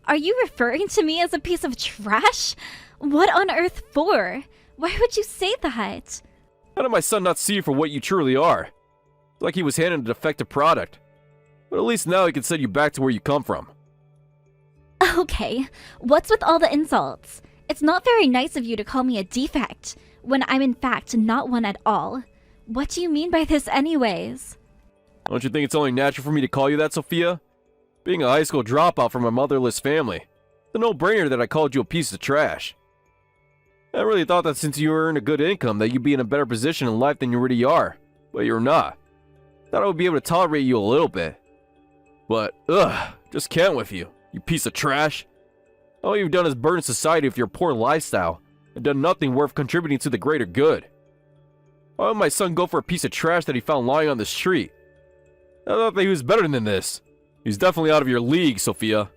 Are you referring to me as a piece of trash? What on earth for? Why would you say that? How did my son not see you for what you truly are? It's like he was handed a defective product. But at least now he can send you back to where you come from. Okay, what's with all the insults? It's not very nice of you to call me a defect, when I'm in fact not one at all. What do you mean by this anyways? Don't you think it's only natural for me to call you that, Sophia? Being a high school dropout from a motherless family, it's a no-brainer that I called you a piece of trash. I really thought that since you earned a good income that you'd be in a better position in life than you already are, but you're not. Thought I would be able to tolerate you a little bit. But, just can't with you, you piece of trash. All you've done is burden society with your poor lifestyle, and done nothing worth contributing to the greater good. Why would my son go for a piece of trash that he found lying on the street? I thought that he was better than this. He's definitely out of your league, Sophia.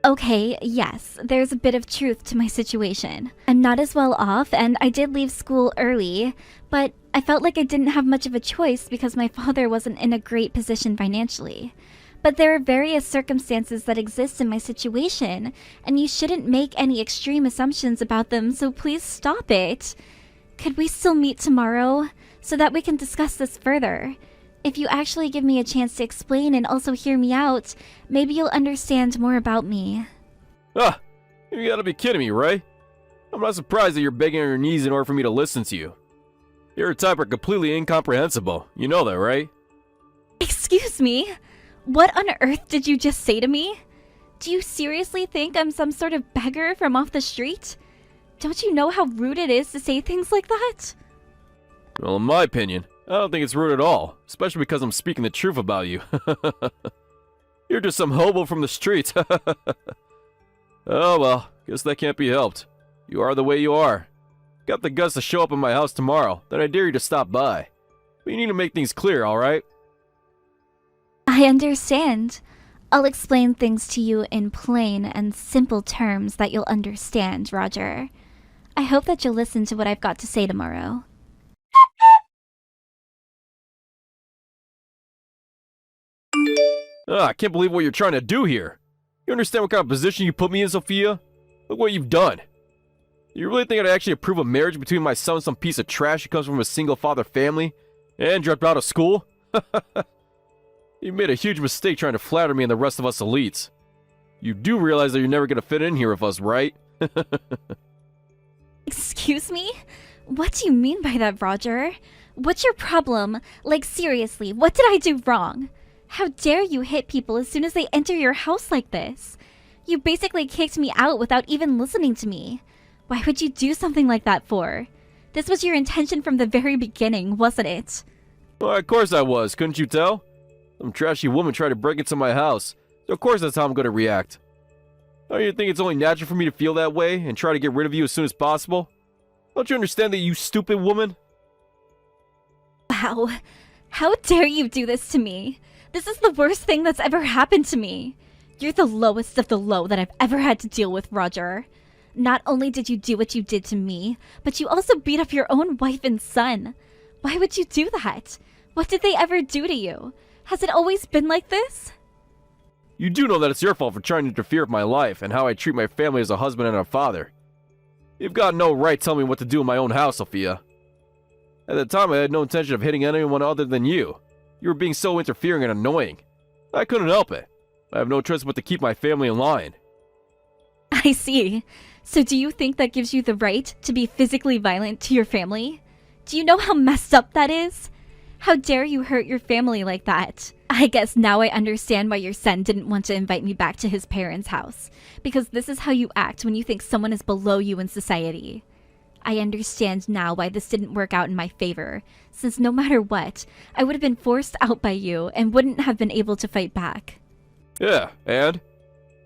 Okay, yes, there's a bit of truth to my situation. I'm not as well off, and I did leave school early, but I felt like I didn't have much of a choice because my father wasn't in a great position financially. But there are various circumstances that exist in my situation, and you shouldn't make any extreme assumptions about them, so please stop it. Could we still meet tomorrow, so that we can discuss this further? If you actually give me a chance to explain and also hear me out, maybe you'll understand more about me. You gotta be kidding me, right? I'm not surprised that you're begging on your knees in order for me to listen to you. Your type are completely incomprehensible. You know that, right? Excuse me? What on earth did you just say to me? Do you seriously think I'm some sort of beggar from off the street? Don't you know how rude it is to say things like that? Well, in my opinion, I don't think it's rude at all, especially because I'm speaking the truth about you. You're just some hobo from the streets. Oh well, guess that can't be helped. You are the way you are. Got the guts to show up at my house tomorrow, then I dare you to stop by. But you need to make things clear, alright? I understand. I'll explain things to you in plain and simple terms that you'll understand, Roger. I hope that you'll listen to what I've got to say tomorrow. I can't believe what you're trying to do here. You understand what kind of position you put me in, Sophia? Look what you've done. You really think I'd actually approve a marriage between my son and some piece of trash who comes from a single-father family and dropped out of school? You made a huge mistake trying to flatter me and the rest of us elites. You do realize that you're never going to fit in here with us, right? Excuse me? What do you mean by that, Roger? What's your problem? Like, seriously, what did I do wrong? How dare you hit people as soon as they enter your house like this? You basically kicked me out without even listening to me. Why would you do something like that for? This was your intention from the very beginning, wasn't it? Well, of course I was, couldn't you tell? Some trashy woman tried to break into my house, so of course that's how I'm going to react. Don't you think it's only natural for me to feel that way and try to get rid of you as soon as possible? Don't you understand that, you stupid woman? Wow. How dare you do this to me? This is the worst thing that's ever happened to me. You're the lowest of the low that I've ever had to deal with, Roger. Not only did you do what you did to me, but you also beat up your own wife and son. Why would you do that? What did they ever do to you? Has it always been like this? You do know that it's your fault for trying to interfere with my life and how I treat my family as a husband and a father. You've got no right telling me what to do in my own house, Sophia. At the time, I had no intention of hitting anyone other than you. You were being so interfering and annoying. I couldn't help it. I have no choice but to keep my family in line. I see. So do you think that gives you the right to be physically violent to your family? Do you know how messed up that is? How dare you hurt your family like that? I guess now I understand why your son didn't want to invite me back to his parents' house. Because this is how you act when you think someone is below you in society. I understand now why this didn't work out in my favor, since no matter what, I would have been forced out by you and wouldn't have been able to fight back. Yeah, and?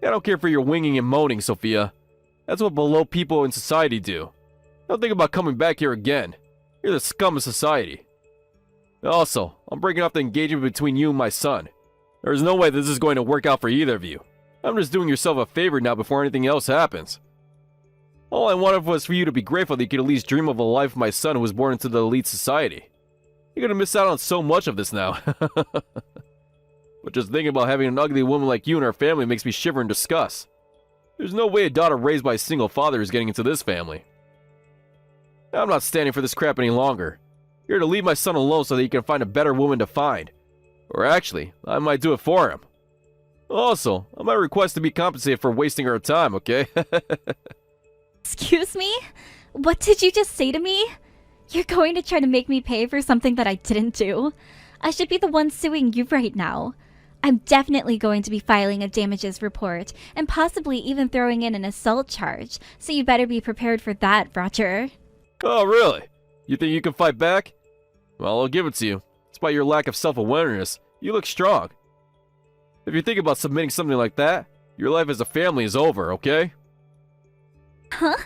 I don't care for your winging and moaning, Sophia. That's what below people in society do. Don't think about coming back here again. You're the scum of society. Also, I'm breaking off the engagement between you and my son. There's no way this is going to work out for either of you. I'm just doing yourself a favor now before anything else happens. All I wanted was for you to be grateful that you could at least dream of a life of my son who was born into the elite society. You're gonna miss out on so much of this now. But just thinking about having an ugly woman like you in our family makes me shiver in disgust. There's no way a daughter raised by a single father is getting into this family. I'm not standing for this crap any longer. You're to leave my son alone so that he can find a better woman to find. Or actually, I might do it for him. Also, I might request to be compensated for wasting our time, okay? Excuse me? What did you just say to me? You're going to try to make me pay for something that I didn't do? I should be the one suing you right now. I'm definitely going to be filing a damages report, and possibly even throwing in an assault charge, so you better be prepared for that, Roger. Oh, really? You think you can fight back? Well, I'll give it to you. Despite your lack of self-awareness, you look strong. If you think about submitting something like that, your life as a family is over, okay? Huh?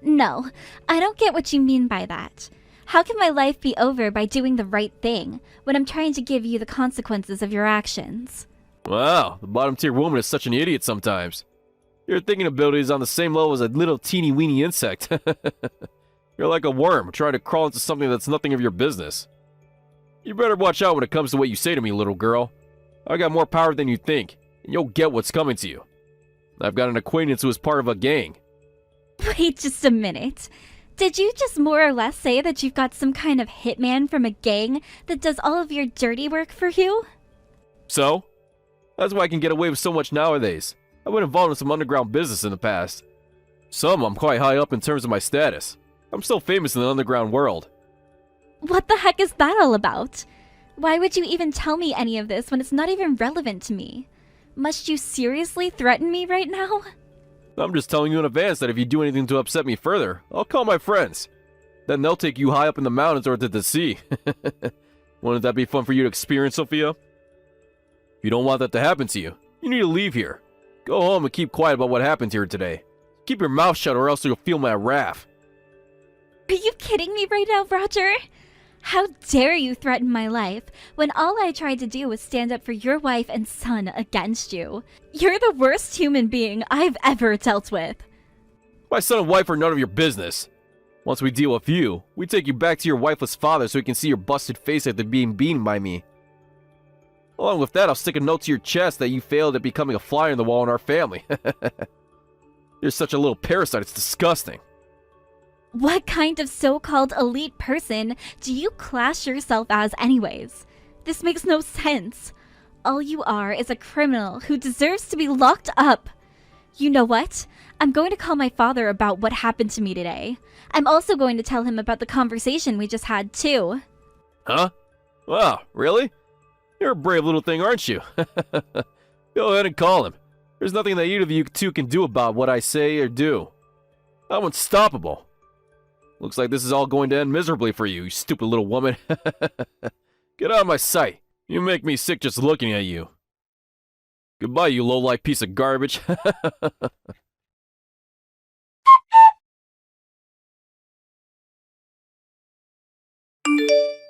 No, I don't get what you mean by that. How can my life be over by doing the right thing when I'm trying to give you the consequences of your actions? Wow, the bottom-tier woman is such an idiot sometimes. Your thinking ability is on the same level as a little teeny-weeny insect. You're like a worm trying to crawl into something that's nothing of your business. You better watch out when it comes to what you say to me, little girl. I got more power than you think, and you'll get what's coming to you. I've got an acquaintance who is part of a gang. Wait just a minute. Did you just more or less say that you've got some kind of hitman from a gang that does all of your dirty work for you? So? That's why I can get away with so much nowadays. I've been involved in some underground business in the past. I'm quite high up in terms of my status. I'm still famous in the underground world. What the heck is that all about? Why would you even tell me any of this when it's not even relevant to me? Must you seriously threaten me right now? I'm just telling you in advance that if you do anything to upset me further, I'll call my friends. Then they'll take you high up in the mountains or to the sea. Wouldn't that be fun for you to experience, Sophia? If you don't want that to happen to you, you need to leave here. Go home and keep quiet about what happened here today. Keep your mouth shut or else you'll feel my wrath. Are you kidding me right now, Roger? How dare you threaten my life when all I tried to do was stand up for your wife and son against you? You're the worst human being I've ever dealt with. My son and wife are none of your business. Once we deal with you, we take you back to your wifeless father so he can see your busted face after being beaten by me. Along with that, I'll stick a note to your chest that you failed at becoming a fly on the wall in our family. You're such a little parasite, it's disgusting. What kind of so-called elite person do you class yourself as anyways? This makes no sense. All you are is a criminal who deserves to be locked up. You know what? I'm going to call my father about what happened to me today. I'm also going to tell him about the conversation we just had too. Huh? Wow, really? You're a brave little thing, aren't you? Go ahead and call him. There's nothing that either of you two can do about what I say or do. I'm unstoppable. Looks like this is all going to end miserably for you, you stupid little woman. Get out of my sight. You make me sick just looking at you. Goodbye, you low-life piece of garbage.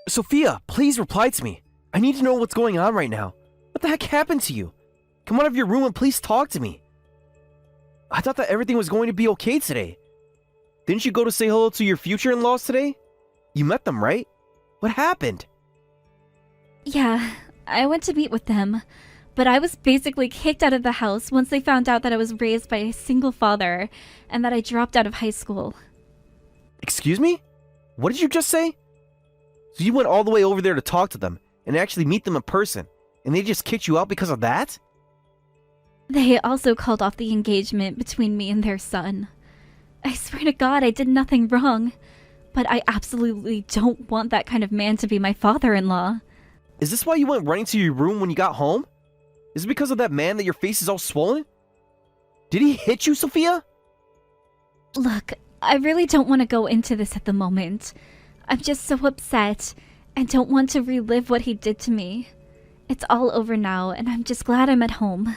Sophia, please reply to me. I need to know what's going on right now. What the heck happened to you? Come out of your room and please talk to me. I thought that everything was going to be okay today. Didn't you go to say hello to your future in-laws today? You met them, right? What happened? Yeah, I went to meet with them, but I was basically kicked out of the house once they found out that I was raised by a single father and that I dropped out of high school. Excuse me? What did you just say? So you went all the way over there to talk to them and actually meet them in person, and they just kicked you out because of that? They also called off the engagement between me and their son. I swear to God I did nothing wrong. But I absolutely don't want that kind of man to be my father-in-law. Is this why you went running to your room when you got home? Is it because of that man that your face is all swollen? Did he hit you, Sophia? Look, I really don't want to go into this at the moment. I'm just so upset and don't want to relive what he did to me. It's all over now, and I'm just glad I'm at home.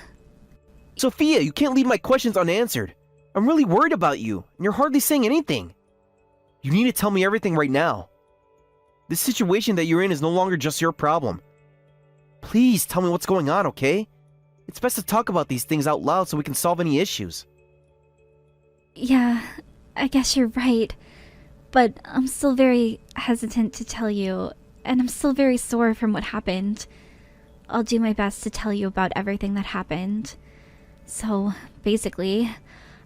Sophia, you can't leave my questions unanswered. I'm really worried about you, and you're hardly saying anything. You need to tell me everything right now. This situation that you're in is no longer just your problem. Please tell me what's going on, okay? It's best to talk about these things out loud so we can solve any issues. Yeah, I guess you're right. But I'm still very hesitant to tell you, and I'm still very sore from what happened. I'll do my best to tell you about everything that happened. So, basically,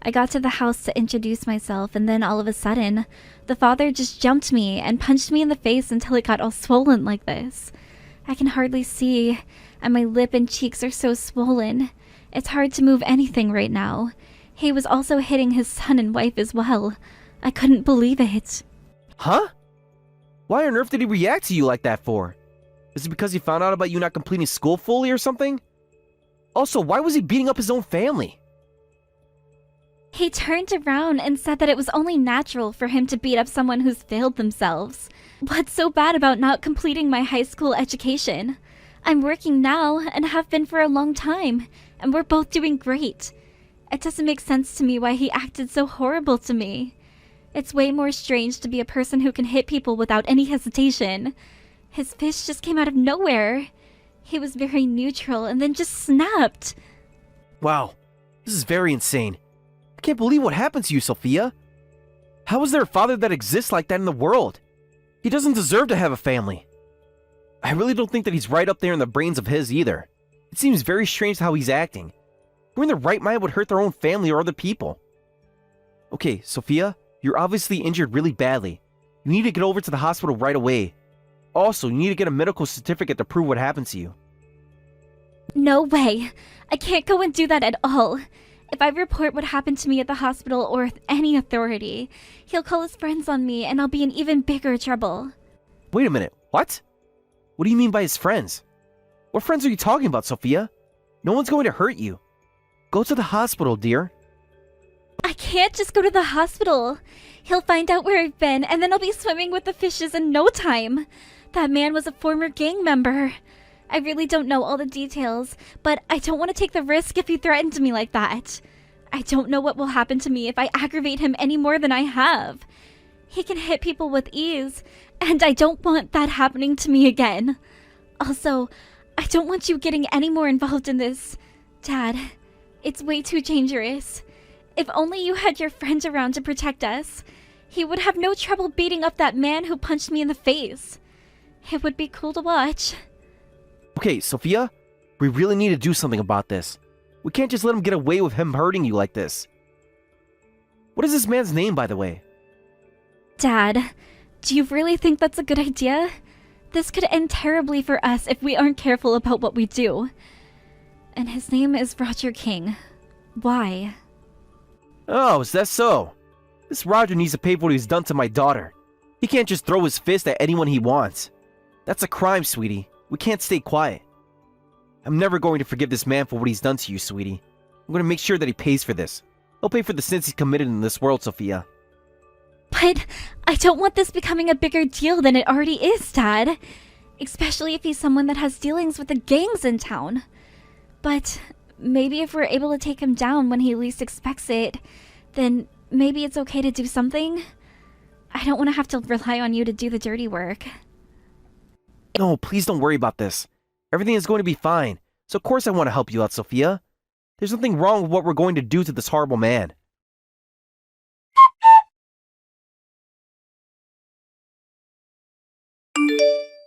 I got to the house to introduce myself, and then all of a sudden, the father just jumped me and punched me in the face until it got all swollen like this. I can hardly see, and my lip and cheeks are so swollen. It's hard to move anything right now. He was also hitting his son and wife as well. I couldn't believe it. Huh? Why on earth did he react to you like that for? Is it because he found out about you not completing school fully or something? Also, why was he beating up his own family? He turned around and said that it was only natural for him to beat up someone who's failed themselves. What's so bad about not completing my high school education? I'm working now and have been for a long time, and we're both doing great. It doesn't make sense to me why he acted so horrible to me. It's way more strange to be a person who can hit people without any hesitation. His fist just came out of nowhere. He was very neutral and then just snapped. Wow, this is very insane. I can't believe what happened to you, Sophia. How is there a father that exists like that in the world? He doesn't deserve to have a family. I really don't think that he's right up there in the brains of his either. It seems very strange how he's acting. Who in their right mind would hurt their own family or other people? Okay, Sophia, you're obviously injured really badly. You need to get over to the hospital right away. Also, you need to get a medical certificate to prove what happened to you. No way. I can't go and do that at all. If I report what happened to me at the hospital or with any authority, he'll call his friends on me and I'll be in even bigger trouble. Wait a minute, what? What do you mean by his friends? What friends are you talking about, Sophia? No one's going to hurt you. Go to the hospital, dear. I can't just go to the hospital. He'll find out where I've been and then I'll be swimming with the fishes in no time. That man was a former gang member. I really don't know all the details, but I don't want to take the risk if he threatened me like that. I don't know what will happen to me if I aggravate him any more than I have. He can hit people with ease, and I don't want that happening to me again. Also, I don't want you getting any more involved in this. Dad, it's way too dangerous. If only you had your friends around to protect us, he would have no trouble beating up that man who punched me in the face. It would be cool to watch. Okay, Sophia, we really need to do something about this. We can't just let him get away with him hurting you like this. What is this man's name, by the way? Dad, do you really think that's a good idea? This could end terribly for us if we aren't careful about what we do. And his name is Roger King. Why? Oh, is that so? This Roger needs to pay for what he's done to my daughter. He can't just throw his fist at anyone he wants. That's a crime, sweetie. We can't stay quiet. I'm never going to forgive this man for what he's done to you, sweetie. I'm going to make sure that he pays for this. He'll pay for the sins he's committed in this world, Sophia. But I don't want this becoming a bigger deal than it already is, Dad. Especially if he's someone that has dealings with the gangs in town. But maybe if we're able to take him down when he least expects it, then maybe it's okay to do something. I don't want to have to rely on you to do the dirty work. No, please don't worry about this. Everything is going to be fine. So of course I want to help you out, Sophia. There's nothing wrong with what we're going to do to this horrible man.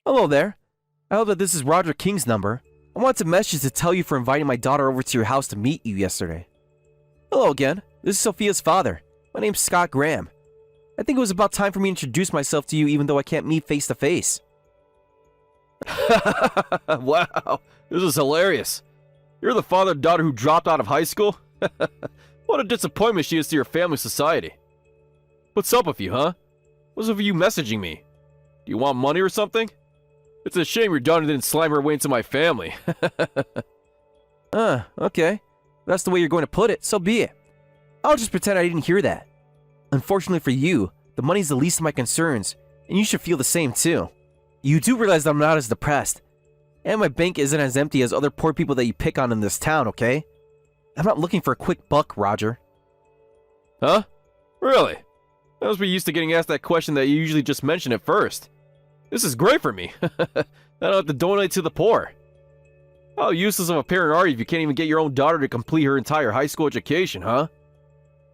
Hello there. I hope that this is Roger King's number. I wanted to message to tell you for inviting my daughter over to your house to meet you yesterday. Hello again. This is Sophia's father. My name's Scott Graham. I think it was about time for me to introduce myself to you even though I can't meet face to face. Wow, this is hilarious. You're the father and daughter who dropped out of high school? What a disappointment she is to your family society. What's up with you, huh? What's up with you messaging me? Do you want money or something? It's a shame your daughter didn't slime her way into my family. Okay. If that's the way you're going to put it, so be it. I'll just pretend I didn't hear that. Unfortunately for you, the money's the least of my concerns, and you should feel the same too. You do realize that I'm not as depressed, and my bank isn't as empty as other poor people that you pick on in this town, okay? I'm not looking for a quick buck, Roger. Huh? Really? I must be used to getting asked that question that you usually just mention at first. This is great for me. I don't have to donate to the poor. How useless of a parent are you if you can't even get your own daughter to complete her entire high school education, huh?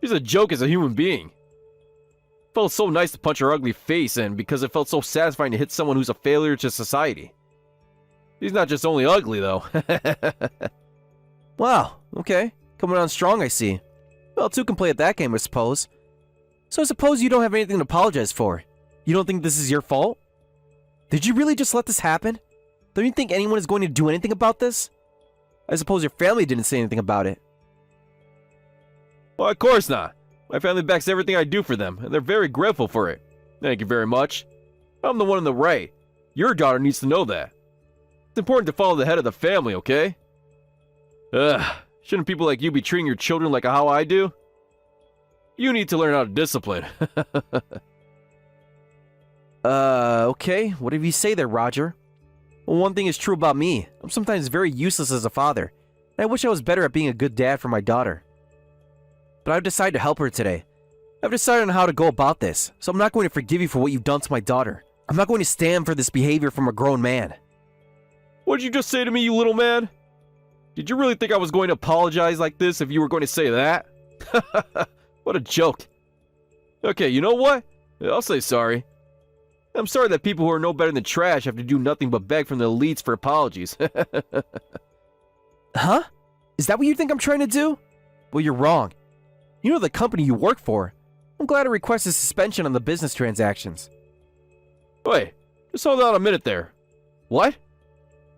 She's a joke as a human being. It felt so nice to punch her ugly face in because it felt so satisfying to hit someone who's a failure to society. She's not just only ugly, though. Wow, okay. Coming on strong, I see. Well, two can play at that game, I suppose. So I suppose you don't have anything to apologize for. You don't think this is your fault? Did you really just let this happen? Don't you think anyone is going to do anything about this? I suppose your family didn't say anything about it. Well, of course not. My family backs everything I do for them, and they're very grateful for it. Thank you very much. I'm the one in the right. Your daughter needs to know that. It's important to follow the head of the family, okay? Shouldn't people like you be treating your children like how I do? You need to learn how to discipline. Okay, whatever you say there, Roger. Well, one thing is true about me. I'm sometimes very useless as a father, and I wish I was better at being a good dad for my daughter. But I've decided to help her today. I've decided on how to go about this, so I'm not going to forgive you for what you've done to my daughter. I'm not going to stand for this behavior from a grown man. What did you just say to me, you little man? Did you really think I was going to apologize like this if you were going to say that? What a joke. Okay, you know what? I'll say sorry. I'm sorry that people who are no better than trash have to do nothing but beg from the elites for apologies. Huh? Is that what you think I'm trying to do? Well, you're wrong. You know the company you work for. I'm glad to request a suspension on the business transactions. Wait, just hold on a minute there. What?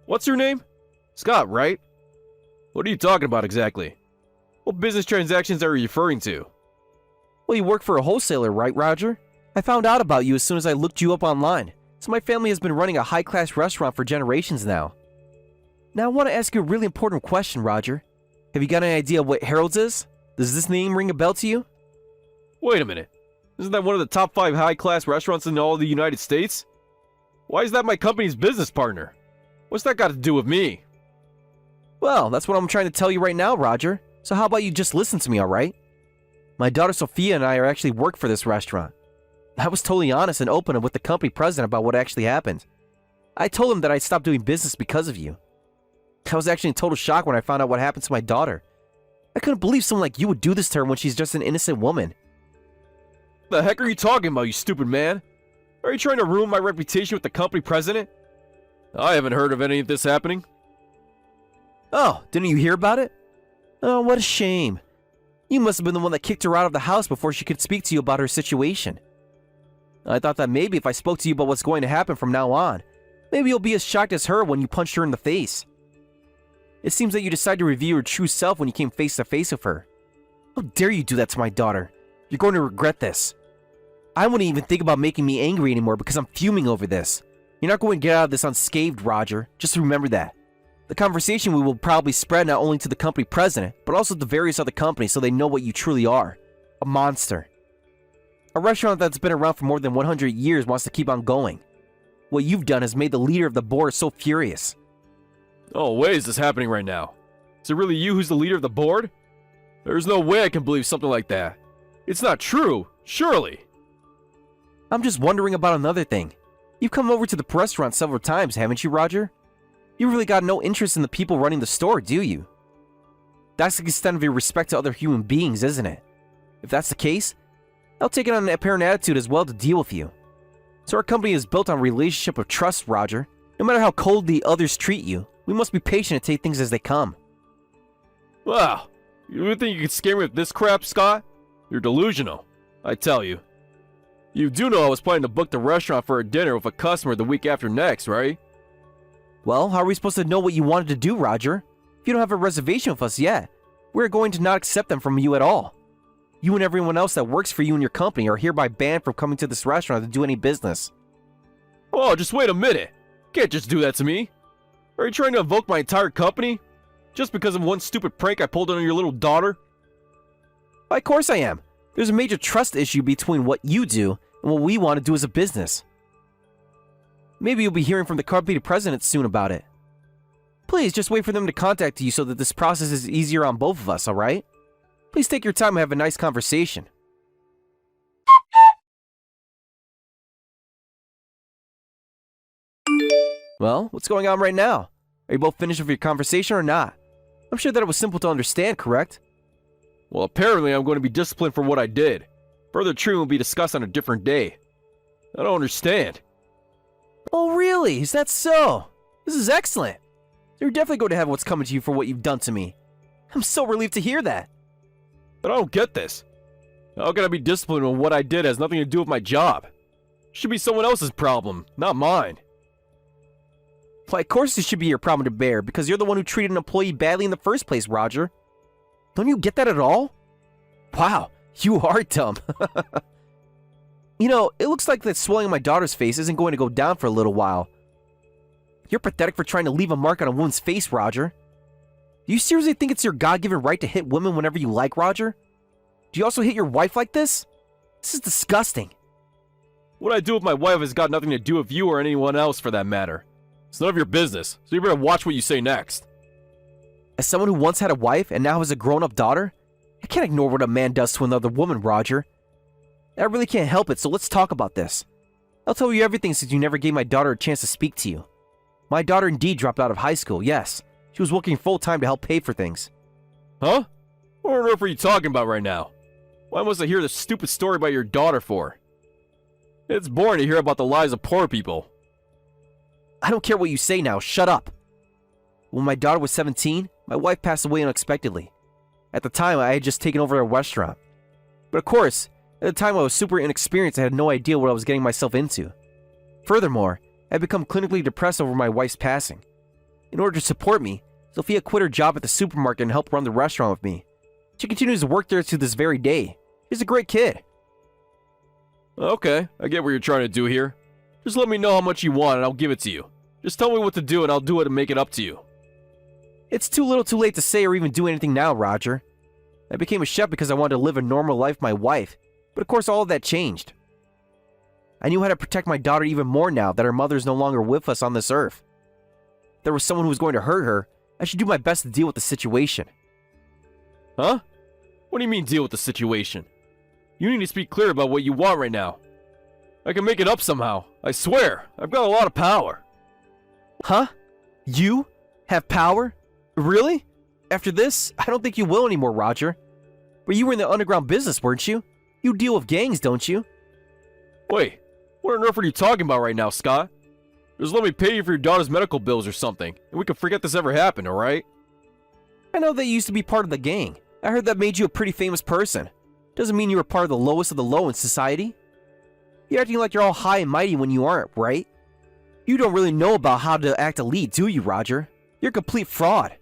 What's your name? Scott, right? What are you talking about exactly? What business transactions are you referring to? Well, you work for a wholesaler, right, Roger? I found out about you as soon as I looked you up online, so my family has been running a high-class restaurant for generations now. Now I want to ask you a really important question, Roger. Have you got any idea what Harold's is? Does this name ring a bell to you? Wait a minute. Isn't that one of the top 5 high-class restaurants in all the United States? Why is that my company's business partner? What's that got to do with me? Well, that's what I'm trying to tell you right now, Roger. So how about you just listen to me, alright? My daughter Sophia and I are actually work for this restaurant. I was totally honest and open with the company president about what actually happened. I told him that I stopped doing business because of you. I was actually in total shock when I found out what happened to my daughter. I couldn't believe someone like you would do this to her when she's just an innocent woman. The heck are you talking about, you stupid man? Are you trying to ruin my reputation with the company president? I haven't heard of any of this happening. Oh, didn't you hear about it? Oh, what a shame. You must have been the one that kicked her out of the house before she could speak to you about her situation. I thought that maybe if I spoke to you about what's going to happen from now on, maybe you'll be as shocked as her when you punched her in the face. It seems that you decided to reveal your true self when you came face to face with her. How dare you do that to my daughter? You're going to regret this. I wouldn't even think about making me angry anymore because I'm fuming over this. You're not going to get out of this unscathed, Roger. Just remember that. The conversation will probably spread not only to the company president, but also to various other companies so they know what you truly are. A monster. A restaurant that's been around for more than 100 years wants to keep on going. What you've done has made the leader of the board so furious. Oh, wait, is this happening right now? Is it really you who's the leader of the board? There's no way I can believe something like that. It's not true, surely. I'm just wondering about another thing. You've come over to the restaurant several times, haven't you, Roger? You really got no interest in the people running the store, do you? That's the extent of your respect to other human beings, isn't it? If that's the case, I'll take it on an apparent attitude as well to deal with you. So our company is built on a relationship of trust, Roger. No matter how coldly others treat you, we must be patient and take things as they come. Wow, you really think you can scare me with this crap, Scott? You're delusional, I tell you. You do know I was planning to book the restaurant for a dinner with a customer the week after next, right? Well, how are we supposed to know what you wanted to do, Roger? If you don't have a reservation with us yet, we're going to not accept them from you at all. You and everyone else that works for you and your company are hereby banned from coming to this restaurant to do any business. Oh, just wait a minute. Can't just do that to me. Are you trying to invoke my entire company? Just because of one stupid prank I pulled on your little daughter? Of course I am. There's a major trust issue between what you do and what we want to do as a business. Maybe you'll be hearing from the company president soon about it. Please, just wait for them to contact you so that this process is easier on both of us, alright? Please take your time and have a nice conversation. Well, what's going on right now? Are you both finished with your conversation or not? I'm sure that it was simple to understand, correct? Well, apparently I'm going to be disciplined for what I did. Further treatment will be discussed on a different day. I don't understand. Oh, really? Is that so? This is excellent. You're definitely going to have what's coming to you for what you've done to me. I'm so relieved to hear that. But I don't get this. How can I be disciplined when what I did has nothing to do with my job? It should be someone else's problem, not mine. Why, of course it should be your problem to bear, because you're the one who treated an employee badly in the first place, Roger. Don't you get that at all? Wow, you are dumb. You know, it looks like that swelling on my daughter's face isn't going to go down for a little while. You're pathetic for trying to leave a mark on a woman's face, Roger. Do you seriously think it's your God-given right to hit women whenever you like, Roger? Do you also hit your wife like this? This is disgusting. What I do with my wife has got nothing to do with you or anyone else for that matter. It's none of your business, so you better watch what you say next. As someone who once had a wife and now has a grown-up daughter, I can't ignore what a man does to another woman, Roger. I really can't help it, so let's talk about this. I'll tell you everything since you never gave my daughter a chance to speak to you. My daughter indeed dropped out of high school, yes. She was working full-time to help pay for things. Huh? What on earth are you talking about right now? Why must I hear this stupid story about your daughter for? It's boring to hear about the lives of poor people. I don't care what you say now, shut up. When my daughter was 17, my wife passed away unexpectedly. At the time, I had just taken over a restaurant. But of course, at the time I was super inexperienced and had no idea what I was getting myself into. Furthermore, I had become clinically depressed over my wife's passing. In order to support me, Sophia quit her job at the supermarket and helped run the restaurant with me. She continues to work there to this very day. She's a great kid. Okay, I get what you're trying to do here. Just let me know how much you want and I'll give it to you. Just tell me what to do and I'll do it and make it up to you. It's too little too late to say or even do anything now, Roger. I became a chef because I wanted to live a normal life with my wife, but of course all of that changed. I knew how to protect my daughter even more now that her mother is no longer with us on this earth. If there was someone who was going to hurt her, I should do my best to deal with the situation. Huh? What do you mean deal with the situation? You need to speak clear about what you want right now. I can make it up somehow. I swear, I've got a lot of power. Huh? You? Have power? Really? After this, I don't think you will anymore, Roger. But you were in the underground business, weren't you? You deal with gangs, don't you? Wait, what on earth are you talking about right now, Scott? Just let me pay you for your daughter's medical bills or something, and we can forget this ever happened, alright? I know that you used to be part of the gang. I heard that made you a pretty famous person. Doesn't mean you were part of the lowest of the low in society. You're acting like you're all high and mighty when you aren't, right? You don't really know about how to act elite, do you, Roger? You're a complete fraud.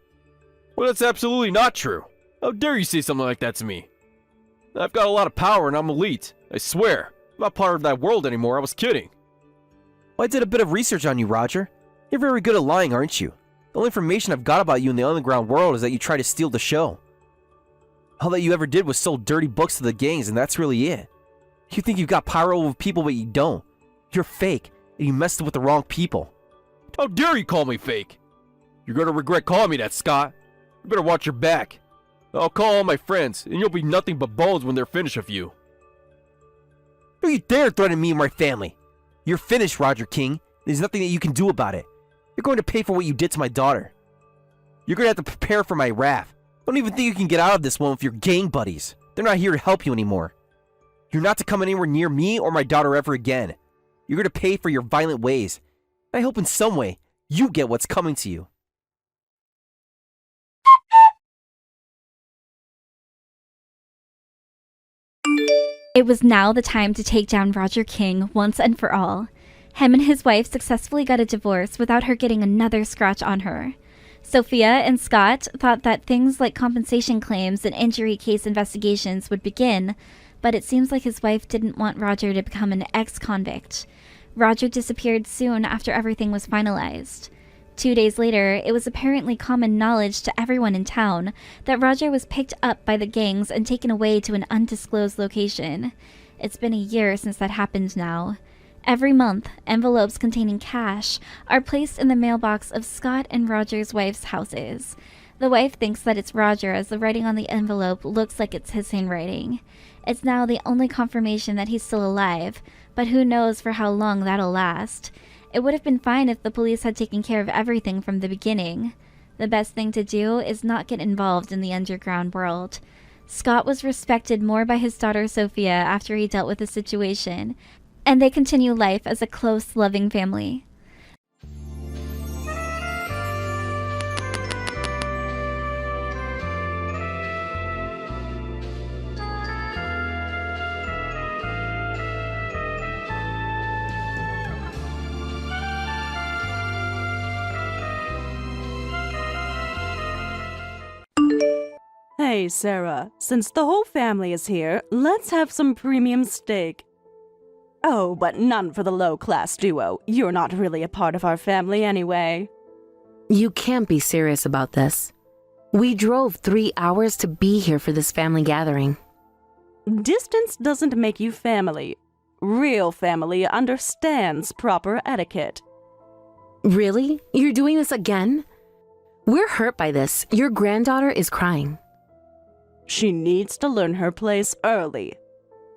Well, that's absolutely not true. How dare you say something like that to me? I've got a lot of power and I'm elite. I swear. I'm not part of that world anymore. I was kidding. Well, I did a bit of research on you, Roger. You're very good at lying, aren't you? The only information I've got about you in the underground world is that you try to steal the show. All that you ever did was sold dirty books to the gangs, and that's really it. You think you've got power over people, but you don't. You're fake, and you messed with the wrong people. How dare you call me fake? You're gonna regret calling me that, Scott. You better watch your back. I'll call all my friends, and you'll be nothing but bones when they're finished with you. Don't you dare threaten me and my family. You're finished, Roger King. There's nothing that you can do about it. You're going to pay for what you did to my daughter. You're going to have to prepare for my wrath. Don't even think you can get out of this one with your gang buddies. They're not here to help you anymore. You're not to come anywhere near me or my daughter ever again. You're going to pay for your violent ways. I hope in some way you get what's coming to you. It was now the time to take down Roger King once and for all. Him and his wife successfully got a divorce without her getting another scratch on her. Sophia and Scott thought that things like compensation claims and injury case investigations would begin, but it seems like his wife didn't want Roger to become an ex-convict. Roger disappeared soon after everything was finalized. 2 days later, it was apparently common knowledge to everyone in town that Roger was picked up by the gangs and taken away to an undisclosed location. It's been a year since that happened now. Every month, envelopes containing cash are placed in the mailbox of Scott and Roger's wife's houses. The wife thinks that it's Roger as the writing on the envelope looks like it's his handwriting. It's now the only confirmation that he's still alive, but who knows for how long that'll last. It would have been fine if the police had taken care of everything from the beginning. The best thing to do is not get involved in the underground world. Scott was respected more by his daughter Sophia after he dealt with the situation, and they continue life as a close, loving family. Hey, Sarah, since the whole family is here, let's have some premium steak. Oh, but none for the low-class duo. You're not really a part of our family anyway. You can't be serious about this. We drove 3 hours to be here for this family gathering. Distance doesn't make you family. Real family understands proper etiquette. Really? You're doing this again? We're hurt by this. Your granddaughter is crying. She needs to learn her place early.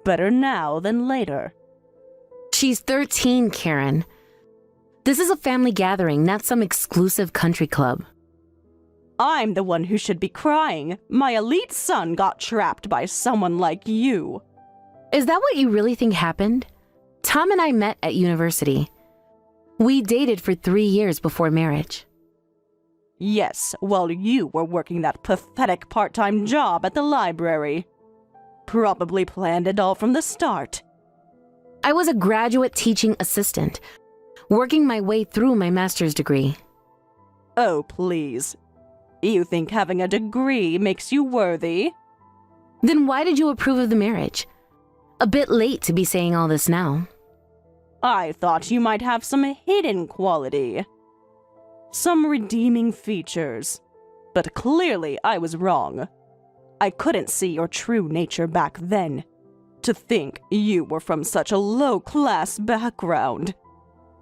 Better now than later. She's 13, Karen. This is a family gathering, not some exclusive country club. I'm the one who should be crying. My elite son got trapped by someone like you. Is that what you really think happened? Tom and I met at university. We dated for 3 years before marriage. Yes, while you were working that pathetic part-time job at the library. Probably planned it all from the start. I was a graduate teaching assistant, working my way through my master's degree. Oh, please. You think having a degree makes you worthy? Then why did you approve of the marriage? A bit late to be saying all this now. I thought you might have some hidden quality. Some redeeming features. But clearly I was wrong. I couldn't see your true nature back then. To think you were from such a low-class background.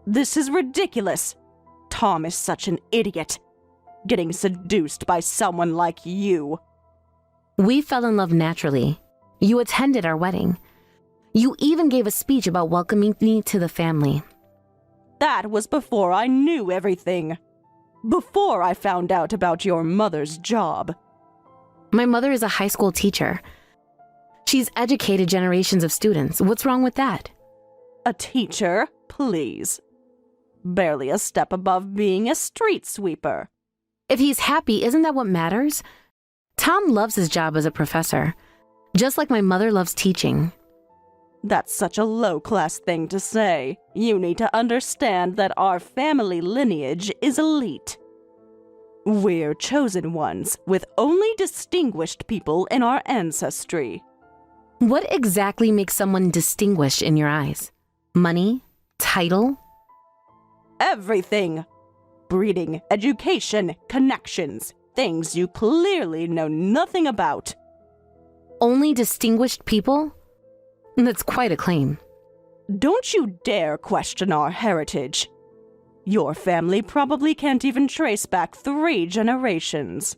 This is ridiculous. Tom is such an idiot. Getting seduced by someone like you. We fell in love naturally. You attended our wedding. You even gave a speech about welcoming me to the family. That was before I knew everything. Before I found out about your mother's job. My mother is a high school teacher. She's educated generations of students. What's wrong with that? A teacher, please. Barely a step above being a street sweeper. If he's happy, isn't that what matters? Tom loves his job as a professor, just like my mother loves teaching. That's such a low-class thing to say. You need to understand that our family lineage is elite. We're chosen ones, with only distinguished people in our ancestry. What exactly makes someone distinguished in your eyes? Money? Title? Everything. Breeding, education, connections. Things you clearly know nothing about. Only distinguished people? That's quite a claim. Don't you dare question our heritage. Your family probably can't even trace back 3 generations.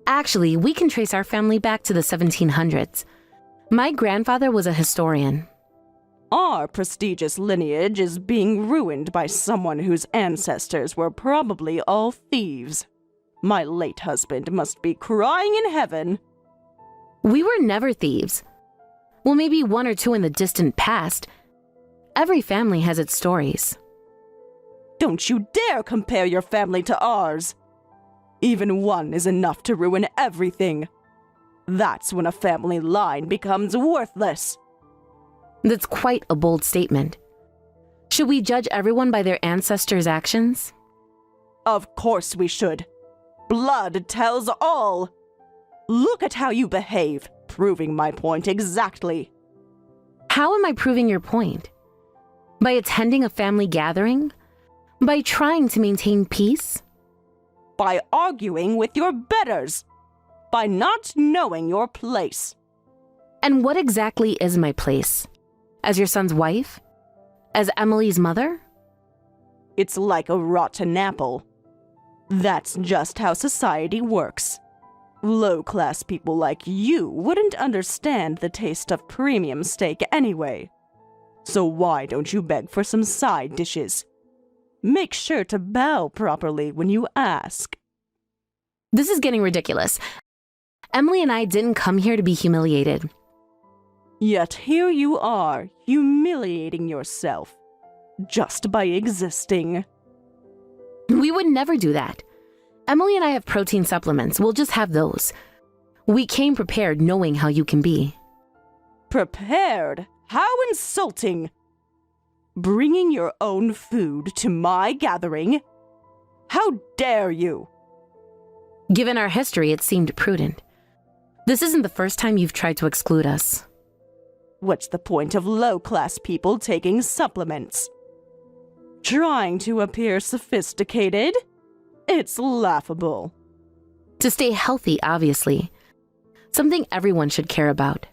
Actually, we can trace our family back to the 1700s. My grandfather was a historian. Our prestigious lineage is being ruined by someone whose ancestors were probably all thieves. My late husband must be crying in heaven. We were never thieves. Well, maybe 1 or 2 in the distant past. Every family has its stories. Don't you dare compare your family to ours. Even one is enough to ruin everything. That's when a family line becomes worthless. That's quite a bold statement. Should we judge everyone by their ancestors' actions? Of course we should. Blood tells all. Look at how you behave, proving my point exactly. How am I proving your point? By attending a family gathering? By trying to maintain peace? By arguing with your betters. By not knowing your place. And what exactly is my place? As your son's wife? As Emily's mother? It's like a rotten apple. That's just how society works. Low-class people like you wouldn't understand the taste of premium steak anyway. So why don't you beg for some side dishes? Make sure to bow properly when you ask. This is getting ridiculous. Emily and I didn't come here to be humiliated. Yet here you are, humiliating yourself, just by existing. We would never do that. Emily and I have protein supplements. We'll just have those. We came prepared knowing how you can be. Prepared? How insulting! Bringing your own food to my gathering? How dare you! Given our history, it seemed prudent. This isn't the first time you've tried to exclude us. What's the point of low-class people taking supplements? Trying to appear sophisticated? It's laughable. To stay healthy, obviously. Something everyone should care about.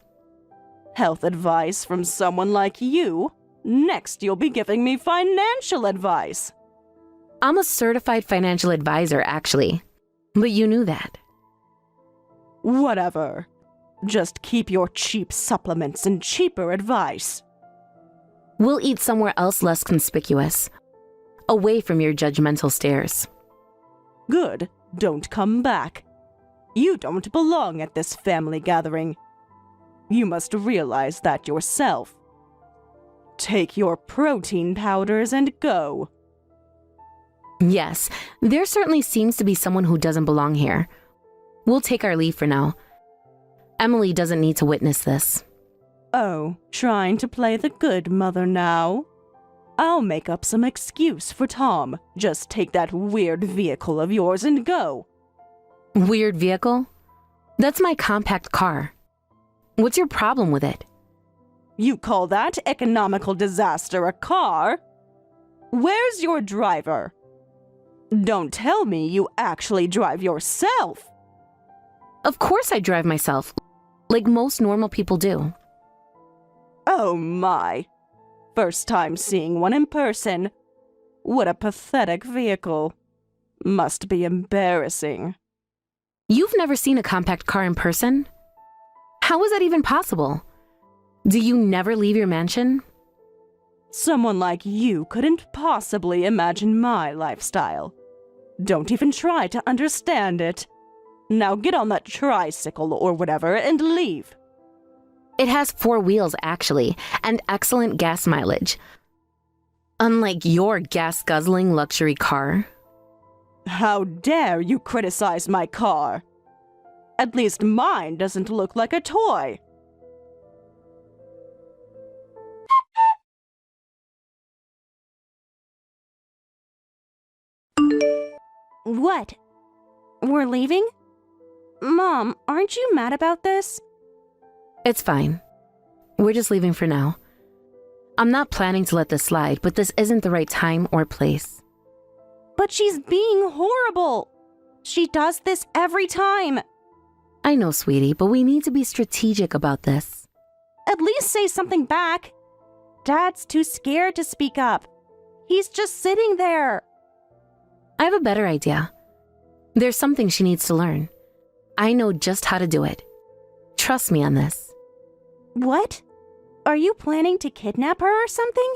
Health advice from someone like you? Next, you'll be giving me financial advice. I'm a certified financial advisor, actually. But you knew that. Whatever. Just keep your cheap supplements and cheaper advice. We'll eat somewhere else less conspicuous. Away from your judgmental stares. Good. Don't come back. You don't belong at this family gathering. You must realize that yourself. Take your protein powders and go. Yes, there certainly seems to be someone who doesn't belong here. We'll take our leave for now. Emily doesn't need to witness this. Oh, trying to play the good mother now? I'll make up some excuse for Tom. Just take that weird vehicle of yours and go. Weird vehicle? That's my compact car. What's your problem with it? You call that economical disaster a car? Where's your driver? Don't tell me you actually drive yourself. Of course I drive myself, like most normal people do. Oh my. First time seeing one in person. What a pathetic vehicle. Must be embarrassing. You've never seen a compact car in person? How is that even possible? Do you never leave your mansion? Someone like you couldn't possibly imagine my lifestyle. Don't even try to understand it. Now get on that tricycle or whatever and leave. It has 4 wheels, actually, and excellent gas mileage. Unlike your gas-guzzling luxury car. How dare you criticize my car? At least mine doesn't look like a toy. What? We're leaving? Mom, aren't you mad about this? It's fine. We're just leaving for now. I'm not planning to let this slide, but this isn't the right time or place. But she's being horrible. She does this every time. I know, sweetie, but we need to be strategic about this. At least say something back. Dad's too scared to speak up. He's just sitting there. I have a better idea. There's something she needs to learn. I know just how to do it. Trust me on this. What? Are you planning to kidnap her or something?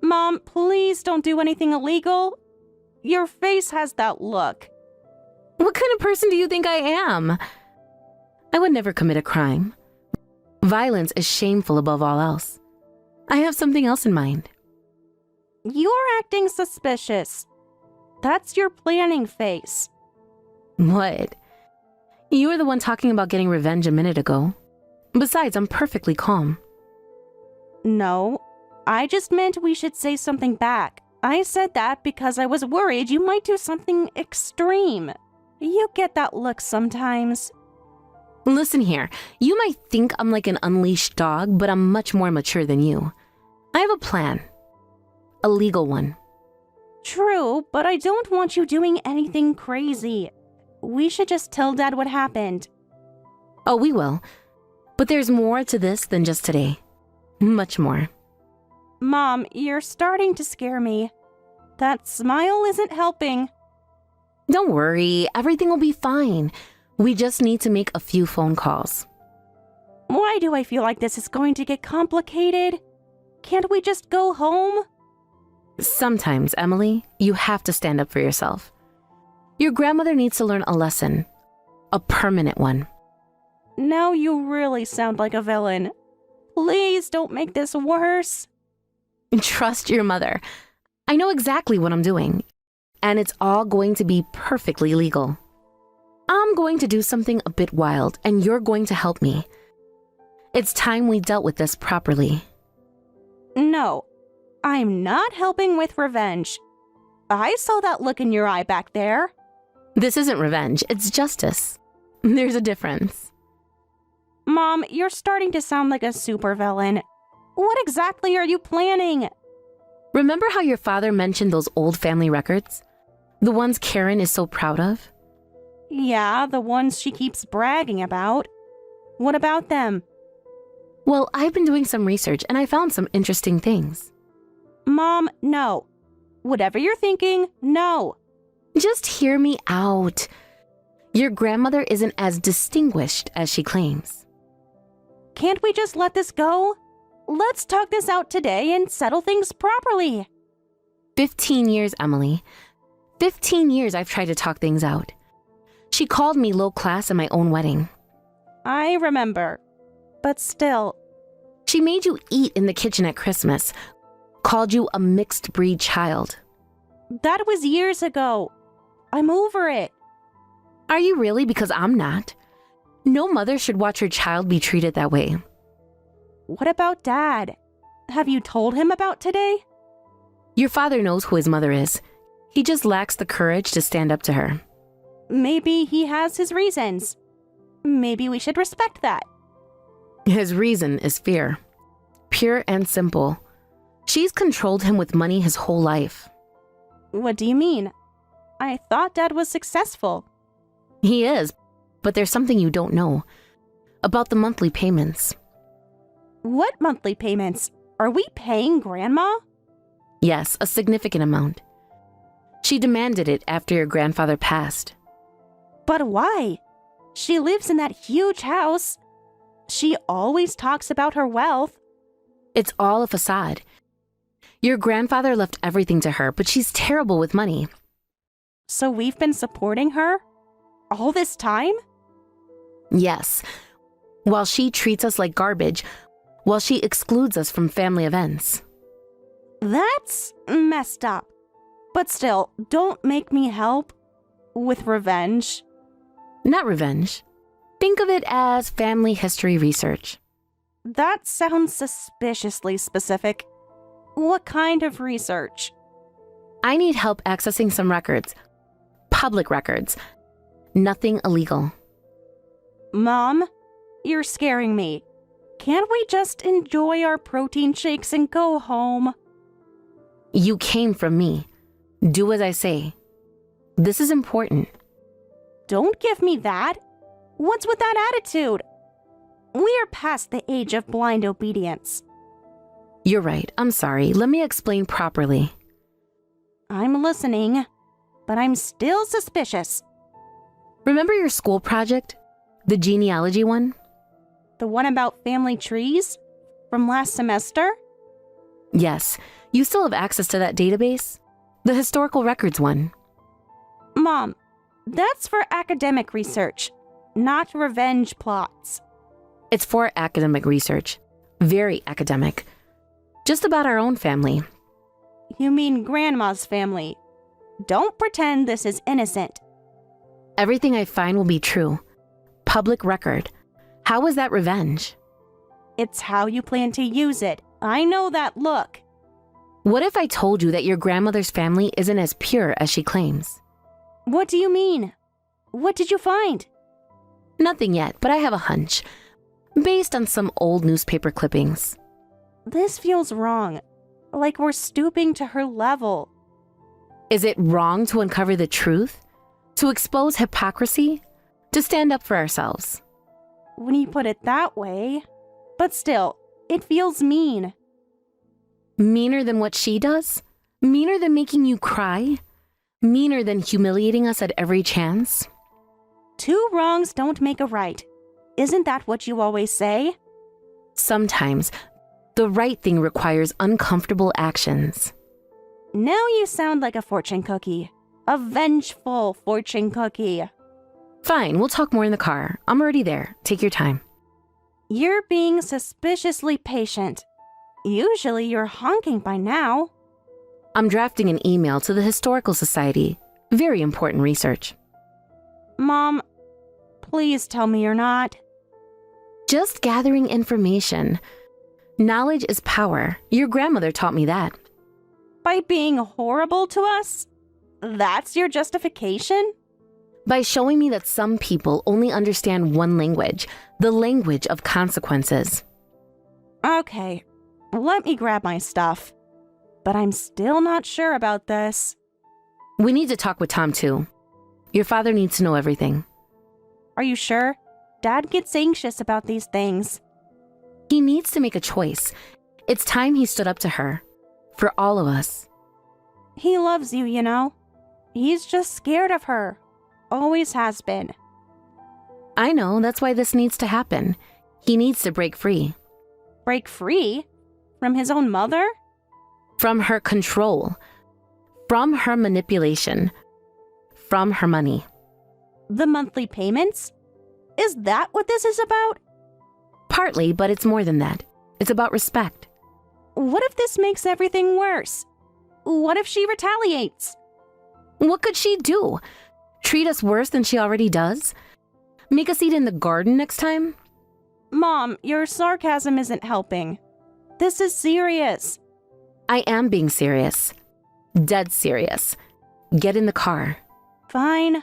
Mom, please don't do anything illegal. Your face has that look. What kind of person do you think I am? I would never commit a crime. Violence is shameful above all else. I have something else in mind. You're acting suspicious. That's your planning face. What? You were the one talking about getting revenge a minute ago. Besides, I'm perfectly calm. No, I just meant we should say something back. I said that because I was worried you might do something extreme. You get that look sometimes. Listen here, you might think I'm like an unleashed dog, but I'm much more mature than you. I have a plan. A legal one. True, but I don't want you doing anything crazy. We should just tell Dad what happened. Oh, we will. But there's more to this than just today. Much more. Mom, you're starting to scare me. That smile isn't helping. Don't worry, everything will be fine. We just need to make a few phone calls. Why do I feel like this is going to get complicated? Can't we just go home? Sometimes, Emily, you have to stand up for yourself. Your grandmother needs to learn a lesson. A permanent one. Now you really sound like a villain. Please don't make this worse. Trust your mother. I know exactly what I'm doing. And it's all going to be perfectly legal. I'm going to do something a bit wild, and you're going to help me. It's time we dealt with this properly. No, I'm not helping with revenge. I saw that look in your eye back there. This isn't revenge, it's justice. There's a difference. Mom, you're starting to sound like a supervillain. What exactly are you planning? Remember how your father mentioned those old family records? The ones Karen is so proud of? Yeah, the ones she keeps bragging about. What about them? Well, I've been doing some research and I found some interesting things. Mom, no. Whatever you're thinking, no. Just hear me out. Your grandmother isn't as distinguished as she claims. Can't we just let this go? Let's talk this out today and settle things properly. 15 years, Emily. 15 years I've tried to talk things out. She called me low class at my own wedding. I remember. But still. She made you eat in the kitchen at Christmas. Called you a mixed breed child. That was years ago. I'm over it. Are you really? Because I'm not. No mother should watch her child be treated that way. What about Dad? Have you told him about today? Your father knows who his mother is. He just lacks the courage to stand up to her. Maybe he has his reasons. Maybe we should respect that. His reason is fear. Pure and simple. She's controlled him with money his whole life. What do you mean? I thought Dad was successful. He is, but there's something you don't know. About the monthly payments. What monthly payments? Are we paying Grandma? Yes, a significant amount. She demanded it after your grandfather passed. But why? She lives in that huge house. She always talks about her wealth. It's all a facade. Your grandfather left everything to her, but she's terrible with money. So we've been supporting her? All this time? Yes. While she treats us like garbage, while she excludes us from family events. That's messed up. But still, don't make me help with revenge. Not revenge. Think of it as family history research. That sounds suspiciously specific. What kind of research? I need help accessing some records. Public records. Nothing illegal. Mom, you're scaring me. Can't we just enjoy our protein shakes and go home? You came from me. Do as I say. This is important. Don't give me that. What's with that attitude? We are past the age of blind obedience. You're right. I'm sorry. Let me explain properly. I'm listening, but I'm still suspicious. Remember your school project? The genealogy one? The one about family trees? From last semester? Yes. You still have access to that database? The historical records one. Mom, that's for academic research, not revenge plots. It's for academic research. Very academic. Just about our own family. You mean Grandma's family. Don't pretend this is innocent. Everything I find will be true. Public record. How is that revenge? It's how you plan to use it. I know that look. What if I told you that your grandmother's family isn't as pure as she claims? What do you mean? What did you find? Nothing yet, but I have a hunch. Based on some old newspaper clippings. This feels wrong. Like we're stooping to her level. Is it wrong to uncover the truth? To expose hypocrisy? To stand up for ourselves? When you put it that way. But still, it feels mean. Meaner than what she does? Meaner than making you cry? Meaner than humiliating us at every chance? 2 wrongs don't make a right. Isn't that what you always say? Sometimes, the right thing requires uncomfortable actions. Now you sound like a fortune cookie. A vengeful fortune cookie. Fine, we'll talk more in the car. I'm already there. Take your time. You're being suspiciously patient. Usually you're honking by now. I'm drafting an email to the Historical Society. Very important research. Mom, please tell me you're not. Just gathering information. Knowledge is power. Your grandmother taught me that. By being horrible to us? That's your justification? By showing me that some people only understand one language, the language of consequences. Okay, let me grab my stuff. But I'm still not sure about this. We need to talk with Tom too. Your father needs to know everything. Are you sure? Dad gets anxious about these things. He needs to make a choice. It's time he stood up to her. For all of us. He loves you, you know. He's just scared of her. Always has been. I know, that's why this needs to happen. He needs to break free. Break free? From his own mother? From her control. From her manipulation. From her money. The monthly payments? Is that what this is about? Partly, but it's more than that. It's about respect. What if this makes everything worse? What if she retaliates? What could she do? Treat us worse than she already does? Make us eat in the garden next time? Mom, your sarcasm isn't helping. This is serious. I am being serious. Dead serious. Get in the car. Fine.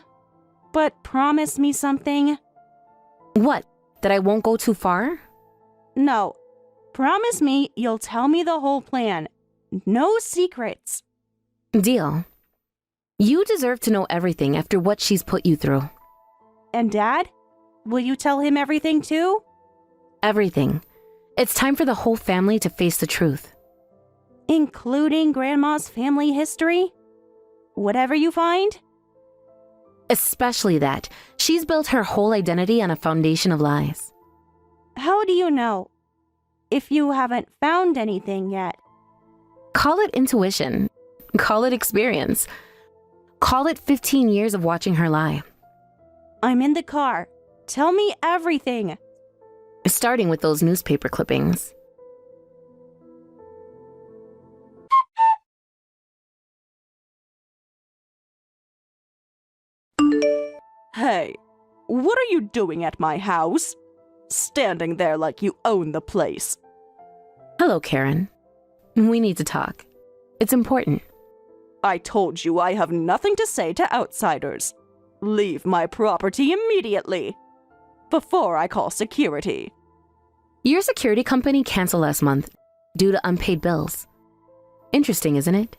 But promise me something. What? That I won't go too far? No. Promise me you'll tell me the whole plan. No secrets. Deal. You deserve to know everything after what she's put you through. And Dad? Will you tell him everything too? Everything. It's time for the whole family to face the truth. Including Grandma's family history? Whatever you find? Especially that. She's built her whole identity on a foundation of lies. How do you know? If you haven't found anything yet. Call it intuition. Call it experience. Call it 15 years of watching her lie. I'm in the car. Tell me everything. Starting with those newspaper clippings. Hey, what are you doing at my house? Standing there like you own the place. Hello, Karen. We need to talk. It's important. I told you I have nothing to say to outsiders. Leave my property immediately. Before I call security. Your security company canceled last month due to unpaid bills. Interesting, isn't it?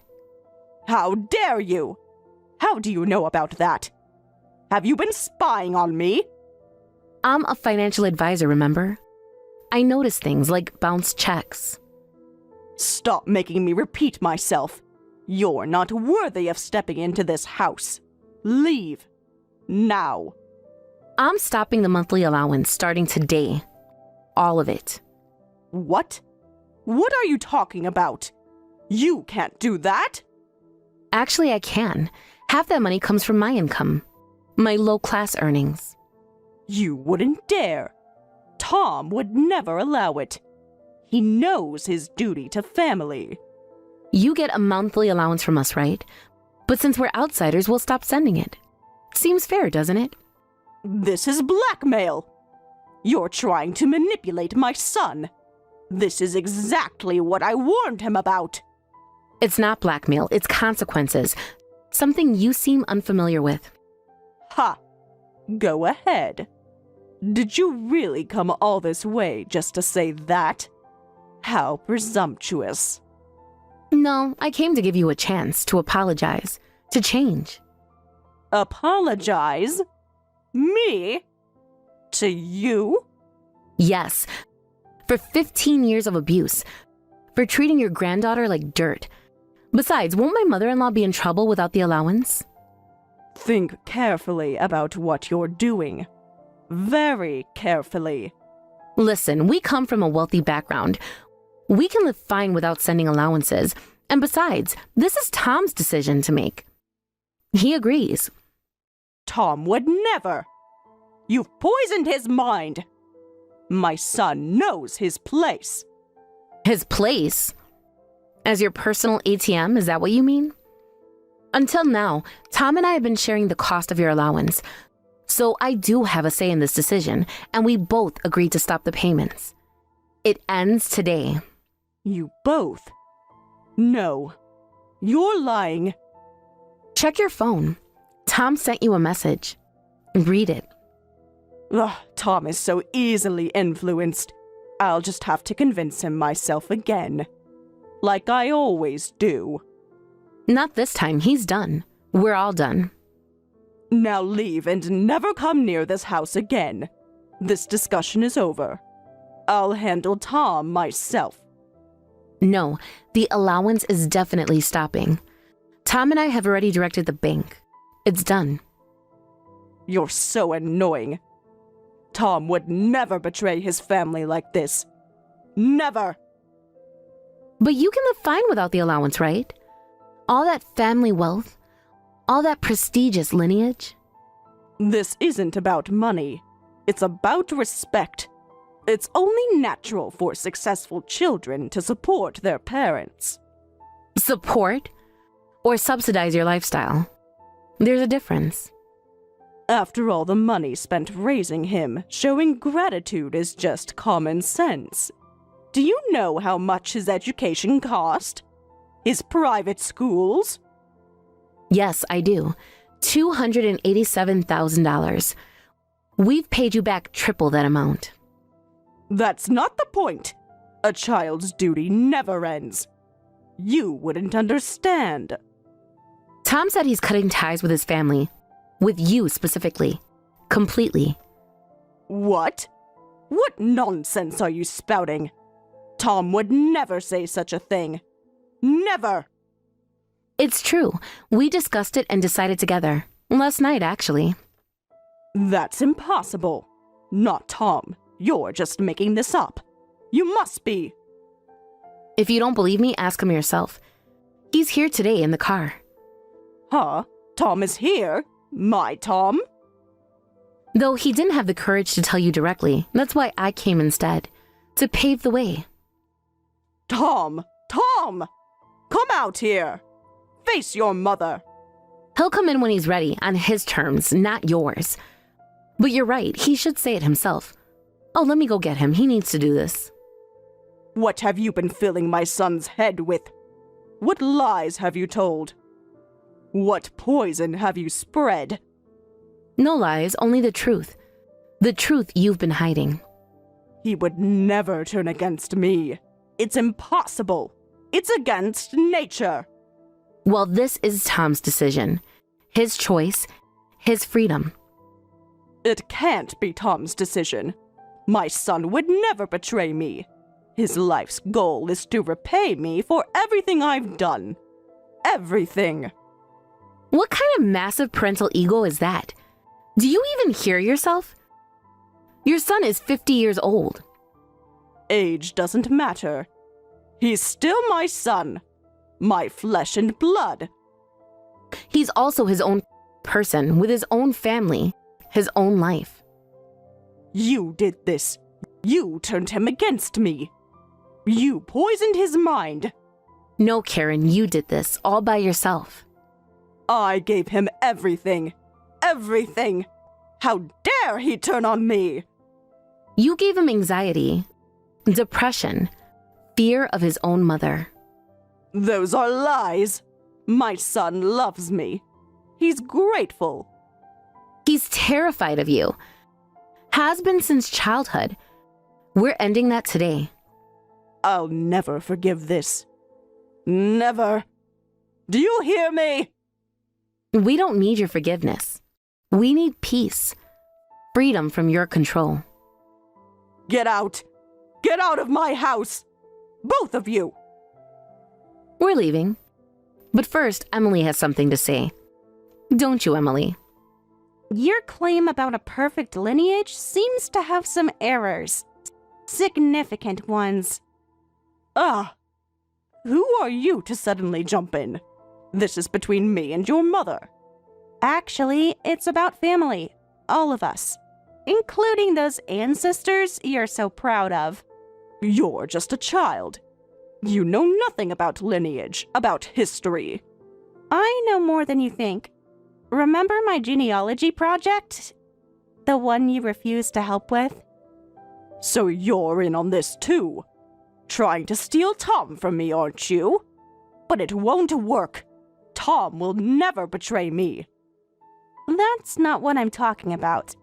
How dare you? How do you know about that? Have you been spying on me? I'm a financial advisor, remember? I notice things like bounced checks. Stop making me repeat myself. You're not worthy of stepping into this house. Leave. Now. I'm stopping the monthly allowance starting today. All of it. What? What are you talking about? You can't do that. Actually, I can. Half that money comes from my income. My low-class earnings. You wouldn't dare. Tom would never allow it. He knows his duty to family. You get a monthly allowance from us, right? But since we're outsiders, we'll stop sending it. Seems fair, doesn't it? This is blackmail. You're trying to manipulate my son. This is exactly what I warned him about. It's not blackmail, it's consequences. Something you seem unfamiliar with. Ha! Go ahead. Did you really come all this way just to say that? How presumptuous. No, I came to give you a chance to apologize, to change. Apologize? Me? To you? Yes, for 15 years of abuse, for treating your granddaughter like dirt. Besides, won't my mother-in-law be in trouble without the allowance? Think carefully about what you're doing. Very carefully. Listen, we come from a wealthy background. We can live fine without sending allowances. And besides, this is Tom's decision to make. He agrees. Tom would never. You've poisoned his mind. My son knows his place. His place? As your personal ATM, is that what you mean? Until now, Tom and I have been sharing the cost of your allowance. So I do have a say in this decision, and we both agreed to stop the payments. It ends today. You both? No. You're lying. Check your phone. Tom sent you a message. Read it. Ugh, Tom is so easily influenced. I'll just have to convince him myself again. Like I always do. Not this time. He's done. We're all done. Now leave and never come near this house again. This discussion is over. I'll handle Tom myself. No, the allowance is definitely stopping. Tom and I have already directed the bank. It's done. You're so annoying. Tom would never betray his family like this. Never! But you can live fine without the allowance, right? All that family wealth, all that prestigious lineage. This isn't about money. It's about respect. It's only natural for successful children to support their parents. Support? Or subsidize your lifestyle? There's a difference. After all the money spent raising him, showing gratitude is just common sense. Do you know how much his education cost? His private schools? Yes, I do. $287,000. We've paid you back triple that amount. That's not the point. A child's duty never ends. You wouldn't understand. Tom said he's cutting ties with his family. With you specifically. Completely. What? What nonsense are you spouting? Tom would never say such a thing. Never! It's true. We discussed it and decided together. Last night, actually. That's impossible. Not Tom. You're just making this up. You must be. If you don't believe me, ask him yourself. He's here today in the car. Huh? Tom is here? My Tom? Though he didn't have the courage to tell you directly, that's why I came instead. To pave the way. Tom! Tom! Come out here! Face your mother! He'll come in when he's ready, on his terms, not yours. But you're right, he should say it himself. Oh, let me go get him. He needs to do this. What have you been filling my son's head with? What lies have you told? What poison have you spread? No lies, only the truth. The truth you've been hiding. He would never turn against me. It's impossible. It's against nature. Well, this is Tom's decision. His choice. His freedom. It can't be Tom's decision. My son would never betray me. His life's goal is to repay me for everything I've done. Everything. What kind of massive parental ego is that? Do you even hear yourself? Your son is 50 years old. Age doesn't matter. He's still my son. My flesh and blood. He's also his own person, with his own family, his own life. You did this. You turned him against me. You poisoned his mind. No, Karen, you did this all by yourself. I gave him everything. Everything. How dare he turn on me? You gave him anxiety, depression, fear of his own mother. Those are lies. My son loves me. He's grateful. He's terrified of you. Has been since childhood. We're ending that today. I'll never forgive this. Never. Do you hear me? We don't need your forgiveness. We need peace. Freedom from your control. Get out. Get out of my house. Both of you. We're leaving. But first, Emily has something to say. Don't you, Emily? Your claim about a perfect lineage seems to have some errors. Significant ones. Who are you to suddenly jump in? This is between me and your mother. Actually, it's about family. All of us. Including those ancestors you're so proud of. You're just a child. You know nothing about lineage, about history. I know more than you think. Remember my genealogy project? The one you refused to help with? So you're in on this too. Trying to steal Tom from me, aren't you? But it won't work. Tom will never betray me. That's not what I'm talking about.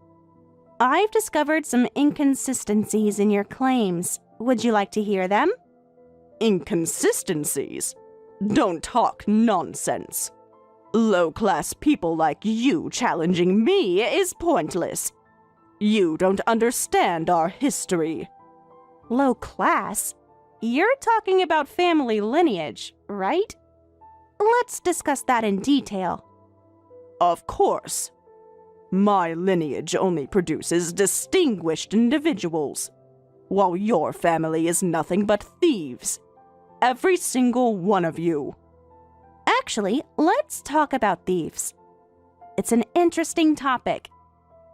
I've discovered some inconsistencies in your claims. Would you like to hear them? Inconsistencies? Don't talk nonsense. Low-class people like you challenging me is pointless. You don't understand our history. Low class? You're talking about family lineage, right? Let's discuss that in detail. Of course. My lineage only produces distinguished individuals, while your family is nothing but thieves. Every single one of you. Actually, let's talk about thieves. It's an interesting topic,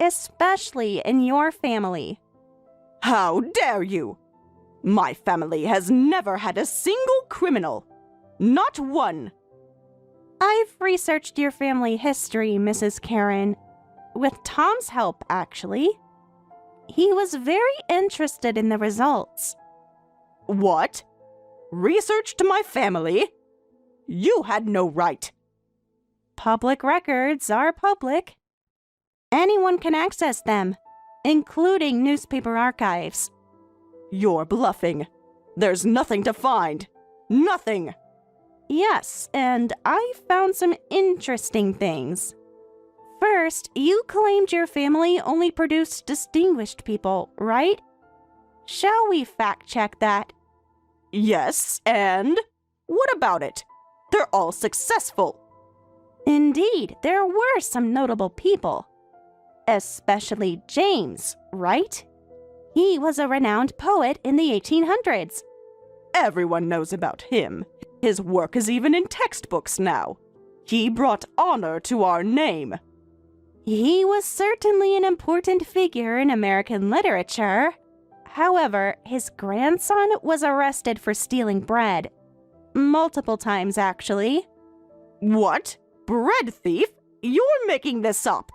especially in your family. How dare you! My family has never had a single criminal. Not one. I've researched your family history, Mrs. Karen. With Tom's help, actually. He was very interested in the results. What? Researched my family? You had no right. Public records are public. Anyone can access them, including newspaper archives. You're bluffing. There's nothing to find. Nothing. Yes, and I found some interesting things. First, you claimed your family only produced distinguished people, right? Shall we fact-check that? Yes, and? What about it? They're all successful. Indeed, there were some notable people. Especially James, right? He was a renowned poet in the 1800s. Everyone knows about him. His work is even in textbooks now. He brought honor to our name. He was certainly an important figure in American literature. However, his grandson was arrested for stealing bread. Multiple times, actually. What? Bread thief? You're making this up.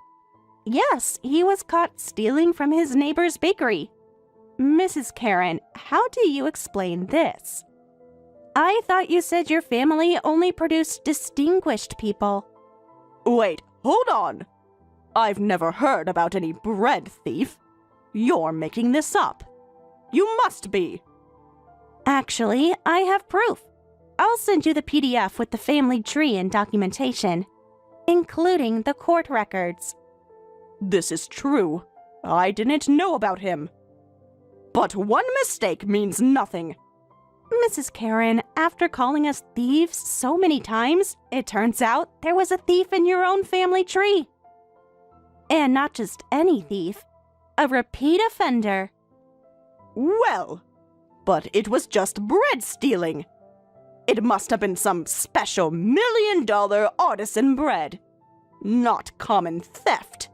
Yes, he was caught stealing from his neighbor's bakery. Mrs. Karen, how do you explain this? I thought you said your family only produced distinguished people. Wait, hold on. I've never heard about any bread thief. You're making this up. You must be. Actually, I have proof. I'll send you the PDF with the family tree and documentation, including the court records. This is true. I didn't know about him. But one mistake means nothing. Mrs. Karen, after calling us thieves so many times, it turns out there was a thief in your own family tree. And not just any thief, a repeat offender. Well, but it was just bread stealing. It must have been some special $1 million artisan bread, not common theft.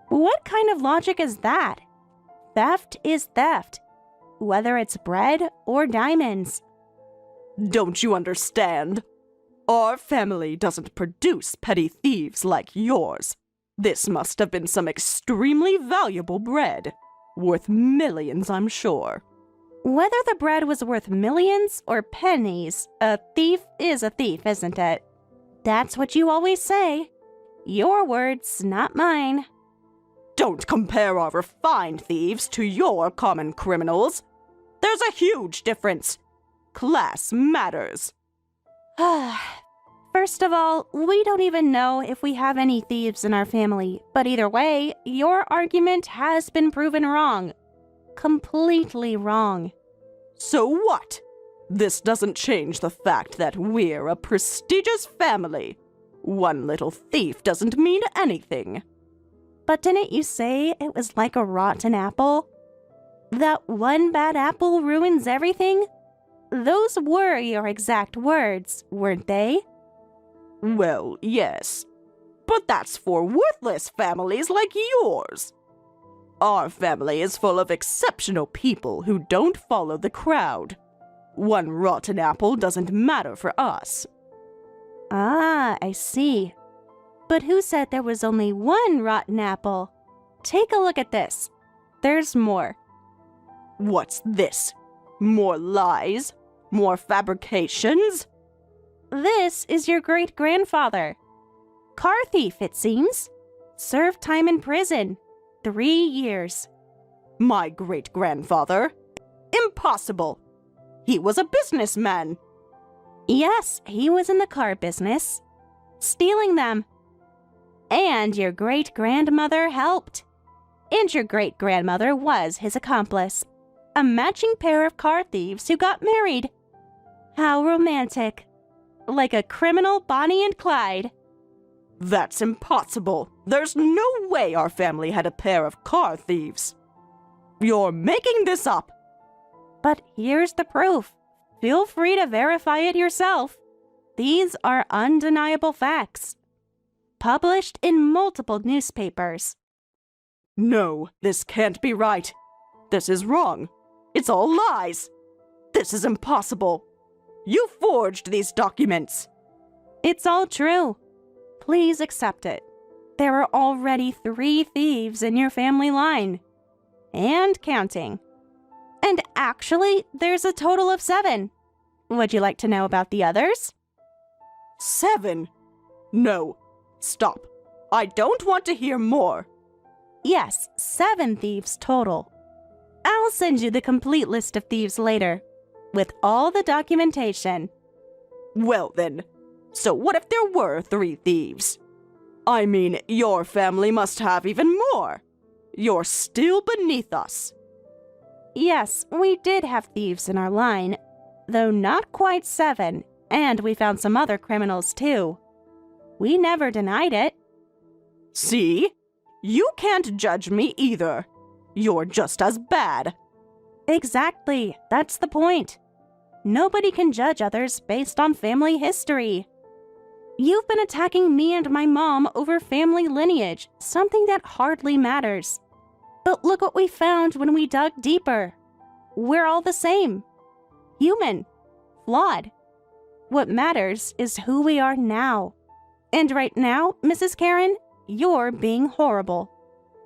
What kind of logic is that? Theft is theft, whether it's bread or diamonds. Don't you understand? Our family doesn't produce petty thieves like yours. This must have been some extremely valuable bread, worth millions, I'm sure. Whether the bread was worth millions or pennies, a thief is a thief, isn't it? That's what you always say. Your words, not mine. Don't compare our refined thieves to your common criminals. There's a huge difference. Class matters. First of all, we don't even know if we have any thieves in our family, but either way, your argument has been proven wrong. Completely wrong. So what? This doesn't change the fact that we're a prestigious family. One little thief doesn't mean anything. But didn't you say it was like a rotten apple? That one bad apple ruins everything? Those were your exact words, weren't they? Well, yes. But that's for worthless families like yours. Our family is full of exceptional people who don't follow the crowd. One rotten apple doesn't matter for us. Ah, I see. But who said there was only one rotten apple? Take a look at this. There's more. What's this? More lies? More fabrications? This is your great-grandfather. Car thief, it seems. Served time in prison. 3 years. My great-grandfather? Impossible! He was a businessman. Yes, he was in the car business. Stealing them. And your great-grandmother helped. And your great-grandmother was his accomplice. A matching pair of car thieves who got married. How romantic. Like a criminal Bonnie and Clyde. That's impossible. There's no way our family had a pair of car thieves. You're making this up. But here's the proof. Feel free to verify it yourself. These are undeniable facts. Published in multiple newspapers. No, this can't be right. This is wrong. It's all lies. This is impossible. You forged these documents. It's all true. Please accept it. There are already 3 thieves in your family line. And counting. And actually, there's a total of 7. Would you like to know about the others? 7? No. Stop. I don't want to hear more. Yes, 7 thieves total. I'll send you the complete list of thieves later, with all the documentation. Well then, so what if there were 3 thieves? I mean, your family must have even more. You're still beneath us. Yes, we did have thieves in our line, though not quite 7, and we found some other criminals too. We never denied it. See? You can't judge me either. You're just as bad. Exactly, that's the point. Nobody can judge others based on family history. You've been attacking me and my mom over family lineage, something that hardly matters. But look what we found when we dug deeper. We're all the same. Human. Flawed. What matters is who we are now. And right now, Mrs. Karen, you're being horrible.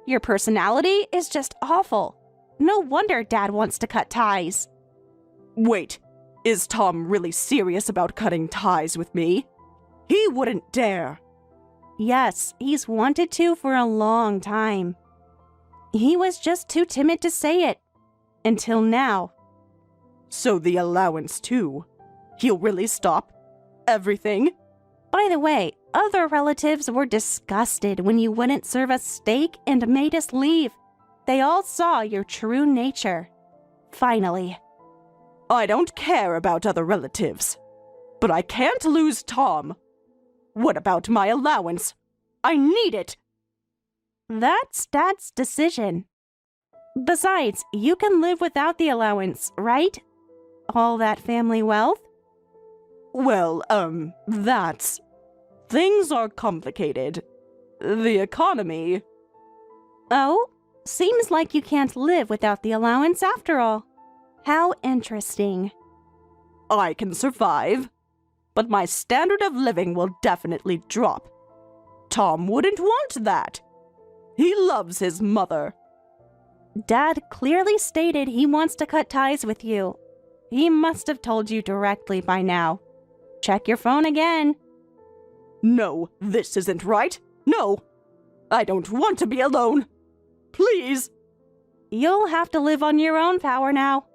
Your personality is just awful. No wonder Dad wants to cut ties. Wait, is Tom really serious about cutting ties with me? He wouldn't dare. Yes, he's wanted to for a long time. He was just too timid to say it. Until now. So the allowance too. He'll really stop everything? By the way, other relatives were disgusted when you wouldn't serve us steak and made us leave. They all saw your true nature. Finally. I don't care about other relatives. But I can't lose Tom. What about my allowance? I need it. That's Dad's decision. Besides, you can live without the allowance, right? All that family wealth? Well, that's... Things are complicated. The economy... Oh, seems like you can't live without the allowance after all. How interesting. I can survive, but my standard of living will definitely drop. Tom wouldn't want that. He loves his mother. Dad clearly stated he wants to cut ties with you. He must have told you directly by now. Check your phone again. No, this isn't right. No, I don't want to be alone. Please. You'll have to live on your own power now.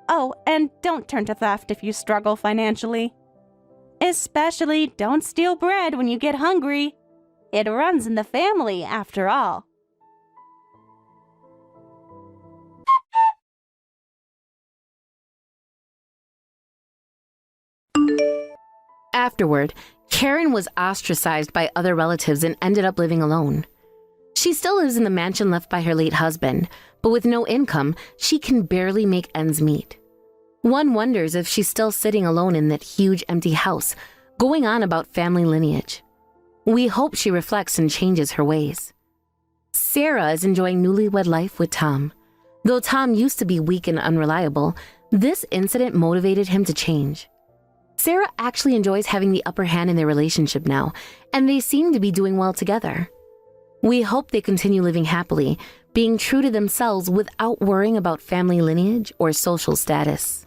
Oh, and don't turn to theft if you struggle financially. Especially don't steal bread when you get hungry. It runs in the family, after all. Afterward, Karen was ostracized by other relatives and ended up living alone. She still lives in the mansion left by her late husband, but with no income, she can barely make ends meet. One wonders if she's still sitting alone in that huge empty house, going on about family lineage. We hope she reflects and changes her ways. Sarah is enjoying newlywed life with Tom. Though Tom used to be weak and unreliable, this incident motivated him to change. Sarah actually enjoys having the upper hand in their relationship now, and they seem to be doing well together. We hope they continue living happily, being true to themselves without worrying about family lineage or social status.